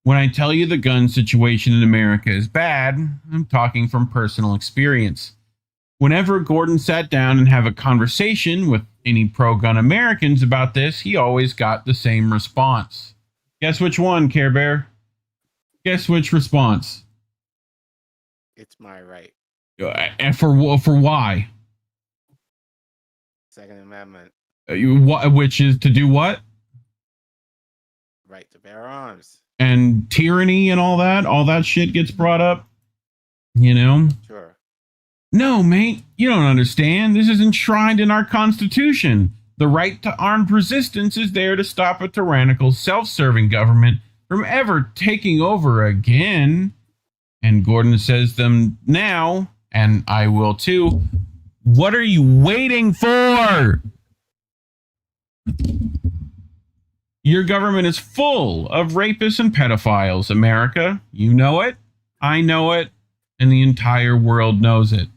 When I tell you the gun situation in America is bad, I'm talking from personal experience. Whenever Gordon sat down and have a conversation with any pro-gun Americans about this, he always got the same response. Guess which one, Care Bear? Guess which response? It's my right. And for why? Second Amendment. Which is to do what? Right to bear arms. And tyranny and all that shit gets brought up. You know? Sure. No, mate, you don't understand. This is enshrined in our Constitution. The right to armed resistance is there to stop a tyrannical, self-serving government from ever taking over again. And Gordon says them now, and I will too. What are you waiting for? Your government is full of rapists and pedophiles, America. You know it, I know it, and the entire world knows it.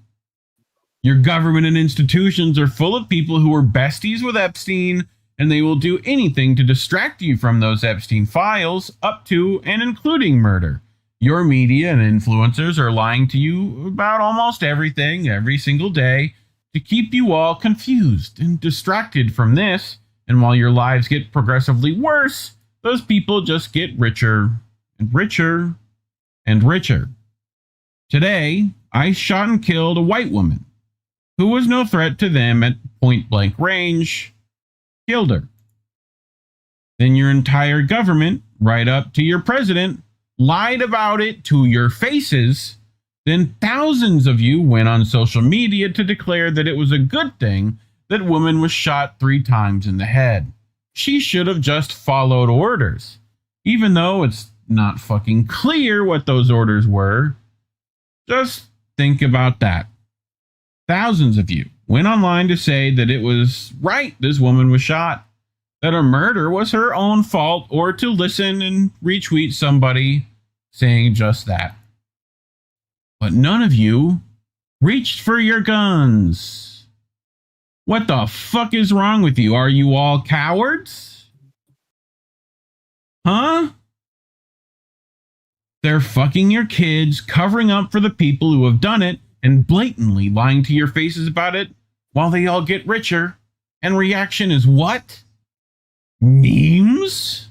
Your government and institutions are full of people who were besties with Epstein, and they will do anything to distract you from those Epstein files, up to and including murder. Your media and influencers are lying to you about almost everything every single day to keep you all confused and distracted from this. And while your lives get progressively worse, those people just get richer and richer and richer. Today, I shot and killed a white woman who was no threat to them at point blank range. Killed her. Then your entire government, right up to your president, lied about it to your faces. Then thousands of you went on social media to declare that it was a good thing that woman was shot 3 times in the head. She should have just followed orders. Even though it's not fucking clear what those orders were, just think about that. Thousands of you went online to say that it was right this woman was shot, that her murder was her own fault, or to listen and retweet somebody saying just that. But none of you reached for your guns. What the fuck is wrong with you? Are you all cowards? Huh? They're fucking your kids, covering up for the people who have done it, and blatantly lying to your faces about it while they all get richer And reaction is what? Memes?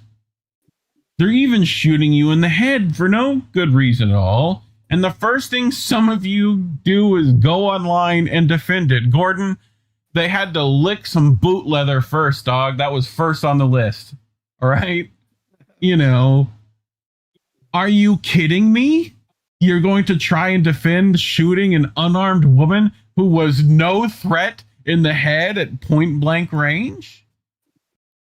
They're even shooting you in the head for no good reason at all. And the first thing some of you do is go online and defend it. Gordon, they had to lick some boot leather first, dog. That was first on the list. All right? You know, are you kidding me? You're going to try and defend shooting an unarmed woman who was no threat in the head at point blank range?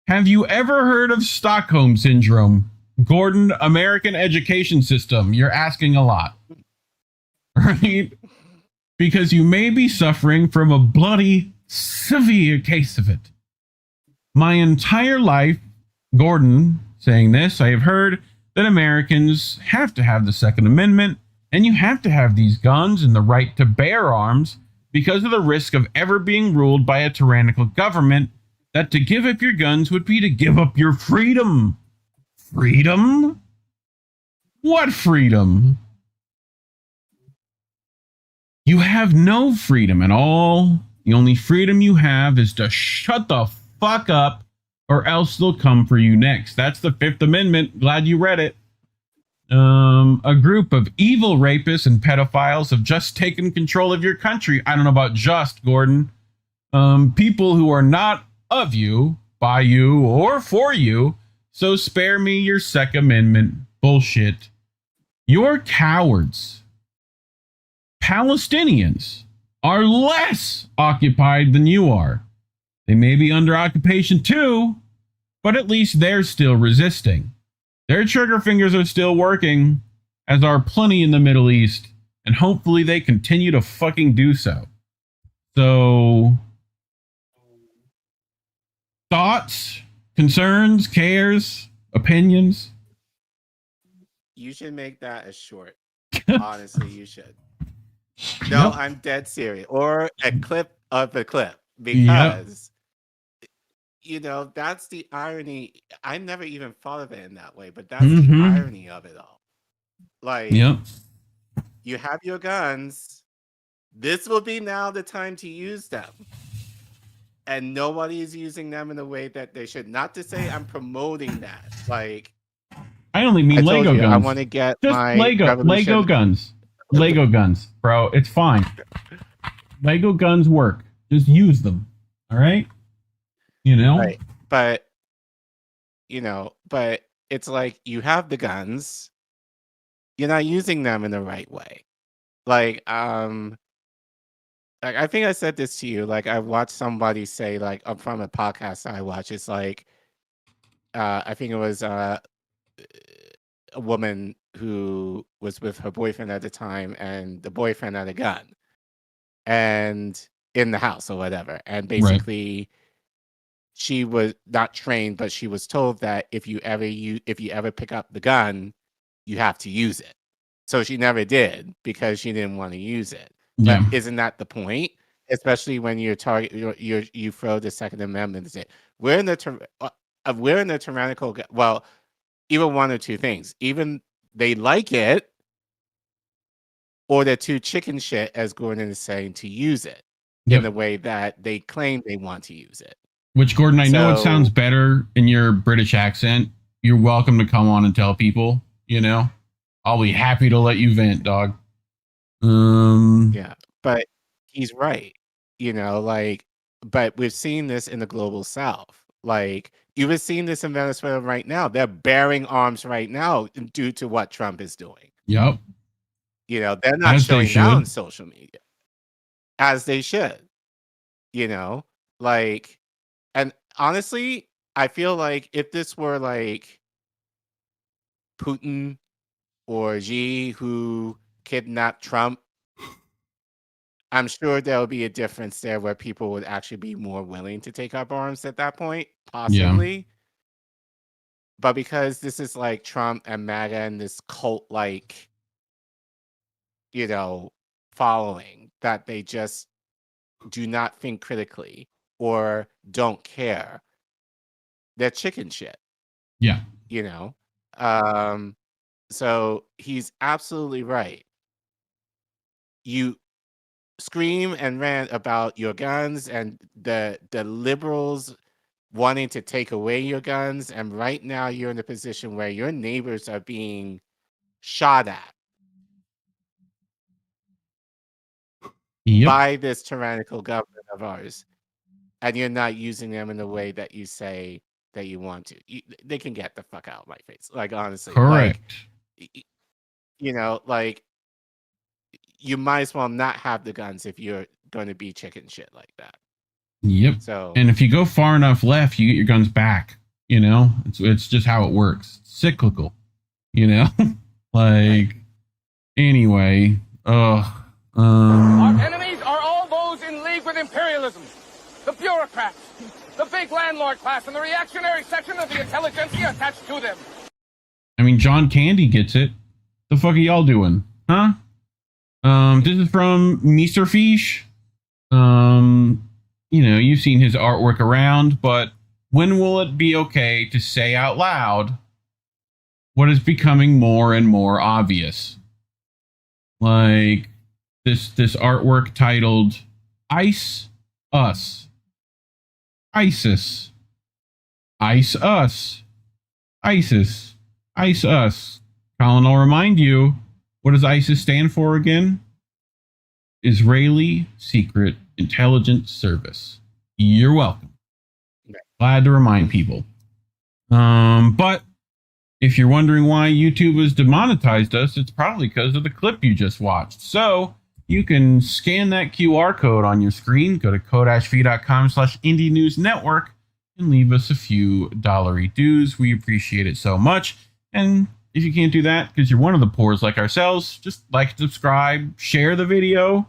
Have you ever heard of Stockholm Syndrome? Gordon, American education system, you're asking a lot. Right? Because you may be suffering from a bloody, severe case of it. My entire life, Gordon saying this, I have heard that Americans have to have the Second Amendment and you have to have these guns and the right to bear arms because of the risk of ever being ruled by a tyrannical government, that to give up your guns would be to give up your freedom. Freedom? What freedom? You have no freedom at all. The only freedom you have is to shut the fuck up or else they'll come for you next. That's the Fifth Amendment. Glad you read it. A group of evil rapists and pedophiles have just taken control of your country. I don't know about just, Gordon. People who are not of you, by you, or for you. So spare me your Second Amendment bullshit. You're cowards. Palestinians are less occupied than you are. They may be under occupation too, but at least they're still resisting. Their trigger fingers are still working, as are plenty in the Middle East, and hopefully they continue to fucking do so. So, thoughts, concerns, cares, opinions? You should make that a short. Honestly, you should. No, Yep. I'm dead serious. Or a clip of a clip. Because, you know, that's the irony. I never even thought of it in that way, but that's the irony of it all. Like, you have your guns. This will be now the time to use them. And nobody is using them in a way that they should. Not to say I'm promoting that. Like, I only mean Lego guns. I want to get just my Lego guns. Lego guns, bro. It's fine. Lego guns work. Just use them. All right? You know? Right. But, you know, but it's like you have the guns. You're not using them in the right way. Like, I think I said this to you. Like, I watched somebody say, like, from a podcast I watch, it's like, I think it was a woman who was with her boyfriend at the time, and the boyfriend had a gun and in the house or whatever. And basically she was not trained, but she was told that if you ever pick up the gun, you have to use it. So she never did because she didn't want to use it. Yeah. But isn't that the point? Especially when you throw the Second Amendment and say we're in the tyrannical. Well, even one or two things. Even they like it, or they're too chicken shit, as Gordon is saying, to use it in the way that they claim they want to use it. Which, Gordon, I know it sounds better in your British accent. You're welcome to come on and tell people, you know. I'll be happy to let you vent, dog. Yeah, but he's right. You know, like, but we've seen this in the global South. Like, you've seen this in Venezuela right now. They're bearing arms right now due to what Trump is doing. Yep. You know, they're not showing down on social media, as they should. You know, like, and honestly, I feel like if this were like Putin or Xi who kidnapped Trump, I'm sure there'll be a difference there where people would actually be more willing to take up arms at that point, possibly. Yeah. But because this is like Trump and MAGA and this cult-like, you know, following that they just do not think critically or don't care, they're chicken shit. Yeah. You know? So he's absolutely right. scream and rant about your guns and the liberals wanting to take away your guns, and right now you're in a position where your neighbors are being shot at by this tyrannical government of ours, and you're not using them in the way that you say that you want to. They can get the fuck out of my face. Like, honestly. Correct. Like, you know, like, you might as well not have the guns if you're going to be chicken shit like that. Yep. So, and if you go far enough left, you get your guns back. You know, it's just how it works. It's cyclical. You know, like, anyway. Our enemies are all those in league with imperialism. The bureaucrats, the big landlord class, and the reactionary section of the intelligentsia attached to them. I mean, John Candy gets it. The fuck are y'all doing? Huh? This is from Mr. Fish. You know, you've seen his artwork around, but when will it be okay to say out loud what is becoming more and more obvious? Like this artwork titled Ice Us. ISIS. Ice Us. ISIS. Ice Us. Collin, I'll remind you, what does ISIS stand for again? Israeli Secret Intelligence Service. You're welcome. Glad to remind people. But if you're wondering why YouTube has demonetized us, it's probably because of the clip you just watched. So you can scan that QR code on your screen, go to ko-fi.com/Indie News Network, and leave us a few dollary dues. We appreciate it so much. And if you can't do that because you're one of the poors like ourselves, just like, subscribe, share the video,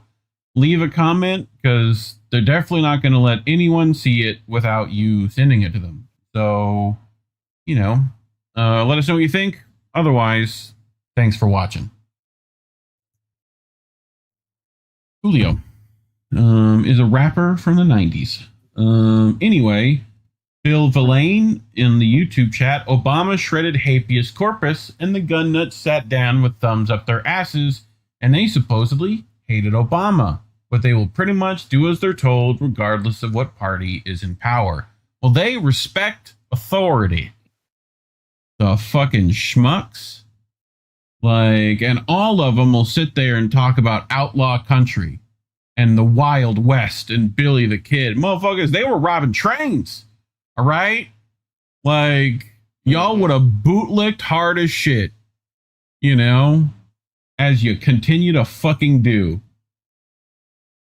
leave a comment, because they're definitely not going to let anyone see it without you sending it to them. So, you know, let us know what you think. Otherwise, thanks for watching. Julio is a rapper from the 90s. Anyway, Bill Villain in the YouTube chat, Obama shredded habeas corpus and the gun nuts sat down with thumbs up their asses, and they supposedly hated Obama, but they will pretty much do as they're told regardless of what party is in power. Well, they respect authority. The fucking schmucks. Like, and all of them will sit there and talk about outlaw country and the Wild West and Billy the Kid. Motherfuckers, they were robbing trains. All right? Like, y'all would have bootlicked hard as shit. You know? As you continue to fucking do.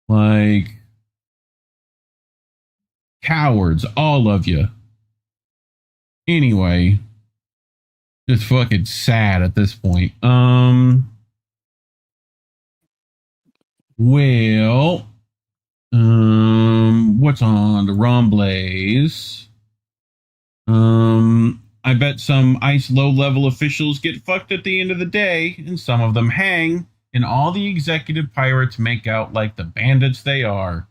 Like, cowards, all of you. Anyway, just fucking sad at this point. Well, what's on the Rumbles? I bet some ICE low-level officials get fucked at the end of the day, and some of them hang, and all the executive pirates make out like the bandits they are.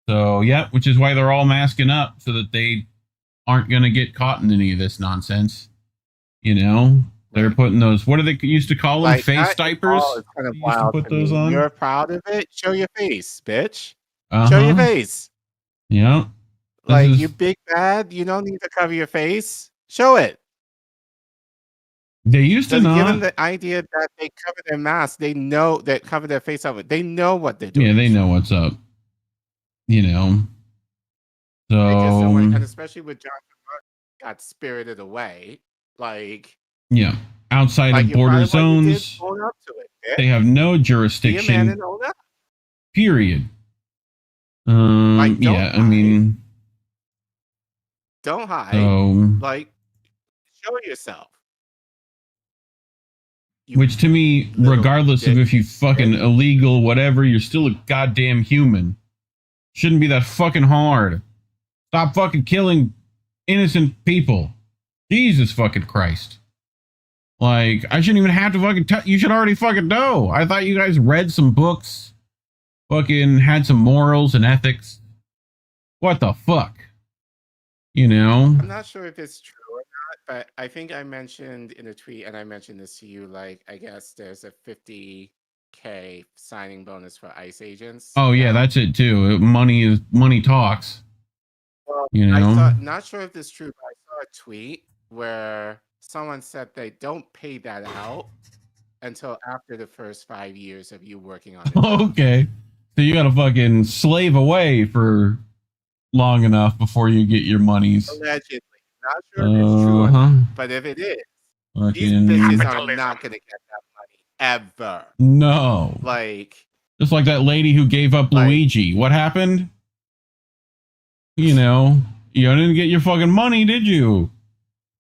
So, yeah, which is why they're all masking up, so that they aren't going to get caught in any of this nonsense. You know? They're putting those, what do they used to call them? Like, face diapers? It's kind of wild to put those on. You're proud of it? Show your face, bitch. Uh-huh. Show your face. Yeah. Like, you big bad, you don't need to cover your face. Show it. They used to not. Given the idea that they cover their mask, they know that cover their face up. They know what they're doing. Yeah, they know what's up. You know. So, they just don't want, and especially with Johnson got spirited away. Like, yeah, outside of border zones, they have no jurisdiction. Period. Like, yeah, I mean, don't hide. Like, show yourself. Which to me, regardless of if you fucking illegal, whatever, you're still a goddamn human. Shouldn't be that fucking hard. Stop fucking killing innocent people. Jesus fucking Christ. Like, I shouldn't even have to fucking you should already fucking know. I thought you guys read some books. Fucking had some morals and ethics. What the fuck? You know? I'm not sure if it's true or not, but I think I mentioned in a tweet, and I mentioned this to you, like, I guess there's a 50 500K signing bonus for ICE agents. Oh yeah, that's it too. Money talks. Well, You I know. saw, not sure if this is true, but I saw a tweet where someone said they don't pay that out until after the first 5 years of you working on it. Okay. So you gotta fucking slave away for long enough before you get your monies. Allegedly. Not sure if it's true or not, but if it is, these bitches are not going to get that money ever. No. Like, just like that lady who gave up Luigi. What happened? You know, you didn't get your fucking money, did you?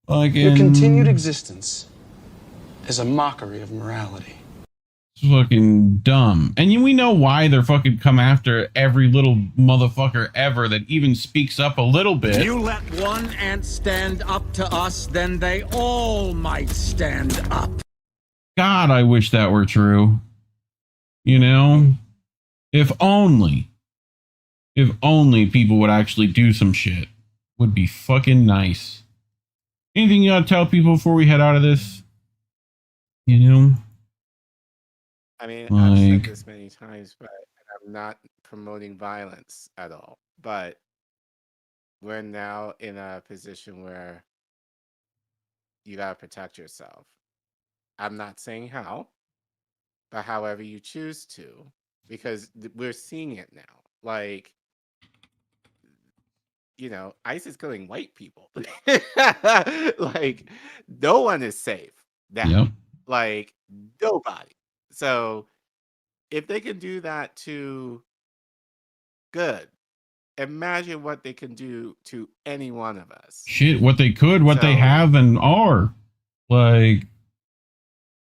Like Your continued existence is a mockery of morality. It's fucking dumb. And we know why they're fucking come after every little motherfucker ever that even speaks up a little bit. You let one ant stand up to us, then they all might stand up. God, I wish that were true. You know? If only people would actually do some shit. Would be fucking nice. Anything you gotta tell people before we head out of this? You know? I mean, I've said this many times, but I'm not promoting violence at all. But we're now in a position where you gotta protect yourself. I'm not saying how, but however you choose to, because we're seeing it now. Like, you know, ICE is killing white people. Like, no one is safe. Like, nobody. So if they can do that to good, imagine what they can do to any one of us. Shit, what they could, what they have and are. Like,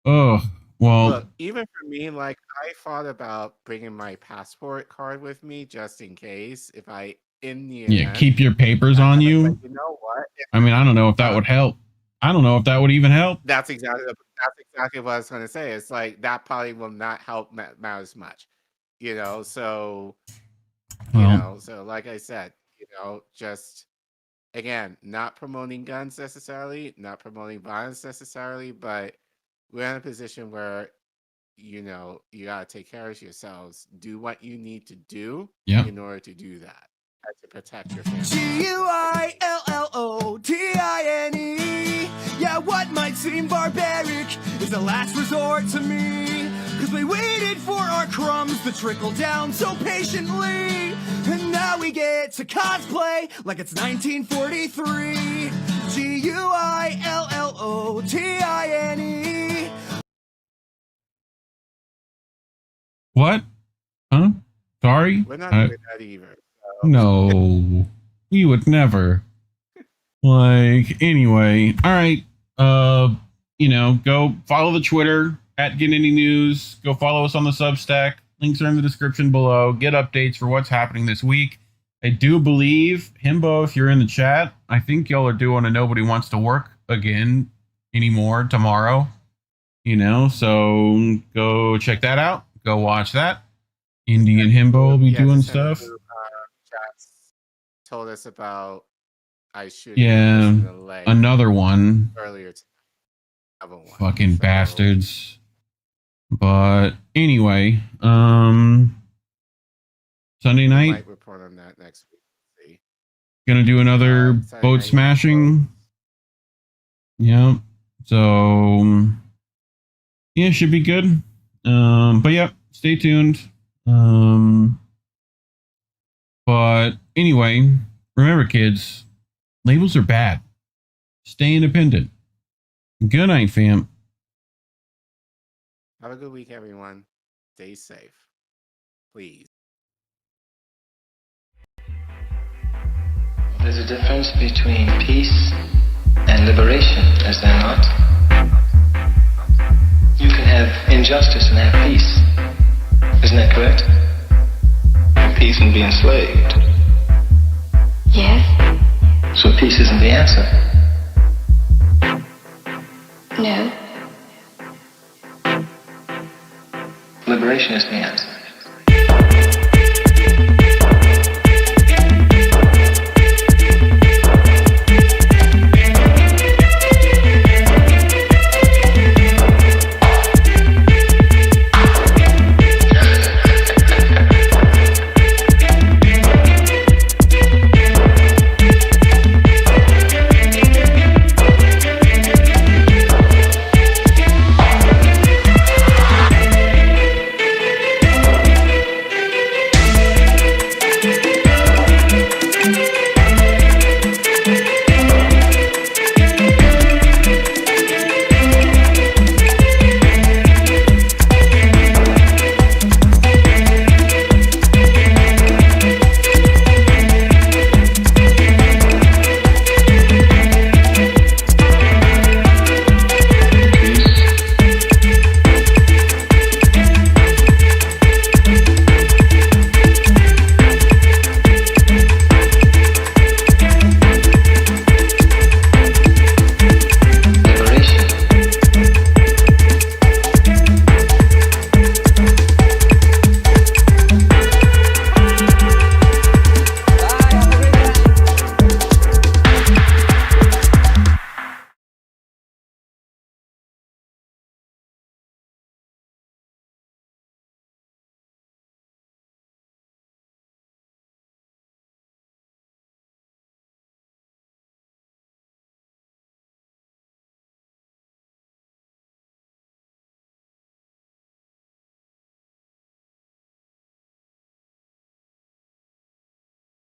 oh, well. Look, even for me, like, I thought about bringing my passport card with me just in case if I, in the event, keep your papers on you. But you know what? I mean, I don't know if that would help. I don't know if that would even help. That's exactly what I was going to say. It's like that probably will not help as much, you know. So, you know, so like I said, you know, just again, not promoting guns necessarily, not promoting violence necessarily, but we're in a position where, you know, you gotta take care of yourselves. Do what you need to do in order to do that. To protect your family. GUILLOTINE. Yeah, what might seem barbaric is the last resort to me. Cause we waited for our crumbs to trickle down so patiently. And now we get to cosplay like it's 1943. GUILLOTINE. What? Huh? Sorry? We're not doing that either. No, we would never. Like, anyway, all right. You know, go follow the Twitter at Get Any News. Go follow us on the Substack. Links are in the description below. Get updates for what's happening this week. I do believe, Himbo, if you're in the chat, I think y'all are doing a Nobody Wants to Work again anymore tomorrow. You know, so go check that out. Go watch that. Indy and Himbo will be doing stuff. Told us about I should another one earlier today. Fucking bastards. But anyway, Sunday night. Might report on that next week. See. Gonna do another boat smashing. Yeah. So yeah, should be good. But yeah, stay tuned. But anyway, remember, kids, labels are bad. Stay independent. Good night, fam. Have a good week, everyone. Stay safe. Please. There's a difference between peace and liberation, is there not? You can have injustice and have peace. Isn't that correct? Peace and be enslaved. Yes. So peace isn't the answer. No. Liberation is the answer.